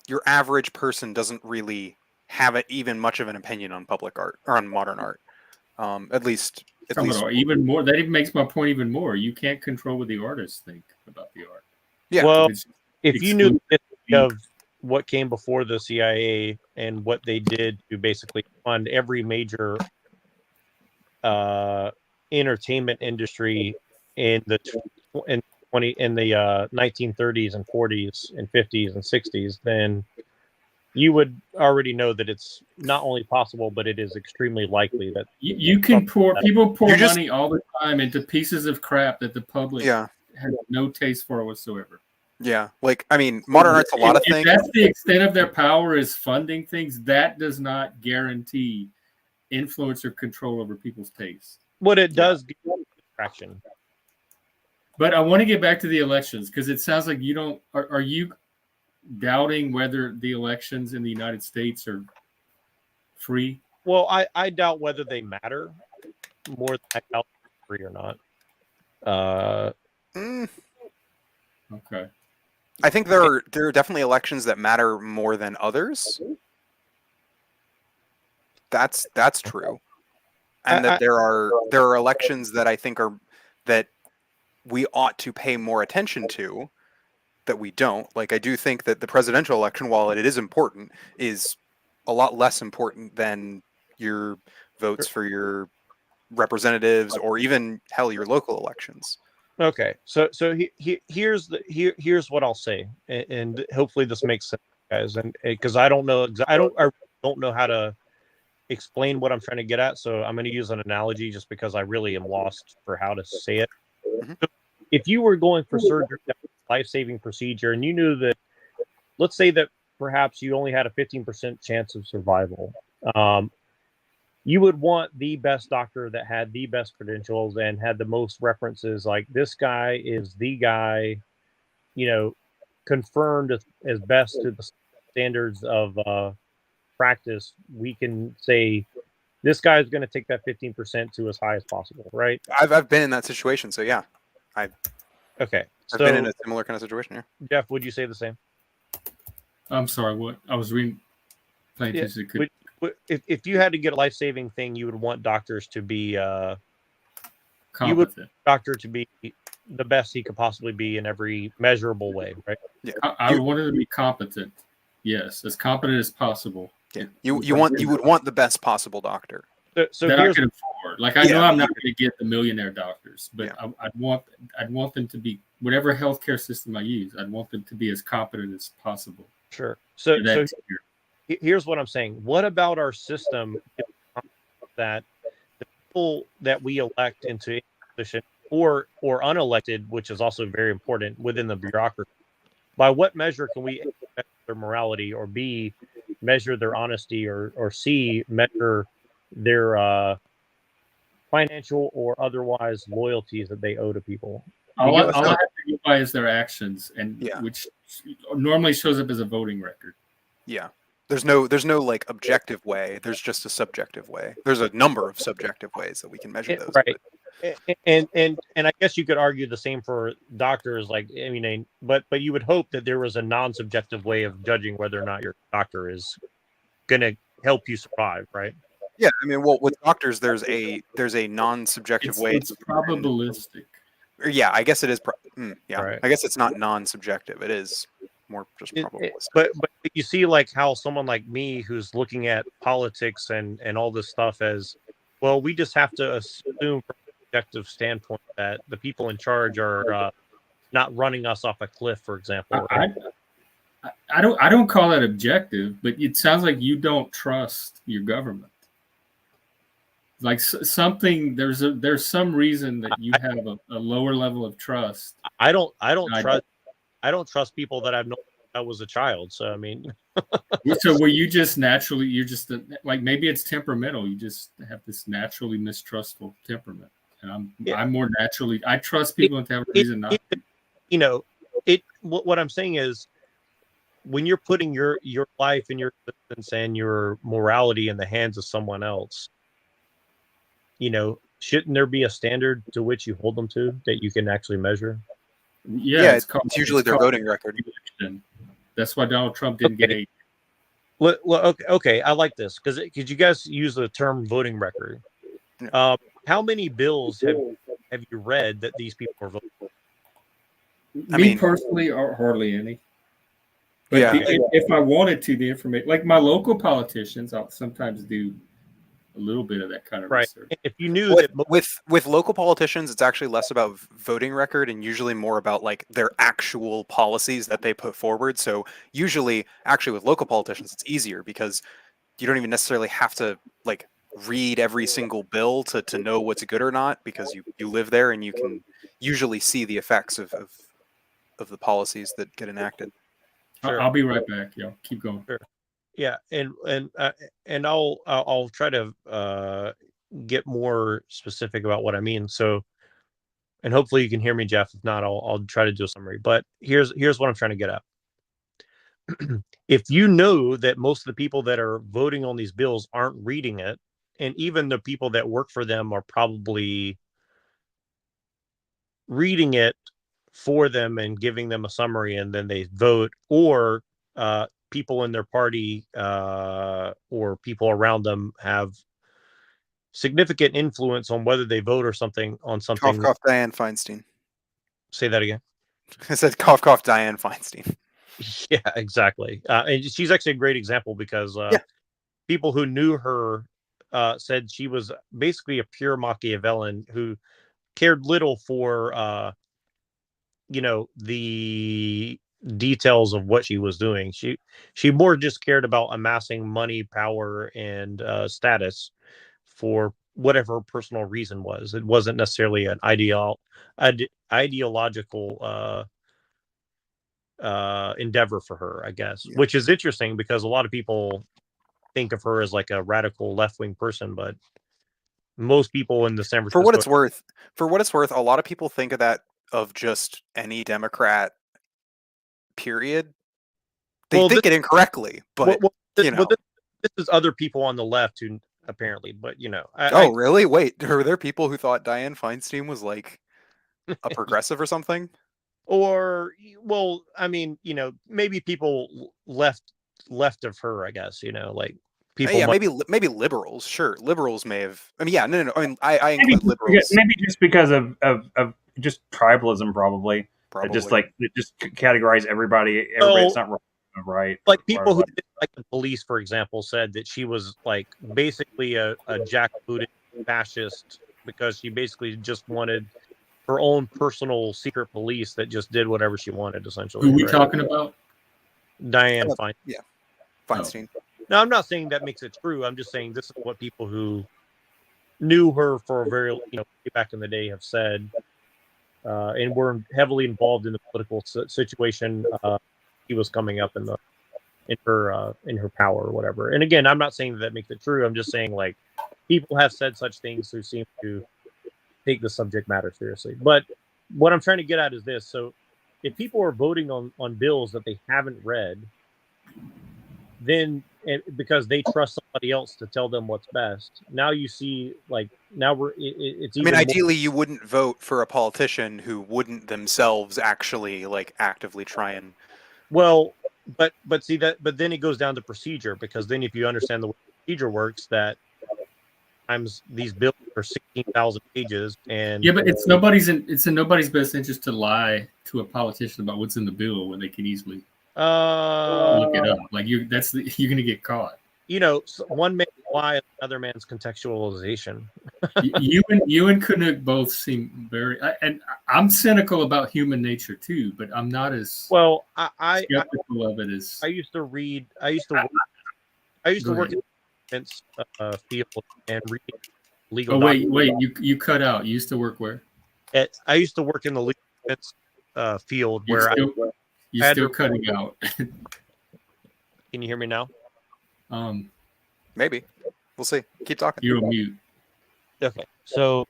your average person doesn't really have even much of an opinion on public art or on modern art. At least even more. That even makes my point even more. You can't control what the artists think about the art. Yeah. Well, if you knew of what came before the CIA and what they did to basically fund every major entertainment industry in the 1930s and 40s and 50s and 60s, then you would already know that it's not only possible, but it is extremely likely that You can people pour You just- money all the time into pieces of crap that the public Yeah. has no taste for whatsoever. Yeah. Like, I mean, modern art's a lot of If things. that's the extent of their power is funding things, that does not guarantee influence or control over people's taste. what it does give distraction. But I want to get back to the elections because it sounds like you don't. Are you doubting whether the elections in the United States are free? Well, I doubt whether they matter more than I doubt they're free or not. Okay. I think there are definitely elections that matter more than others. That's true. And that there are elections that I think are that we ought to pay more attention to that we don't. Like, I do think that the presidential election, while it is important, is a lot less important than your votes for your representatives or even hell your local elections. Okay, so here's what I'll say, and hopefully this makes sense, guys. And because I don't know I don't know how to explain what I'm trying to get at, so I'm going to use an analogy just because I really am lost for how to say it. Mhm. So if you were going for surgery, life-saving procedure, and you knew that, let's say that perhaps you only had a 15% chance of survival, you would want the best doctor that had the best credentials and had the most references. Like, this guy is the guy, confirmed as best to the standards of practice. We can say this guy is going to take that 15% to as high as possible, right? I've been in that situation, so yeah. Okay. I've been in a similar kind of situation here. Jeff, would you say the same? I'm sorry. What I was reading. Yeah, if you had to get a life-saving thing, you would want doctors to be competent. Doctor to be the best he could possibly be in every measurable way, right? Yeah. I wanted to be competent. Yes, as competent as possible. Yeah. You would want the best possible doctor. So that I here's can afford. Like, I know I'm not going to get the millionaire doctors, but I'd want them to be, whatever healthcare system I use, I'd want them to be as competent as possible. sure. So here's what I'm saying. What about our system that the people that we elect into a position or unelected, which is also very important within the bureaucracy, by what measure can we measure their morality, or B, measure their honesty, or C, measure their financial or otherwise loyalties that they owe to people? All I have to go by is their actions, and which normally shows up as a voting record. Yeah. There's no like objective way. There's just a subjective way. There's a number of subjective ways that we can measure those. Right. And I guess you could argue the same for doctors. Like, I mean, but you would hope that there was a non-subjective way of judging whether or not your doctor is going to help you survive, right? Yeah, I mean, well, with doctors, there's a non-subjective way. It's probabilistic. Yeah, I guess it is. Right. I guess it's not non-subjective. It is more just probabilistic. But you see, like, how someone like me who's looking at politics and all this stuff as, well, we just have to assume from an objective standpoint that the people in charge are not running us off a cliff, for example. Right? I don't call that objective, but it sounds like you don't trust your government. Like something, there's some reason that you have a lower level of trust. I don't trust people that I've known since I was a child. So I mean, so were you just naturally? You're just like, maybe it's temperamental. You just have this naturally mistrustful temperament, and I'm more naturally. I trust people and have a reason not. What I'm saying is, when you're putting your life and your existence and your morality in the hands of someone else, shouldn't there be a standard to which you hold them to that you can actually measure? Yeah, it's usually their voting record. That's why Donald Trump didn't get a. Well, okay, I like this because you guys use the term voting record. How many bills have you read that these people are voting for? Me personally, hardly any. But if I wanted to, the information, like my local politicians, I'll sometimes do a little bit of that kind of Right. research. If you knew with, that with local politicians, it's actually less about voting record and usually more about like their actual policies that they put forward. So usually, actually, with local politicians, it's easier because you don't even necessarily have to like read every single bill to know what's good or not, because you live there and you can usually see the effects of the policies that get enacted. Sure. I'll be right back, y'all. Keep going. Sure. Yeah, and I'll try to get more specific about what I mean. So, and hopefully you can hear me, Jeff. If not, I'll try to do a summary. But here's what I'm trying to get at. If you know that most of the people that are voting on these bills aren't reading it, and even the people that work for them are probably reading it for them and giving them a summary, and then they vote, or people in their party or people around them have significant influence on whether they vote or something on Cough, something. cough, Dianne Feinstein. Say that again. I said cough, cough, Dianne Feinstein. Yeah, exactly. And she's actually a great example because people who knew her said she was basically a pure Machiavellian who cared little for the details of what she was doing. She more just cared about amassing money, power, and status for whatever her personal reason was. It wasn't necessarily an ideological endeavor for her, I guess, Yeah. which is interesting because a lot of people think of her as like a radical left-wing person, but most people in the San Francisco. For what it's worth, a lot of people think of that of just any Democrat. Period. They think it incorrectly, but this is other people on the left who apparently, but really? Wait, are there people who thought Dianne Feinstein was like a progressive or something? Or, well, I mean, maybe people left of her, I guess, like people. Yeah, maybe liberals. Sure, liberals may have. I mean, yeah, no. I mean, I include liberals. Maybe just because of just tribalism, probably. Probably. It just categorize everybody. It's not right. Like people who did, like the police, for example, said that she was like basically a jackbooted fascist because she basically just wanted her own personal secret police that just did whatever she wanted, essentially. Who are we talking about? Dianne Feinstein. Yeah, Feinstein. Now, I'm not saying that makes it true. I'm just saying this is what people who knew her for a very, back in the day have said, and were heavily involved in the political situation. He was coming up in her power or whatever. And again, I'm not saying that makes it true. I'm just saying like people have said such things who seem to take the subject matter seriously. But what I'm trying to get at is this. So if people are voting on bills that they haven't read, then because they trust somebody else to tell them what's best, now you see like now it's even. I mean, ideally, you wouldn't vote for a politician who wouldn't themselves actually like actively try and. Well, but see that, but then it goes down to procedure, because then if you understand the way the procedure works, that times these bills are 16,000 pages, and yeah, but it's in nobody's best interest to lie to a politician about what's in the bill when they can easily look it up. Like you're going to get caught. One man's lie, another man's contextualization. you and Canuck both seem very, and I'm cynical about human nature too, but I'm not as skeptical of it as I used to read. I used to work in the defense field and read legal. Oh wait, you cut out. You used to work where? I used to work in the legal defense field where you're still cutting out. Can you hear me now? Maybe. We'll see. Keep talking. You're on mute. Okay. So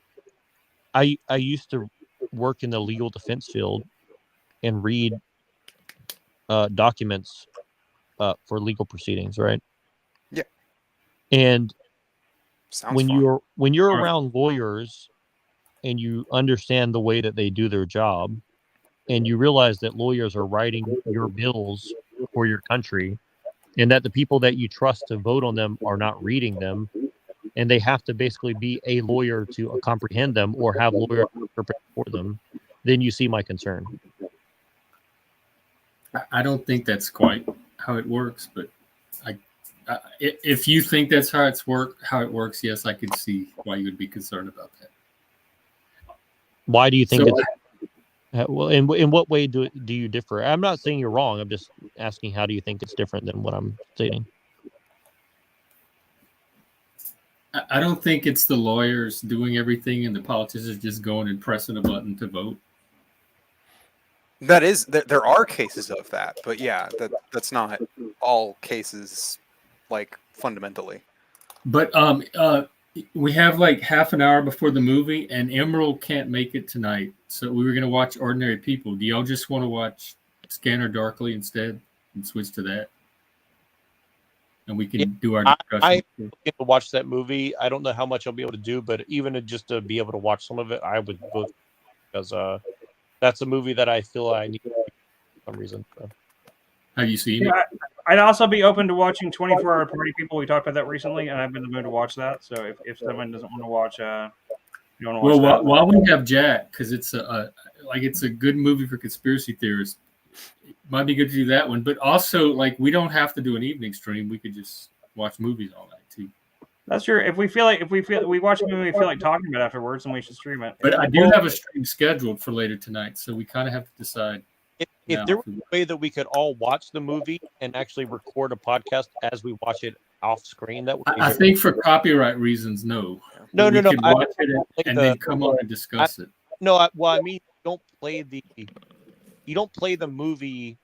I used to work in the legal defense field and read documents for legal proceedings, right? Yeah. And Sounds when fun. you're around lawyers and you understand the way that they do their job, and you realize that lawyers are writing your bills for your country, and that the people that you trust to vote on them are not reading them, and they have to basically be a lawyer to comprehend them or have lawyers interpret for them, then you see my concern. I don't think that's quite how it works, but If you think that's how it works, yes, I could see why you would be concerned about that. Why do you think So, it's well? In what way do you differ? I'm not saying you're wrong. I'm just asking how do you think it's different than what I'm stating? I don't think it's the lawyers doing everything and the politicians just going and pressing a button to vote. There are cases of that, but yeah, that's not all cases, like fundamentally. But we have like half an hour before the movie, and Emerald can't make it tonight, so we were going to watch Ordinary People. Do y'all just want to watch Scanner Darkly instead and switch to that? And we can do our discussion. I get to watch that movie. I don't know how much I'll be able to do, but even just to be able to watch some of it, I would vote because that's a movie that I feel I need for some reason. So. Have you seen it? I'd also be open to watching 24-Hour Party People. We talked about that recently, and I've been in the mood to watch that. So if someone doesn't want to watch, you want to watch that. While we have Jack, because it's it's a good movie for conspiracy theorists. It might be good to do that one, but also like we don't have to do an evening stream. We could just watch movies all night too. That's true. If we watch a movie we feel like talking about afterwards, then we should stream it. But I do have a stream scheduled for later tonight, so we kind of have to decide. If there was a way that we could all watch the movie and actually record a podcast as we watch it off screen, that would be I think for copyright reasons, no. No. Watch it and then come on and discuss it. No, I mean, you don't play the movie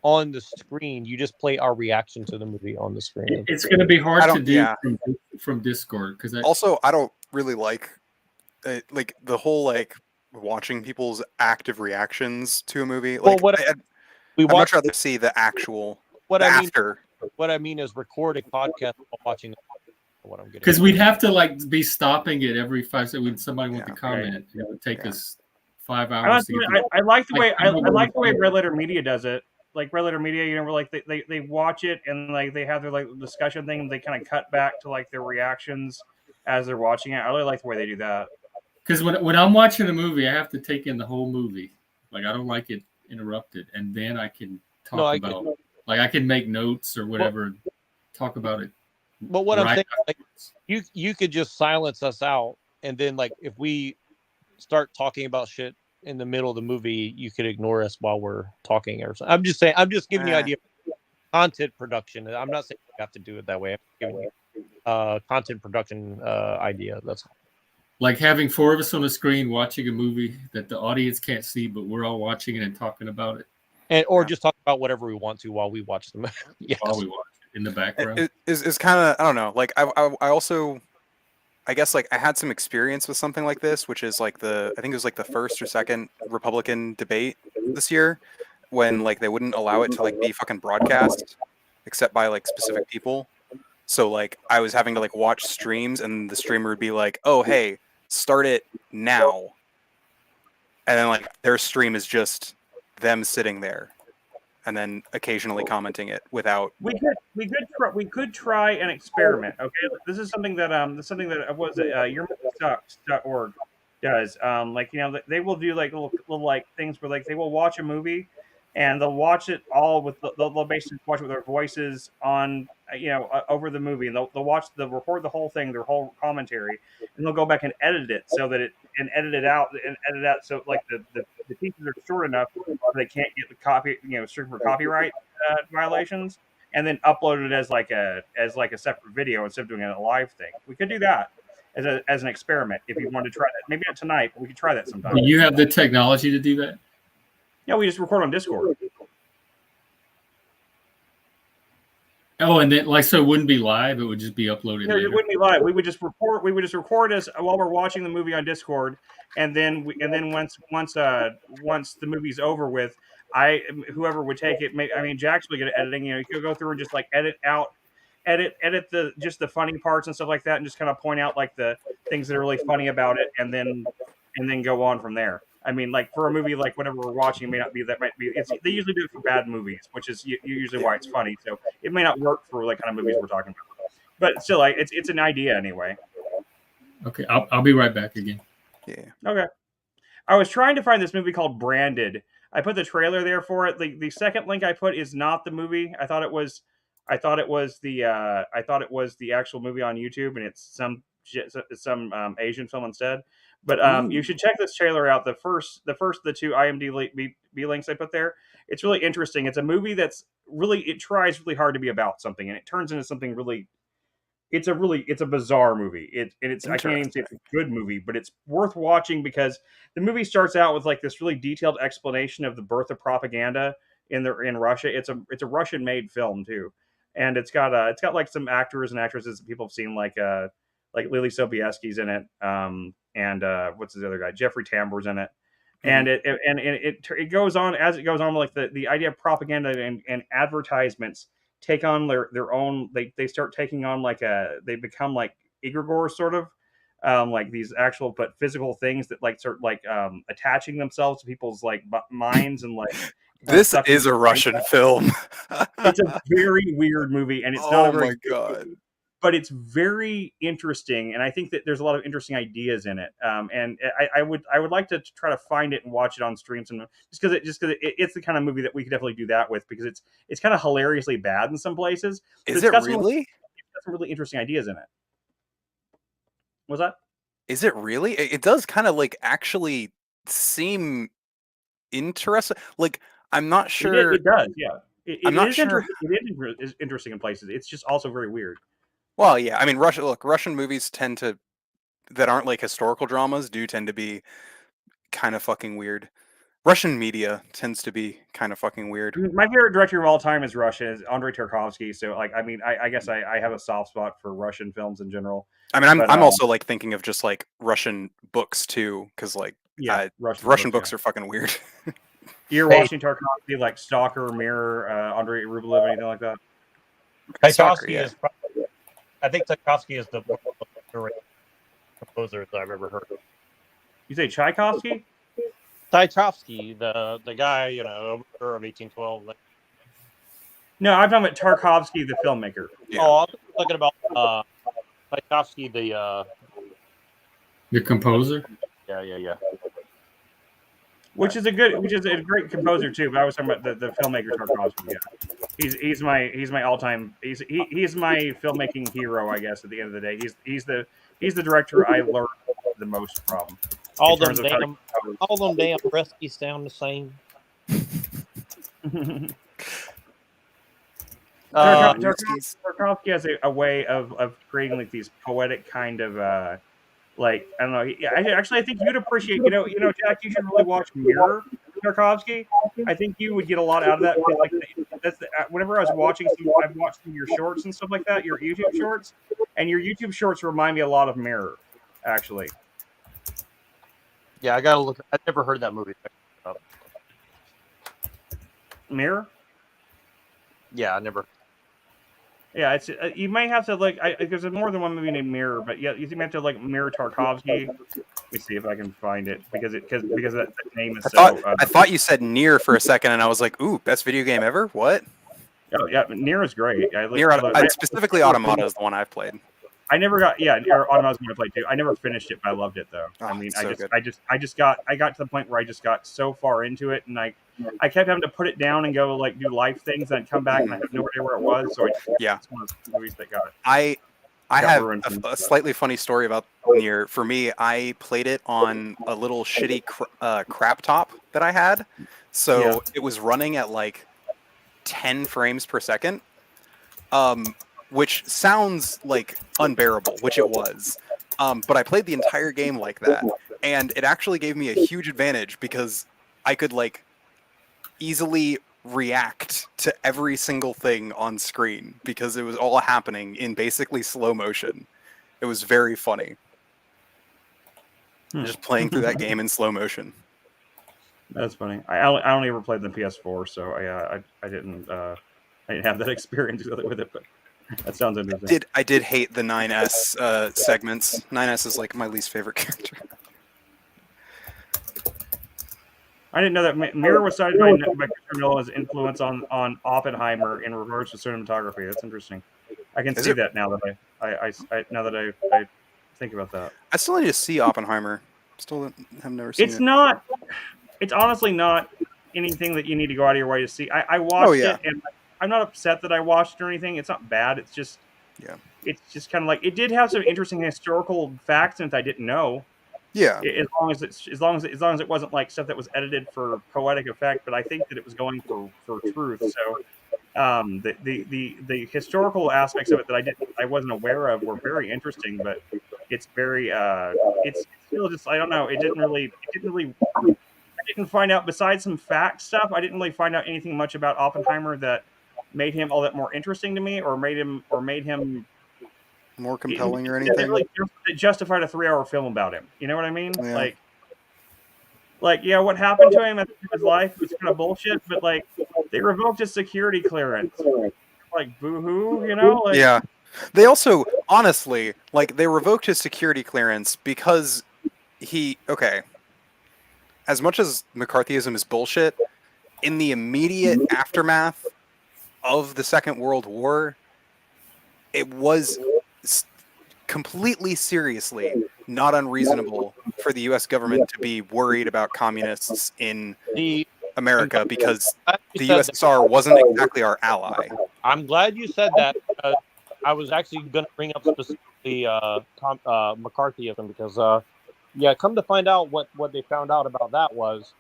on the screen. You just play our reaction to the movie on the screen. It's going to be hard to do from Discord because I don't really like the whole watching people's active reactions to a movie. Like, well, I'd much rather see the actual after. What I mean is record a podcast while watching. What I'm getting because we'd have to be stopping it every 5 seconds. Somebody want to comment. Right. It would take us 5 hours. I like the way I like the way Red Letter Media does it. Like Red Letter Media, they watch it and they have their discussion thing. And they kind of cut back to their reactions as they're watching it. I really like the way they do that. Because when I'm watching a movie, I have to take in the whole movie. I don't like it interrupted, and then I can talk about. I can make notes or whatever, talk about it. But what I'm saying, you could just silence us out, and then if we start talking about shit in the middle of the movie, you could ignore us while we're talking or something. I'm just saying. I'm just giving you an idea of content production. I'm not saying you have to do it that way. I'm giving you content production idea. That's all. Like having 4 of us on the screen watching a movie that the audience can't see, but we're all watching it and talking about it. Or just talk about whatever we want to while we watch the movie. Yes. While we watch it in the background. It's kind of, I don't know. I also, I guess I had some experience with something like this, which is I think it was the first or second Republican debate this year when they wouldn't allow it to be fucking broadcast except by specific people. So I was having to watch streams and the streamer would be like, "Oh, hey, start it now." And then their stream is just them sitting there and then occasionally commenting it without. We could try an experiment. Okay, this is something that YourMovieSucks.org does. They will do little things where they will watch a movie and they'll watch it all with they'll basically watch it with their voices on over the movie, and they'll record the whole thing, their whole commentary, and they'll go back and edit it so that edit it out so the pieces are short enough so they can't get the copy strict for copyright violations, and then upload it as a separate video instead of doing a live thing. We could do that as an experiment if you wanted to try that. Maybe not tonight, but we could try that sometime. Do you have the technology to do that? Yeah, we just record on Discord. Oh, and then so it wouldn't be live; it would just be uploaded. No, it wouldn't be live. We would just record us while we're watching the movie on Discord, and then once the movie's over with, whoever would take it. Jack's really good at editing. You could go through and just edit the funny parts and stuff like that, and just kind of point out the things that are really funny about it, and then go on from there. For a movie whatever we're watching, it may not be that. They usually do it for bad movies, which is usually why it's funny. So it may not work for kind of movies we're talking about. But still, it's an idea anyway. Okay, I'll be right back again. Yeah. Okay. I was trying to find this movie called Branded. I put the trailer there for it. The second link I put is not the movie. I thought it was I thought it was the actual movie on YouTube, and it's some Asian film instead. But you should check this trailer out. The first of the two IMDb links I put there. It's really interesting. It's a movie that's really, it tries really hard to be about something, and it turns into something really. It's a bizarre movie. I can't even say it's a good movie, but it's worth watching because the movie starts out with like this really detailed explanation of the birth of propaganda in Russia. It's a Russian made film too, and it's got like some actors and actresses that people have seen like Lily Sobieski's in it, and what's the other guy? Jeffrey Tambor's in it. And it goes on as it goes on, like the idea of propaganda and advertisements take on their own. They start taking on they become like egregores, sort of like these actual but physical things that like start like attaching themselves to people's like minds and like. This is a Russian film. It's a very weird movie, and it's not a very my god. But it's very interesting, and I think that there's a lot of interesting ideas in it. And I would like to try to find it and watch it on streams, and just because it's the kind of movie that we could definitely do that with, because it's kind of hilariously bad in some places. Is it really? It's got some really interesting ideas in it. What's that? Is it really? It does kind of like actually seem interesting. Like I'm not sure. It does, yeah. I'm not sure. It is interesting in places. It's just also very weird. Well, yeah. I mean, Russian movies that aren't like historical dramas tend to be kind of fucking weird. Russian media tends to be kind of fucking weird. My favorite director of all time is Russian, is Andrei Tarkovsky. So, like, I mean, I guess I have a soft spot for Russian films in general. I mean, I'm also like thinking of just like Russian books too, because like Russian books are fucking weird. You're watching Tarkovsky, like Stalker, Mirror, Andrei Rublev, anything like that? Tarkovsky is probably, I think Tarkovsky is the most underrated composer that I've ever heard of. You say Tchaikovsky? Tchaikovsky, the guy, of 1812. No, I'm talking about Tarkovsky, the filmmaker. Yeah. Oh, I'm talking about Tchaikovsky, the composer. Yeah. Which is a great composer too. But I was talking about the filmmaker Tarkovsky. Yeah, he's my all time. He's my filmmaking hero, I guess. At the end of the day, he's the director I learned the most from. All them damn recipes sound the same. Tarkovsky has a way of creating like these poetic kind of like, I don't know. I think you'd appreciate, Jack, you should really watch Mirror, Tarkovsky. I think you would get a lot out of that. Like, whenever I was watching I've watched some of your shorts and stuff like that, your YouTube shorts, and your YouTube shorts remind me a lot of Mirror, actually. Yeah, I gotta look. I've never heard that movie. Mirror? Yeah, I never. Yeah, it's you might have to like. There's more than one movie named Mirror, but yeah, you might have to like Mirror Tarkovsky. Let me see if I can find it because that name is I thought you said Near for a second, and I was like, "Ooh, best video game ever!" What? Oh yeah, Near is great. Specifically, Automata is the one I've played. I never got Automata is one I played too. I never finished it, but I loved it though. Oh, I mean, so I got to the point where I just got so far into it, and I kept having to put it down and go like do life things, and I'd come back and I have no idea where it was. So it's one of the movies that got it. I have a slightly funny story about Nier. For me, I played it on a little shitty crap top that I had, so it was running at like 10 frames per second, which sounds like unbearable, which it was. But I played the entire game like that, and it actually gave me a huge advantage because I could like easily react to every single thing on screen because it was all happening in basically slow motion. It was very funny. Just playing through that game in slow motion. That's funny. I only ever played the PS4, so I didn't have that experience with it, but that sounds interesting. I did hate the 9S segments. 9S is like my least favorite character. I didn't know that Mirror was cited by Christopher Nolan's influence on Oppenheimer in regards to cinematography. That's interesting. I can see that now that I think about that. I still need to see Oppenheimer. Still have never seen it. It's honestly not anything that you need to go out of your way to see. I watched it, and I'm not upset that I watched it or anything. It's not bad. It's just kind of like it did have some interesting historical facts that I didn't know. Yeah. As long as it wasn't like stuff that was edited for poetic effect, but I think that it was going for truth. So the historical aspects of it that I wasn't aware of were very interesting, but it's very it's still just I don't know. It didn't really I didn't find out besides some fact stuff. I didn't really find out anything much about Oppenheimer that made him all that more interesting to me, or made him more compelling or it anything. really justified a 3-hour film about him. You know what I mean? Yeah. Like yeah, what happened to him at the end of his life was kind of bullshit, but like they revoked his security clearance. Like boo-hoo, you know? Like, yeah. They also, honestly, like, they revoked his security clearance because as much as McCarthyism is bullshit, in the immediate aftermath of the Second World War, it was completely seriously not unreasonable for the U.S. government to be worried about communists in America because the USSR wasn't exactly our ally. I'm glad you said that. I was actually going to bring up specifically McCarthyism because, come to find out what they found out about that was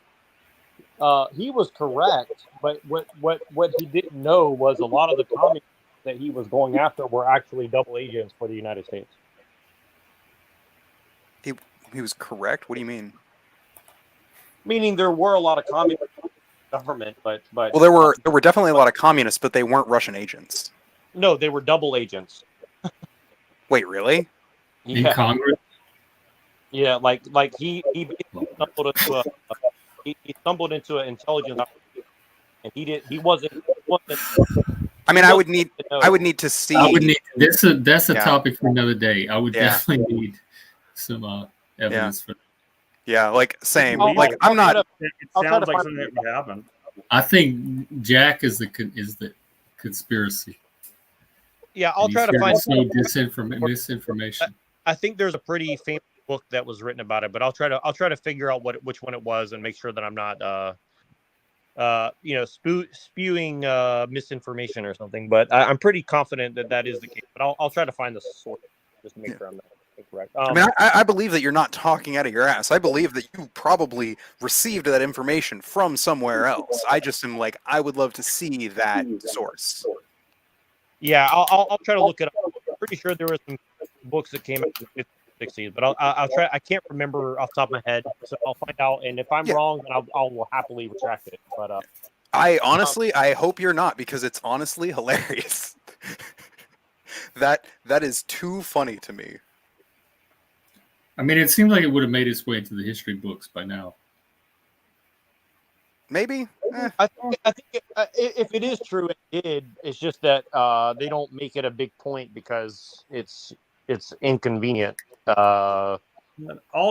he was correct, but what he didn't know was a lot of the communists that he was going after were actually double agents for the United States. He was correct? What do you mean? Meaning there were a lot of communist government, but well, there were definitely a lot of communists, but they weren't Russian agents. No, they were double agents. Wait, really? In Congress? Yeah, like he stumbled into an intelligence, and he wasn't. I mean, I would need to see. That's a topic for another day. I would definitely need some evidence for that. Yeah, like same. It I'm not. It sounds like something that would happen. I think Jack is the conspiracy. Yeah, I'll try to find some misinformation. I think there's a pretty famous book that was written about it, but I'll try to figure out which one it was and make sure that I'm not spewing misinformation or something. But I'm pretty confident that is the case. But I'll try to find the source just to make sure I'm not incorrect. I mean, I believe that you're not talking out of your ass. I believe that you probably received that information from somewhere else. I just am like, I would love to see that source. Yeah, I'll try to look it up. I'm pretty sure there were some books that came out in the 50s, 60s, but I'll try. I can't remember off the top of my head, so I'll find out. And if I'm wrong, then I'll happily retract it. But I honestly, I hope you're not, because it's honestly hilarious. that is too funny to me. I mean, it seems like it would have made its way into the history books by now. Maybe. I think if it is true, it did. It's just that they don't make it a big point because it's inconvenient. It all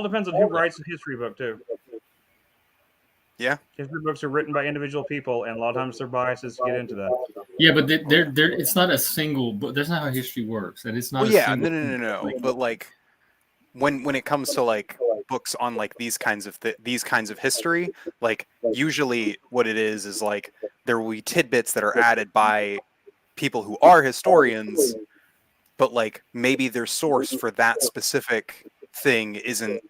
depends on who writes the history book too. Yeah, history books are written by individual people, and a lot of times their biases get into that. Yeah, but it's not a single book. That's not how history works, and it's not. Well, yeah, no. But like, when it comes to like books on like these kinds of history, like usually what it is like there will be tidbits that are added by people who are historians, but like maybe their source for that specific thing isn't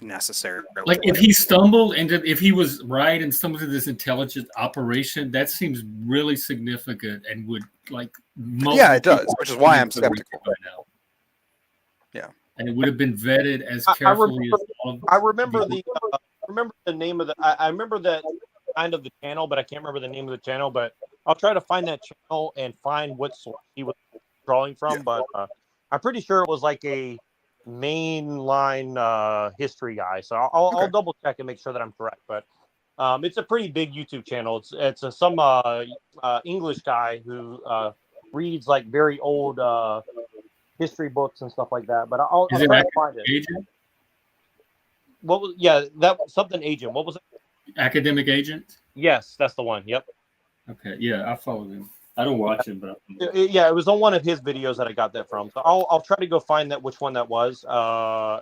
necessary. Like if he was right and stumbled into this intelligent operation, that seems really significant and would like. Yeah, it does, which is why I'm skeptical right now. Yeah. And it would have been vetted as carefully as all. I remember the name of the. I remember that kind of the channel, but I can't remember the name of the channel. But I'll try to find that channel and find what source he was drawing from. Yeah. But I'm pretty sure it was like a mainline history guy. So I'll double check and make sure that I'm correct. But it's a pretty big YouTube channel. It's some English guy who reads like very old. History books and stuff like that, but I'll try to find it. Agent? What was something agent? What was it? Academic Agent? Yes, that's the one. Yep. Okay, yeah, I follow him. I don't watch him, but it was on one of his videos that I got that from. So I'll try to go find which one that was. I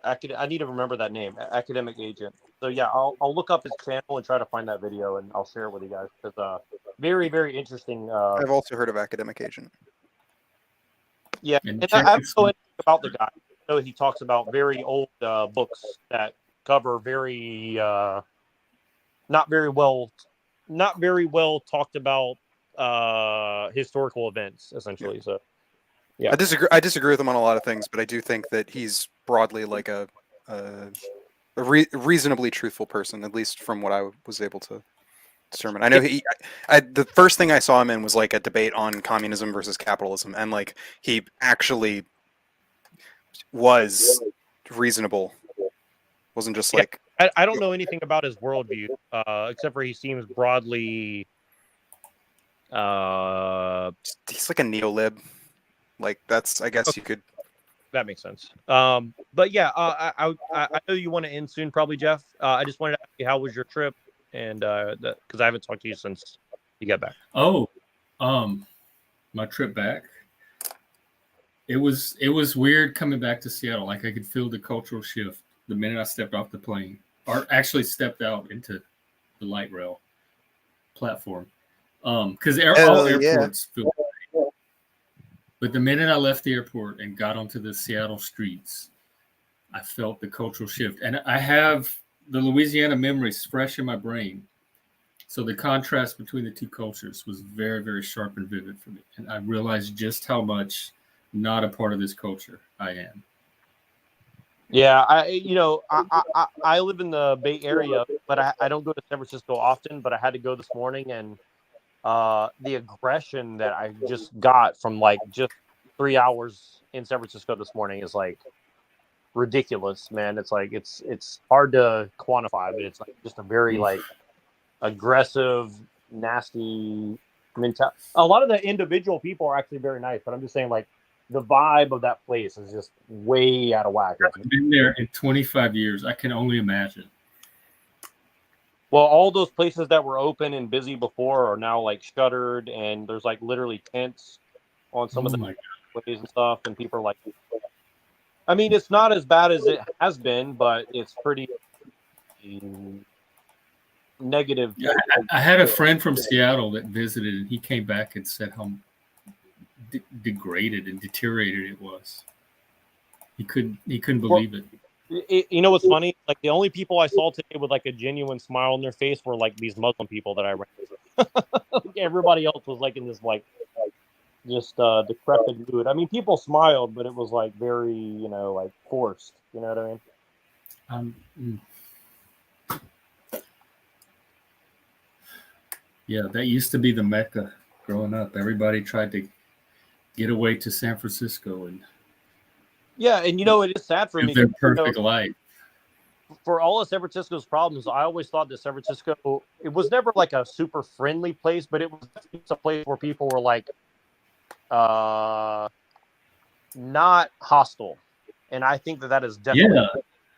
need to remember that name, Academic Agent. So yeah, I'll look up his channel and try to find that video, and I'll share it with you guys because very, very interesting. I've also heard of Academic Agent. Yeah, And and check I don't this know one. anything about the guy. I know he talks about very old books that cover very not very well talked about historical events, essentially. So yeah, I disagree with him on a lot of things, but I do think that he's broadly like a reasonably truthful person, at least from what I was able to determine. I know the first thing I saw him in was like a debate on communism versus capitalism, and like he actually was reasonable. Wasn't just like I don't know anything about his worldview, except for he seems broadly. he's like a neo-lib. Like that's, I guess you could. That makes sense. But yeah, I know you want to end soon, probably, Jeff. I just wanted to ask you, how was your trip? And because I haven't talked to you since you got back. Oh, my trip back. It was weird coming back to Seattle. Like I could feel the cultural shift the minute I stepped off the plane, or actually stepped out into the light rail platform. Because all airports feel. But the minute I left the airport and got onto the Seattle streets, I felt the cultural shift. And I have the Louisiana memories fresh in my brain. So the contrast between the two cultures was very, very sharp and vivid for me. And I realized just how much not a part of this culture I am. Yeah, I live in the Bay Area, but I don't go to San Francisco often. But I had to go this morning, and the aggression that I just got from like just 3 hours in San Francisco this morning is like ridiculous, man. It's like it's hard to quantify, but it's like just a very like aggressive, nasty mentality. A lot of the individual people are actually very nice, but I'm just saying like the vibe of that place is just way out of whack. I've been there in 25 years. I can only imagine. Well, all those places that were open and busy before are now like shuttered, and there's like literally tents on some of the ways and stuff, and people are like, I mean, it's not as bad as it has been, but it's pretty negative. Yeah, I had a friend from Seattle that visited, and he came back and said how degraded and deteriorated it was. He couldn't believe it. You know what's funny? Like the only people I saw today with like a genuine smile on their face were like these Muslim people that I ran into. Everybody else was like in this like just decrepit mood. I mean, people smiled, but it was like very, like forced. You know what I mean? Yeah, that used to be the Mecca growing up. Everybody tried to get away to San Francisco and yeah, and it is sad for me. Their perfect life. For all of San Francisco's problems, I always thought that San Francisco, it was never like a super friendly place, but it was a place where people were like not hostile. And I think that is definitely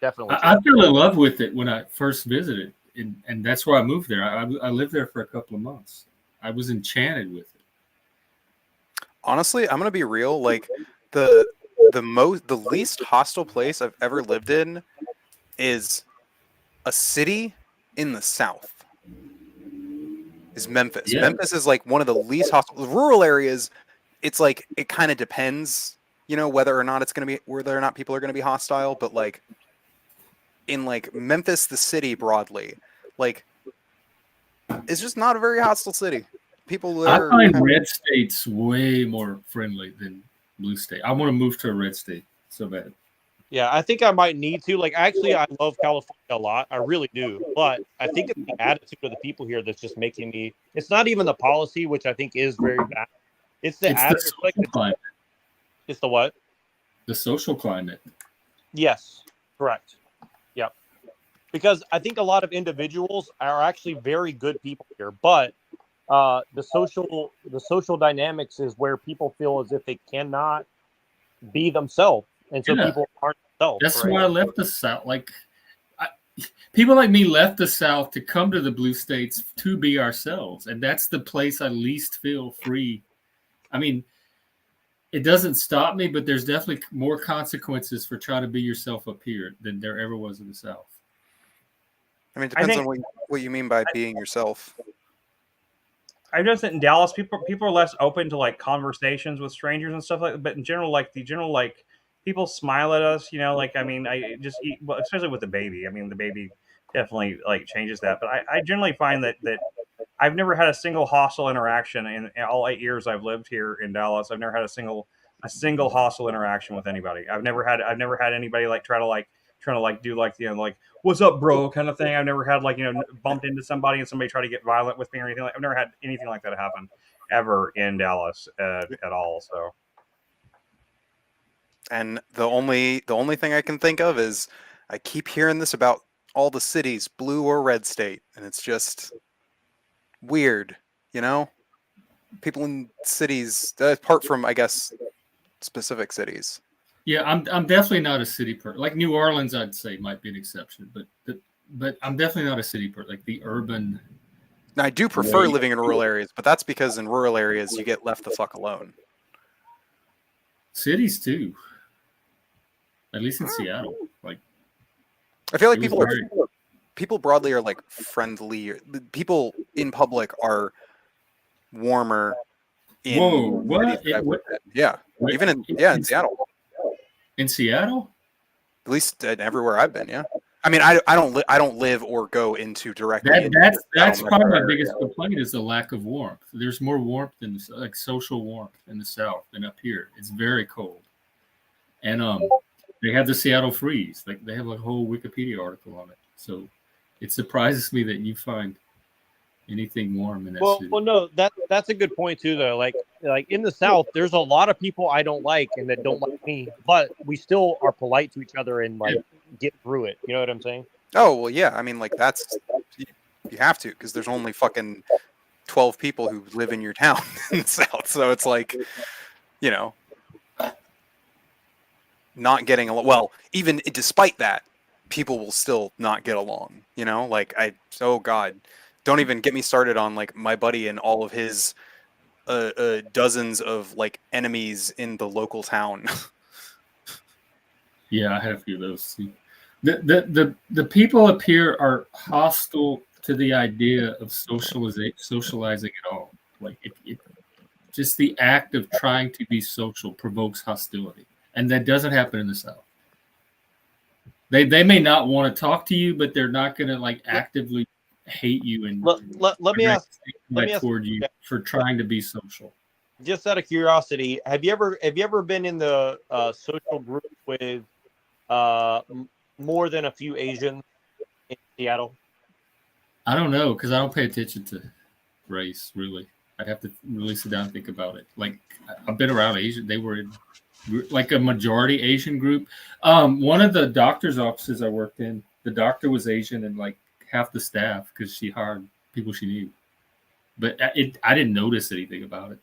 definitely true. I fell in love with it when I first visited, and that's why I moved there. I lived there for a couple of months. I was enchanted with it. Honestly, I'm gonna be real. Like the least hostile place I've ever lived in is a city in the South. Is Memphis. Yeah. Memphis is like one of the least hostile. Rural areas, it's like it kind of depends, whether or not people are gonna be hostile. But like in like Memphis, the city broadly, like it's just not a very hostile city. People there. I find red states way more friendly than blue state. I want to move to a red state so bad. Yeah, I think I might need to. Like, actually, I love California a lot. I really do. But I think it's the attitude of the people here that's just making me. It's not even the policy, which I think is very bad. It's the attitude. The social climate. It's the what? The social climate. Yes, correct. Yep. Because I think a lot of individuals are actually very good people here, but the social dynamics is where people feel as if they cannot be themselves, and so people aren't themselves. That's why I left the South. Like people like me left the South to come to the blue states to be ourselves, and that's the place I least feel free. I mean, it doesn't stop me, but there's definitely more consequences for trying to be yourself up here than there ever was in the South. I mean, it depends on what you mean by being yourself. I've noticed that in Dallas, people are less open to like conversations with strangers and stuff like that. But in general, like people smile at us, you know. Like I mean, well, especially with the baby. I mean, the baby definitely like changes that. But I generally find that I've never had a single hostile interaction in all 8 years I've lived here in Dallas. I've never had a single hostile interaction with anybody. I've never had anybody like trying to like do like like what's up bro kind of thing. I've never had like bumped into somebody and somebody try to get violent with me or anything like. I've never had anything like that happen ever in Dallas at all. So And the only thing I can think of is I keep hearing this about all the cities, blue or red state, and it's just weird, you know? People in cities, apart from I guess specific cities. Yeah, I'm definitely not a city person. Like New Orleans, I'd say might be an exception, but I'm definitely not a city person. Like the urban. Now I do prefer Way. living in rural areas, but that's because in rural areas you get left the fuck alone. Cities too. At least in Seattle. Like I feel like it was people broadly are like friendly. People in public are warmer. In Whoa, what? cities that I've lived in. Yeah, even in Seattle. In Seattle? At least everywhere I've been. Yeah, I mean I don't live or go into directly. That's probably my biggest complaint is the lack of warmth. There's more warmth in like social warmth in the South than up here. It's very cold, and they have the Seattle freeze. Like they have a whole Wikipedia article on it. So it surprises me that you find anything warm in that city. Well, no, that's a good point too, though. Like in the South, there's a lot of people I don't like and that don't like me, but we still are polite to each other and like get through it. You know what I'm saying? Oh well, yeah. I mean, like that's you have to because there's only fucking 12 people who live in your town in the South, so it's like, not getting along. Well, even despite that, people will still not get along. Like oh god. Don't even get me started on like my buddy and all of his dozens of like enemies in the local town. Yeah, I had a few of those. The people up here are hostile to the idea of socializing at all. Like just the act of trying to be social provokes hostility, and that doesn't happen in the South. They may not want to talk to you, but they're not going to like actively hate you and let me ask toward you for trying to be social. Just out of curiosity, have you ever been in the social group with more than a few Asians in Seattle? I don't know because I don't pay attention to race really. I'd have to really sit down and think about it. Like I've been around Asian. They were in like a majority Asian group. One of the doctor's offices I worked in, the doctor was Asian and like half the staff because she hired people she knew, but I didn't notice anything about it.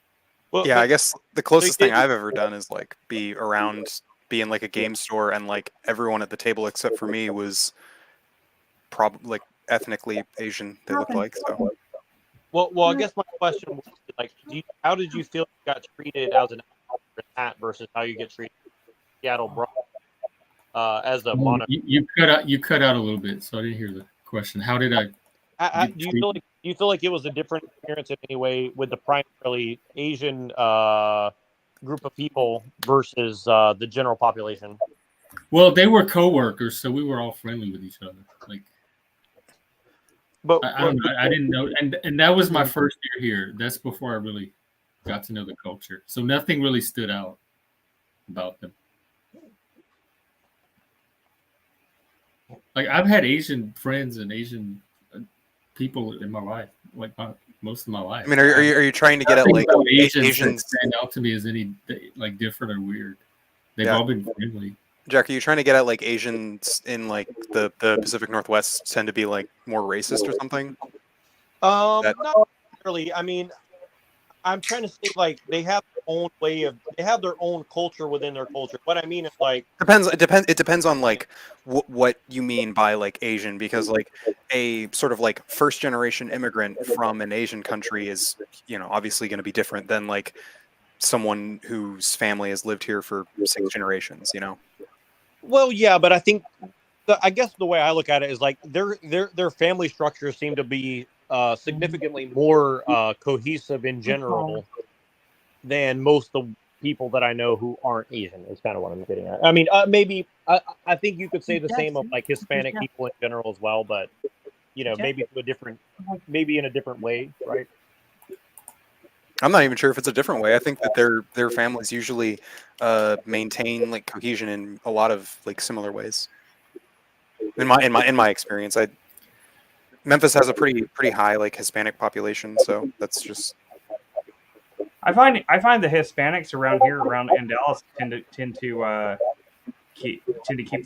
Well, yeah, I guess the closest thing I've ever done is like be in like a game store and like everyone at the table except for me was probably like ethnically Asian. They looked like so. Well, I guess my question was like, how did you feel you got treated as an actor versus how you get treated in Seattle, bro? As a monitor, you cut out a little bit, so I didn't hear the question. How did do you feel like it was a different experience in any way with the primarily Asian group of people versus the general population? Well, they were co-workers, so we were all friendly with each other. Like, but I don't know. I didn't know, and that was my first year here. That's before I really got to know the culture, so nothing really stood out about them. Like I've had Asian friends and Asian people in my life, like most of my life. I mean, are you trying to get at like Asians stand out to me as any like different or weird? They've all been friendly. Jack, are you trying to get at like Asians in like the Pacific Northwest tend to be like more racist or something? Not really. I mean, I'm trying to say like they have their own culture within their culture. What I mean is like it depends on like what you mean by like Asian, because like a sort of like first generation immigrant from an Asian country is obviously going to be different than like someone whose family has lived here for 6 generations. Well, yeah, but I think I guess the way I look at it is like their family structures seem to be significantly more cohesive in general than most of the people that I know who aren't Asian. Is kind of what I'm getting at. I mean, maybe I think you could say the same of like Hispanic people in general as well, but maybe maybe in a different way, right? I'm not even sure if it's a different way. I think that their families usually maintain like cohesion in a lot of like similar ways. In my experience, Memphis has a pretty high like Hispanic population, so that's just. I find the Hispanics around here, around in Dallas, tend to keep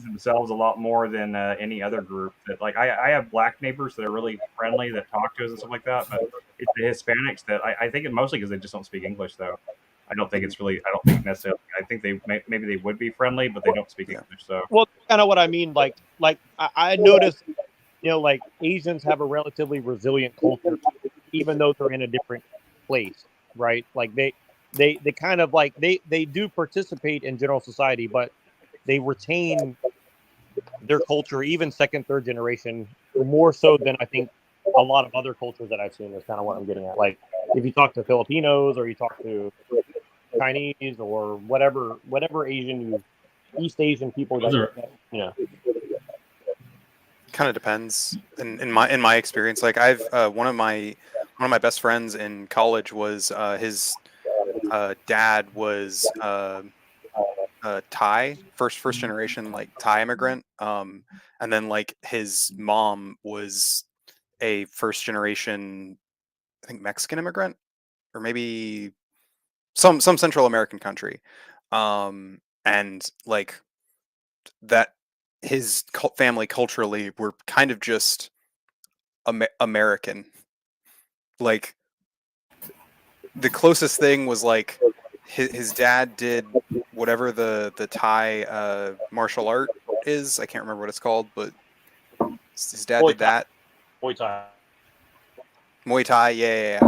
themselves a lot more than any other group. That like I have black neighbors that are really friendly, that talk to us and stuff like that. But it's the Hispanics that I think it mostly because they just don't speak English though. I don't think necessarily. I think maybe they would be friendly, but they don't speak English. So well, kind of what I mean. Like I noticed, like Asians have a relatively resilient culture, even though they're in a different place, right? Like they kind of like they do participate in general society, but they retain their culture, even second, third generation, more so than I think a lot of other cultures that I've seen. Is kind of what I'm getting at. Like if you talk to Filipinos or you talk to Chinese or whatever East Asian people that Kind of depends. In my experience, like I've one of my best friends in college was his dad was Thai, first generation like Thai immigrant, and then like his mom was a first generation, I think, Mexican immigrant, or maybe some Central American country, and like that his family culturally were kind of just American. Like the closest thing was like his dad did whatever the Thai martial art is. I can't remember what it's called, but his dad did that. Muay Thai. Muay Thai, yeah.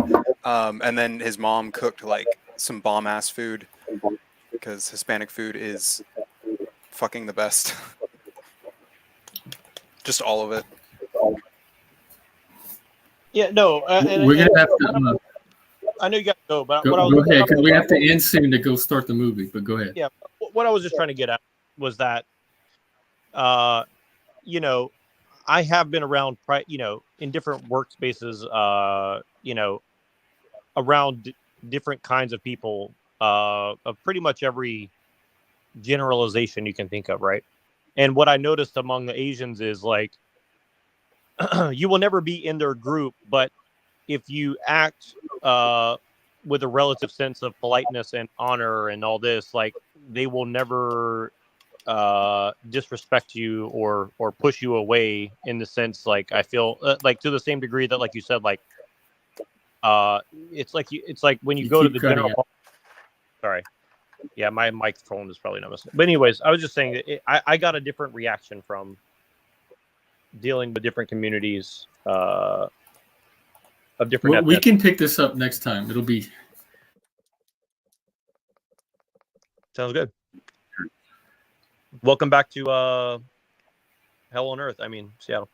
And then his mom cooked like some bomb ass food, because Hispanic food is fucking the best. Just all of it. Yeah, no. We're gonna have to I know you got to go, but go ahead, because we have to end soon to go start the movie. But go ahead. Yeah, what I was just trying to get at was that, I have been around, in different workspaces, around different kinds of people, of pretty much every generalization you can think of, right? And what I noticed among the Asians is like, you will never be in their group, but if you act with a relative sense of politeness and honor and all this, like they will never disrespect you or push you away, in the sense, like I feel like to the same degree that, like you said, like it's like when you go to the general. Sorry, yeah, my microphone is probably not listening. But anyways, I was just saying that I got a different reaction from dealing with different communities of different. We can pick this up next time. It'll be. Sounds good. Welcome back to Hell on Earth. I mean, Seattle.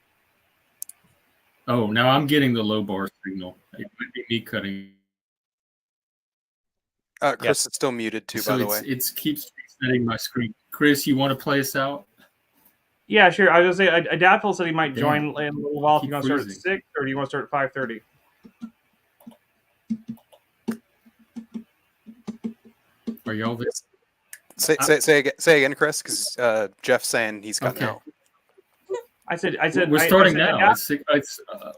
Oh, now I'm getting the low bar signal. It might be me cutting. Chris is still muted too, by the way. It keeps resetting my screen. Chris, you want to play us out? Yeah, sure. I was going to say, Adaptful said he might join in a little while. If you want to start at 6, or do you want to start at 5:30? Are y'all there? Say again, Chris, because Jeff's saying he's cutting out. I said we're starting now.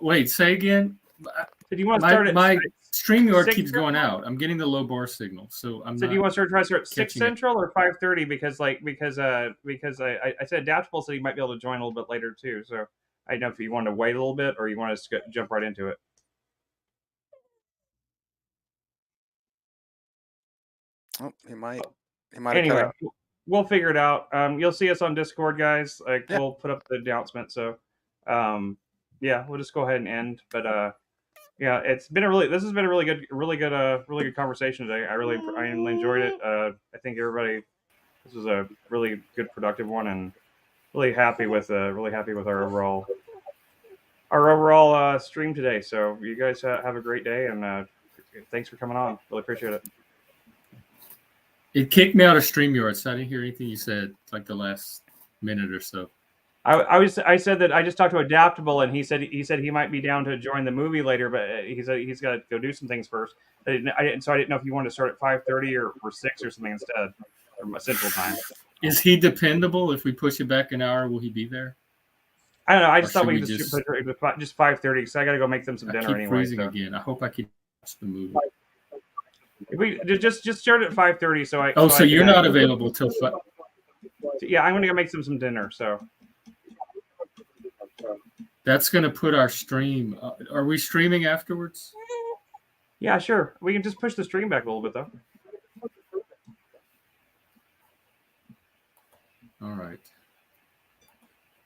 Wait, say again. So do you want to start at my StreamYard keeps going out. I'm getting the low bar signal, so I'm. So do you want to try to start at 6 Central or 5:30? Because I said Adaptable said he might be able to join a little bit later too. So I don't know if you want to wait a little bit or you want us to jump right into it. Oh, he might. Anyway, we'll figure it out. You'll see us on Discord, guys. We'll put up the announcement. So, we'll just go ahead and end. But yeah, this has been a really good conversation today. I really enjoyed it. I think this was a really good, productive one, and really happy with our overall our overall stream today. So you guys have a great day, and thanks for coming on. Really appreciate it. It kicked me out of StreamYard, so I didn't hear anything you said like the last minute or so. I said that I just talked to Adaptable, and he said he might be down to join the movie later, but he said he's got to go do some things first. So I didn't know if you wanted to start at 5:30 or 6 or something instead, or Central Time. Is he dependable? If we push it back an hour, will he be there? I don't know. I just Or thought we should could we just 5:30 because I got to go make them some I dinner keep anyway. freezing So again. I hope I can watch the movie. if we just start at 5:30, so I. Oh, so so I you're can, not available till 5. Yeah, I'm gonna go make some dinner. So That's going to put our stream. Are we streaming afterwards? yeah, sure. We can just push the stream back a little bit though. All right.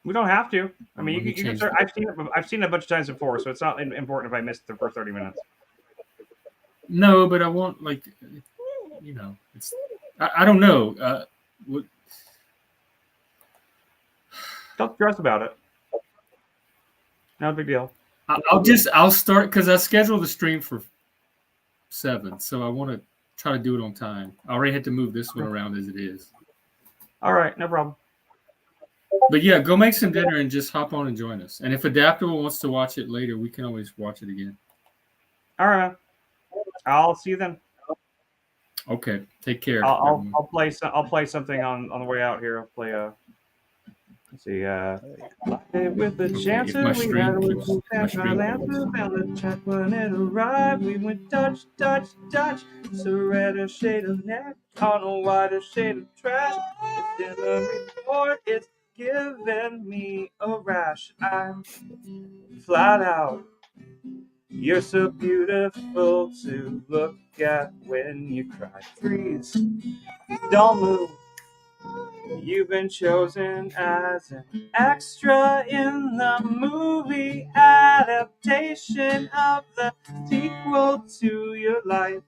We don't have to. I mean, Let me you can change start. I've seen it a bunch of times before, so it's not important if I missed the first 30 minutes. No, but I want it's. I don't know. Don't stress about it. No big deal. I'll start because I scheduled the stream for 7, so I want to try to do it on time. I already had to move this one around as it is. All right, no problem. But yeah, go make some dinner and just hop on and join us. And if Adaptable wants to watch it later, we can always watch it again. All right, I'll see you then. Okay, take care. I'll play something on the way out here. I'll play let's see with the chance my we stream had keeps- with my stream found the chat when it arrived. We went touch, so red a shade of neck on a whiter shade of trash. It's in the report, it's giving me a rash. I'm flat out. You're so beautiful to look at when you cry. Freeze, don't move. You've been chosen as an extra in the movie adaptation of the sequel to your life.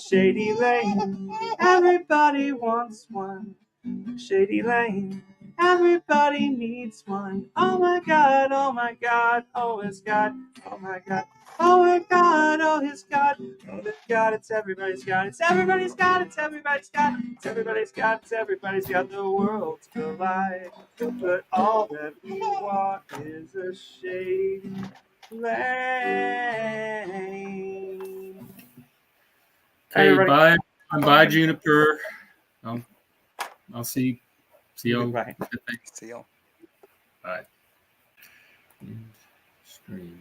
Shady Lane, everybody wants one. Shady Lane, everybody needs one. Oh my God, oh my God, oh it's God, oh my God. Oh my God, oh his God, oh his God, it's everybody's God, it's everybody's God, it's everybody's God, it's everybody's God, it's everybody's God, the worlds collide. But all that we want is a shady lane. Okay, Everybody. bye. Bye, Juniper. I'll see y'all. Bye. See y'all. Bye. Stream.